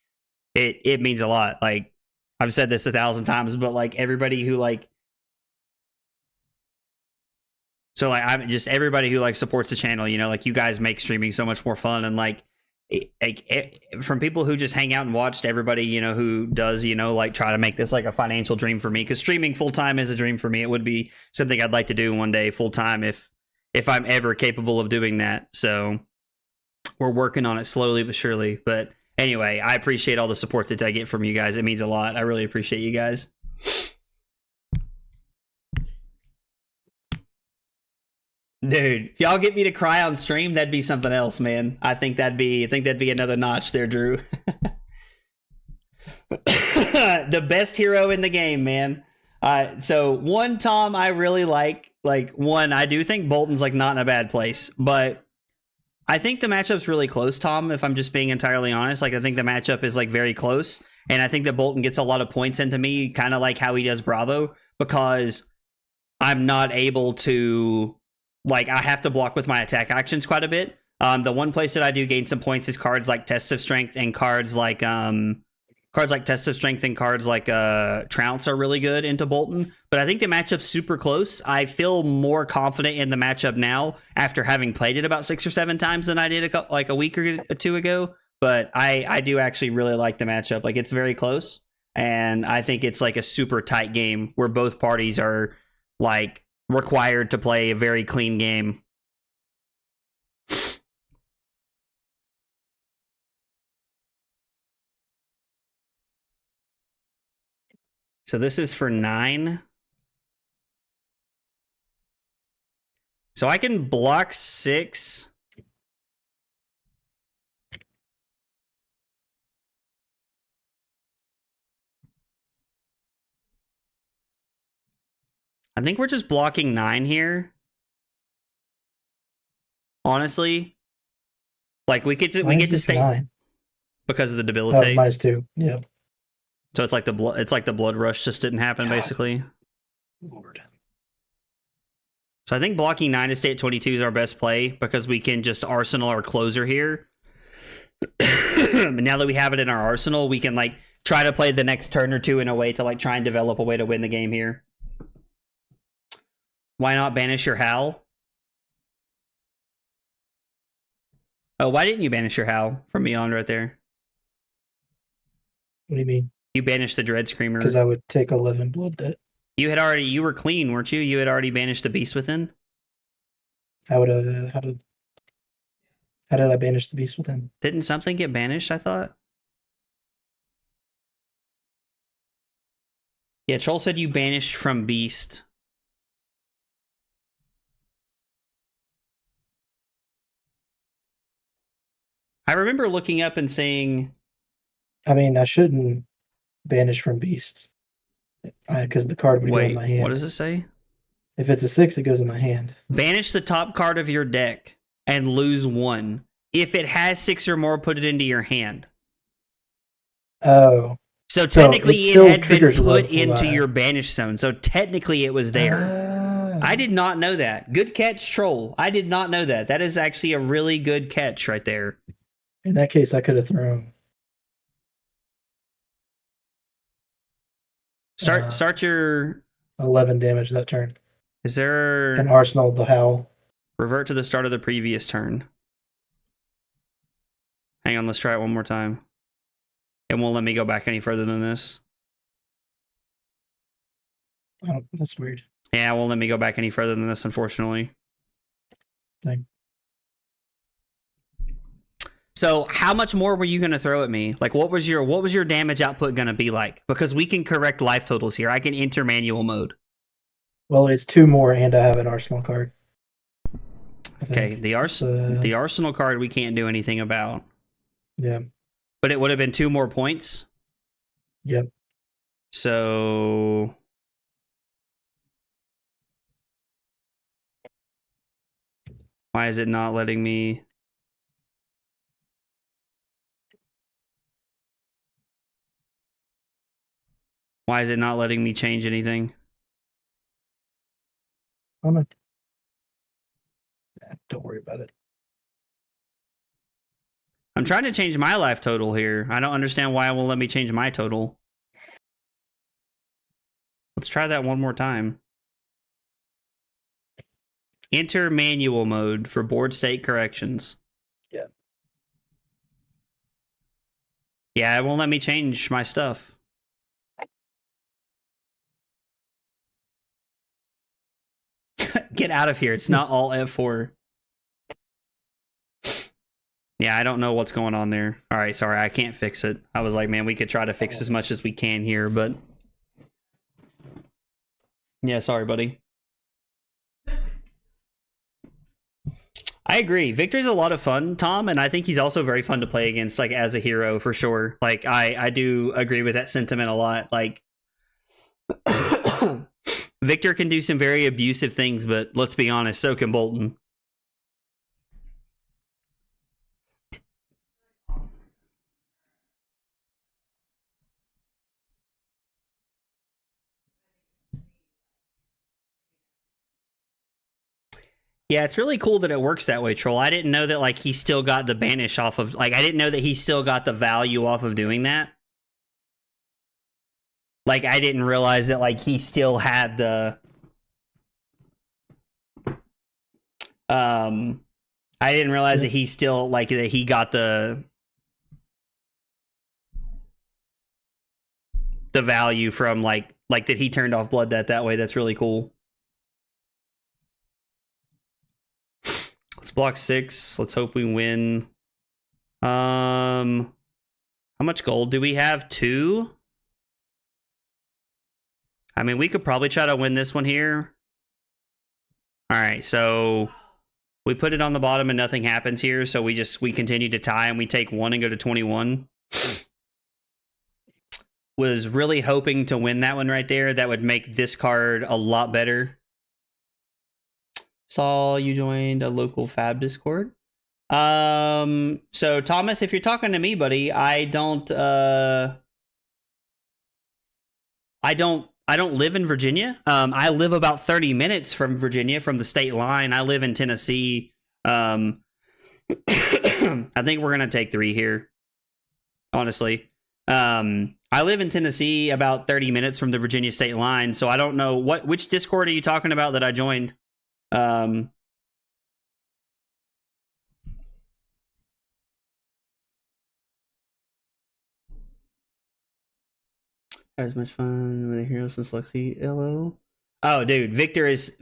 [SPEAKER 2] it means a lot. Like I've said this 1,000 times, but like everybody who like, so like I'm just everybody who like supports the channel, you know, like you guys make streaming so much more fun. And like from people who just hang out and watch to everybody, you know, who does, you know, like try to make this like a financial dream for me, because streaming full time is a dream for me. It would be something I'd like to do one day full time if I'm ever capable of doing that. So we're working on it slowly but surely. But anyway, I appreciate all the support that I get from you guys. It means a lot. I really appreciate you guys. Dude, if y'all get me to cry on stream, that'd be something else, man. I think that'd be another notch there, Drew. The best hero in the game, man. So one Tom I really like one, I do think Bolton's like not in a bad place, but I think the matchup's really close, Tom, if I'm just being entirely honest. Like I think the matchup is like very close, and I think that Bolton gets a lot of points into me, kind of like how he does Bravo, because I'm not able to, like, I have to block with my attack actions quite a bit. The one place that I do gain some points is cards like Tests of Strength, and cards like Tests of Strength and cards like Trounce are really good into Bolton. But I think the matchup's super close. I feel more confident in the matchup now after having played it about 6 or 7 times than I did a week or two ago. But I do actually really like the matchup. Like, it's very close, and I think it's like a super tight game where both parties are like required to play a very clean game. So this is for 9. So I can block 6. I think we're just blocking 9 here. Honestly, like we get to stay
[SPEAKER 6] 9?
[SPEAKER 2] because of the
[SPEAKER 6] Oh,
[SPEAKER 2] debilitate.
[SPEAKER 6] -2. Yeah.
[SPEAKER 2] So it's like the blood rush just didn't happen,
[SPEAKER 6] God.
[SPEAKER 2] basically.
[SPEAKER 6] Lord.
[SPEAKER 2] So I think blocking 9 to stay at 22 is our best play, because we can just arsenal our closer here. And now that we have it in our arsenal, we can like try to play the next turn or two in a way to like try and develop a way to win the game here. Why not banish your Hal? Oh, why didn't you banish your Hal from beyond right there?
[SPEAKER 6] What do you mean?
[SPEAKER 2] You banished the Dread Screamer.
[SPEAKER 6] Because I would take 11 blood debt.
[SPEAKER 2] You were clean, weren't you? You had already banished the Beast Within?
[SPEAKER 6] I would have. How did I banish the Beast Within?
[SPEAKER 2] Didn't something get banished, I thought? Yeah, Troll said you banished from Beast. I remember looking up and saying...
[SPEAKER 6] I mean, I shouldn't banish from Beasts. Because the card would go in my hand.
[SPEAKER 2] What does it say?
[SPEAKER 6] If it's a 6, it goes in my hand.
[SPEAKER 2] Banish the top card of your deck and lose 1. If it has 6 or more, put it into your hand.
[SPEAKER 6] Oh.
[SPEAKER 2] So technically it had been
[SPEAKER 6] triggers
[SPEAKER 2] put
[SPEAKER 6] love
[SPEAKER 2] into
[SPEAKER 6] alive.
[SPEAKER 2] your banish zone. So technically it was there. I did not know that. Good catch, Troll. I did not know that. That is actually a really good catch right there.
[SPEAKER 6] In that case, I could have thrown.
[SPEAKER 2] Start your
[SPEAKER 6] 11 damage that turn.
[SPEAKER 2] Is there
[SPEAKER 6] And Arsenal the Howl.
[SPEAKER 2] Revert to the start of the previous turn. Hang on, let's try it one more time. It won't let me go back any further than this.
[SPEAKER 6] Oh, that's weird.
[SPEAKER 2] Yeah, it won't let me go back any further than this, unfortunately.
[SPEAKER 6] Dang.
[SPEAKER 2] So how much more were you going to throw at me? Like, what was your damage output going to be like? Because we can correct life totals here. I can enter manual mode.
[SPEAKER 6] Well, it's 2 more, and I have an Arsenal card.
[SPEAKER 2] Okay, the Arsenal card we can't do anything about.
[SPEAKER 6] Yeah.
[SPEAKER 2] But it would have been 2 more points.
[SPEAKER 6] Yep.
[SPEAKER 2] So why is it not letting me? Why is it not letting me change anything?
[SPEAKER 6] Oh, no. Don't worry about it.
[SPEAKER 2] I'm trying to change my life total here. I don't understand why it won't let me change my total. Let's try that one more time. Enter manual mode for board state corrections.
[SPEAKER 6] Yeah.
[SPEAKER 2] Yeah, it won't let me change my stuff. Get out of here. It's not all F4. Yeah, I don't know what's going on there. All right, sorry, I can't fix it. I was like, man, we could try to fix as much as we can here, but... Yeah, sorry, buddy. I agree. Victor's a lot of fun, Tom, and I think he's also very fun to play against, like, as a hero, for sure. Like, I do agree with that sentiment a lot. Like, Victor can do some very abusive things, but let's be honest, so can Bolton. Yeah, it's really cool that it works that way, Troll. I didn't know that, like, he still got the banish off of... Like, I didn't know that he still got the value off of doing that. Like, I didn't realize that, like, he still had the... I didn't realize that he still, like, that he got the value from, like that he turned off Blood that way. That's really cool. Let's block 6. Let's hope we win. How much gold do we have? 2? I mean, we could probably try to win this one here. All right, so we put it on the bottom and nothing happens here, so we continue to tie and we take 1 and go to 21. Was really hoping to win that one right there. That would make this card a lot better. Saw you joined a local Fab Discord. So Thomas, if you're talking to me, buddy, I don't live in Virginia. I live about 30 minutes from Virginia, from the state line. I live in Tennessee. I think we're gonna take 3 here. Honestly, I live in Tennessee, about 30 minutes from the Virginia state line. So I don't know which Discord are you talking about that I joined. As much fun with a hero since Lexi LO. Oh, dude, Victor is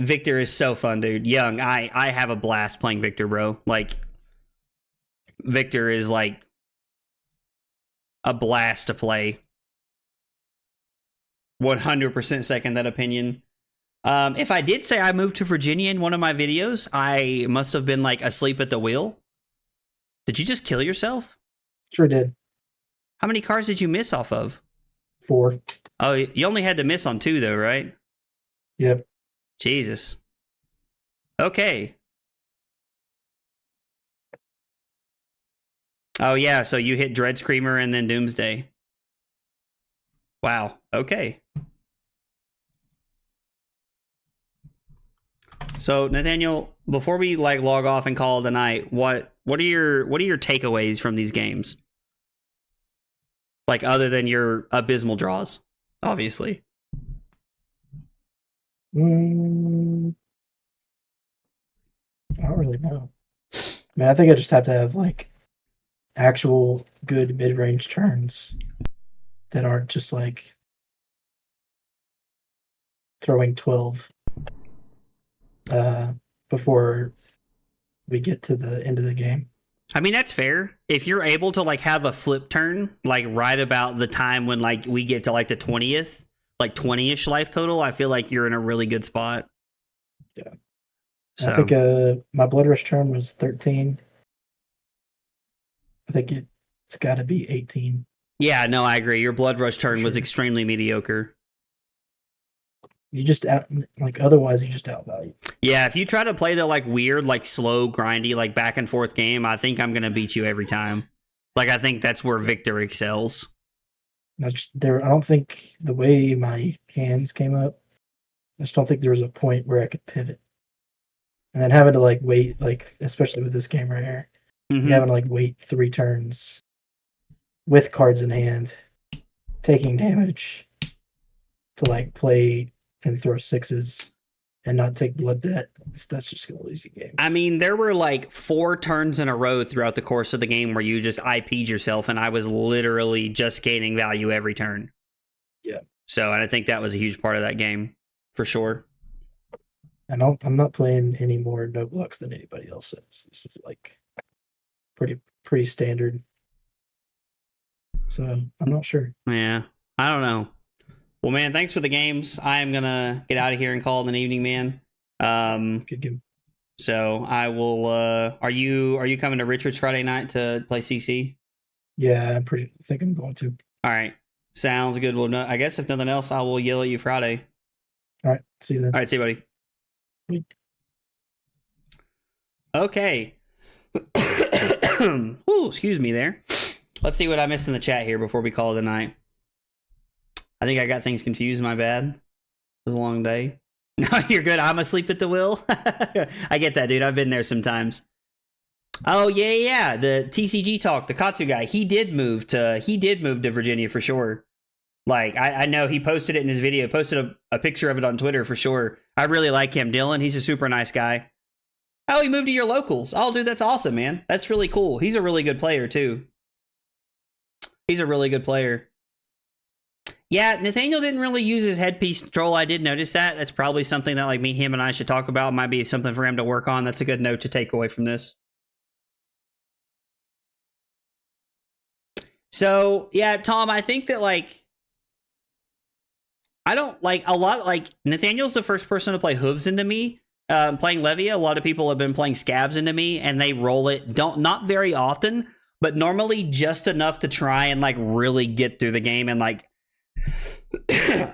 [SPEAKER 2] so fun, dude. Young, I have a blast playing Victor, bro. Like, Victor is like a blast to play. 100% second that opinion. If I did say I moved to Virginia in one of my videos, I must have been like asleep at the wheel. Did you just kill yourself?
[SPEAKER 6] Sure did.
[SPEAKER 2] How many cars did you miss off of?
[SPEAKER 6] 4.
[SPEAKER 2] Oh, you only had to miss on 2 though, right?
[SPEAKER 6] Yep.
[SPEAKER 2] Jesus. Okay. Oh yeah, so you hit Dread Screamer and then Doomsday. Wow. Okay. So Nathaniel, before we like log off and call it a night, what are your takeaways from these games? Like, other than your abysmal draws, obviously.
[SPEAKER 6] I don't really know. I mean, I think I just have to have like actual good mid-range turns that aren't just like throwing 12 before we get to the end of the game.
[SPEAKER 2] I mean, that's fair. If you're able to like have a flip turn, like right about the time when like we get to like the 20th, like 20-ish life total, I feel like you're in a really good spot.
[SPEAKER 6] Yeah.
[SPEAKER 2] So
[SPEAKER 6] I think my Blood Rush turn was 13. I think it's got to be 18.
[SPEAKER 2] yeah, no, I agree. Your Blood Rush turn was
[SPEAKER 6] Sure.
[SPEAKER 2] extremely mediocre.
[SPEAKER 6] You just otherwise you just outvalue.
[SPEAKER 2] Yeah, if you try to play the like weird, like slow, grindy, like back and forth game, I think I'm gonna beat you every time. Like, I think that's where Victor excels.
[SPEAKER 6] I don't think the way my hands came up, I just don't think there was a point where I could pivot. and then having to like wait, like especially with this game right here,
[SPEAKER 2] Mhm.
[SPEAKER 6] you having to like wait 3 turns with cards in hand, taking damage to like play and throw 6s and not take blood debt. That's just gonna lose you games.
[SPEAKER 2] I mean, there were like 4 turns in a row throughout the course of the game where you just IP'd yourself, and I was literally just gaining value every turn.
[SPEAKER 6] Yeah.
[SPEAKER 2] So, and I think that was a huge part of that game, for sure.
[SPEAKER 6] And I'm not playing any more no blocks than anybody else is. This is like pretty standard. So I'm not sure.
[SPEAKER 2] Yeah, I don't know. Well, man, thanks for the games. I am gonna get out of here and call it an evening, man.
[SPEAKER 6] Good game.
[SPEAKER 2] So I will. Are you coming to Richards Friday night to play CC?
[SPEAKER 6] Yeah, I think I'm going to.
[SPEAKER 2] All right, sounds good. Well, no, I guess if nothing else, I will yell at you Friday.
[SPEAKER 6] All right, see you then.
[SPEAKER 2] All right, see you, buddy.
[SPEAKER 6] Bye.
[SPEAKER 2] Okay. Ooh, excuse me there. Let's see what I missed in the chat here before we call it a night. I think I got things confused. My bad. It was a long day. No, you're good. I'm asleep at the wheel. I get that, dude. I've been there sometimes. Oh yeah. The TCG talk, the Katsu guy. He did move to Virginia for sure. Like I know he posted it in his video. Posted a picture of it on Twitter for sure. I really like him, Dylan. He's a super nice guy. Oh, he moved to your locals. Oh, dude, that's awesome, man. That's really cool. He's a really good player too. He's a really good player. Yeah, Nathaniel didn't really use his headpiece troll. I did notice that. That's probably something that like him and I should talk about. Might be something for him to work on. That's a good note to take away from this. So, yeah, Tom, I think that like I don't like a lot like Nathaniel's the first person to play hooves into me. Playing Levia, a lot of people have been playing scabs into me and they roll it not very often, but normally just enough to try and like really get through the game. And like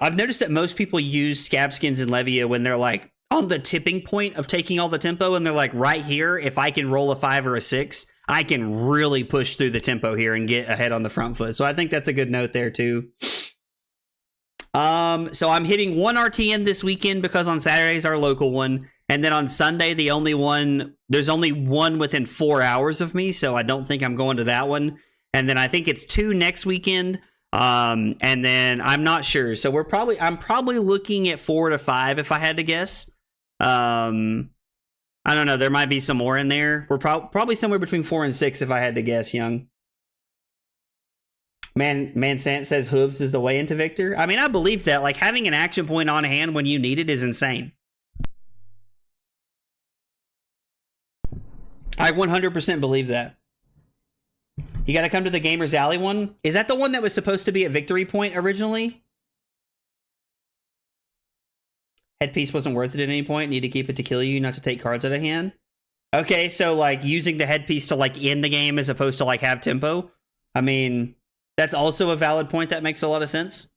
[SPEAKER 2] I've noticed that most people use scab skins in Levia when they're like on the tipping point of taking all the tempo, and they're like, right here, if I can roll a 5 or a 6, I can really push through the tempo here and get ahead on the front foot. So I think that's a good note there too. So I'm hitting one RTN this weekend because on Saturday is our local one. And then on Sunday, there's only one within 4 hours of me. So I don't think I'm going to that one. And then I think it's 2 next weekend. And then I'm not sure. So I'm probably looking at 4 to 5 if I had to guess. I don't know. There might be some more in there. We're probably somewhere between 4 and 6 if I had to guess, Young. Man Sant says hooves is the way into Victor. I mean, I believe that. Like, having an action point on hand when you need it is insane. I 100% believe that. You got to come to the Gamers Alley one. Is that the one that was supposed to be at Victory Point originally? Headpiece wasn't worth it at any point. Need to keep it to kill you, not to take cards out of hand. Okay, so like using the headpiece to like end the game as opposed to like have tempo. I mean, that's also a valid point. That makes a lot of sense.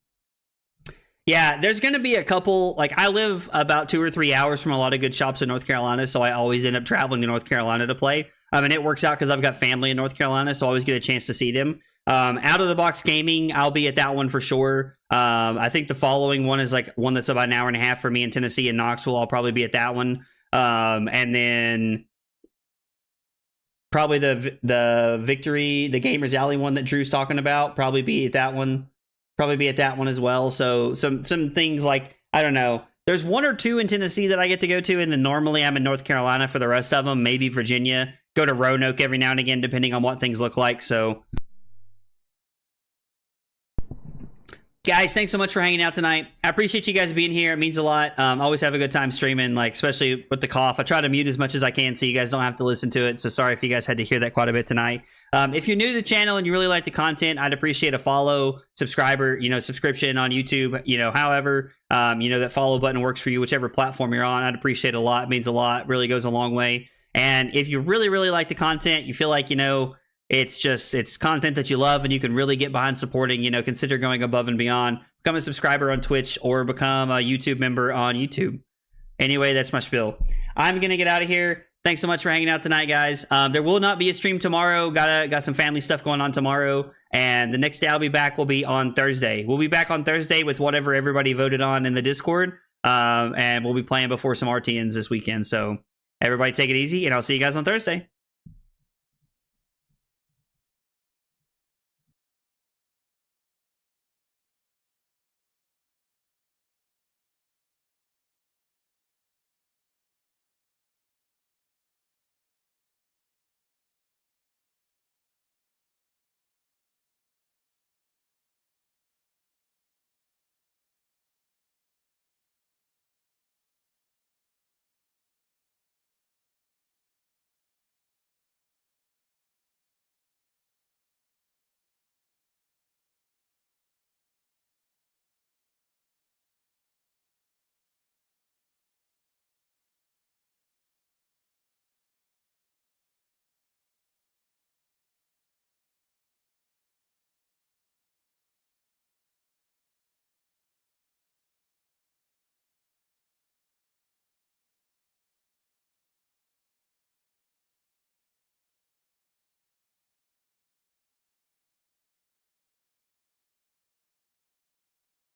[SPEAKER 2] Yeah, there's going to be a couple, like I live about 2 or 3 hours from a lot of good shops in North Carolina, so I always end up traveling to North Carolina to play. And it works out because I've got family in North Carolina, so I always get a chance to see them. Out of the box gaming, I'll be at that one for sure. I think the following one is like one that's about an hour and a half for me in Tennessee and Knoxville. I'll probably be at that one. And then probably the Victory, the Gamers Alley one that Drew's talking about, probably be at that one. Probably be at that one as well. So some things like, I don't know. There's 1 or 2 in Tennessee that I get to go to, and then normally I'm in North Carolina for the rest of them. Maybe Virginia. Go to Roanoke every now and again, depending on what things look like. So, guys, thanks so much for hanging out tonight. I appreciate you guys being here. It means a lot. Always have a good time streaming, like especially with the cough. I try to mute as much as I can so you guys don't have to listen to it. So sorry if you guys had to hear that quite a bit tonight. If you're new to the channel and you really like the content, I'd appreciate a follow, subscriber, subscription on YouTube, however, that follow button works for you, whichever platform you're on. I'd appreciate it a lot. It means a lot. Really goes a long way. And if you really, really like the content, you feel like, it's content that you love and you can really get behind supporting, consider going above and beyond. Become a subscriber on Twitch or become a YouTube member on YouTube. Anyway, that's my spiel. I'm going to get out of here. Thanks so much for hanging out tonight, guys. There will not be a stream tomorrow. Got some family stuff going on tomorrow. And the next day I'll be back will be on Thursday. We'll be back on Thursday with whatever everybody voted on in the Discord. And we'll be playing before some RTNs this weekend. So Everybody take it easy, and I'll see you guys on Thursday.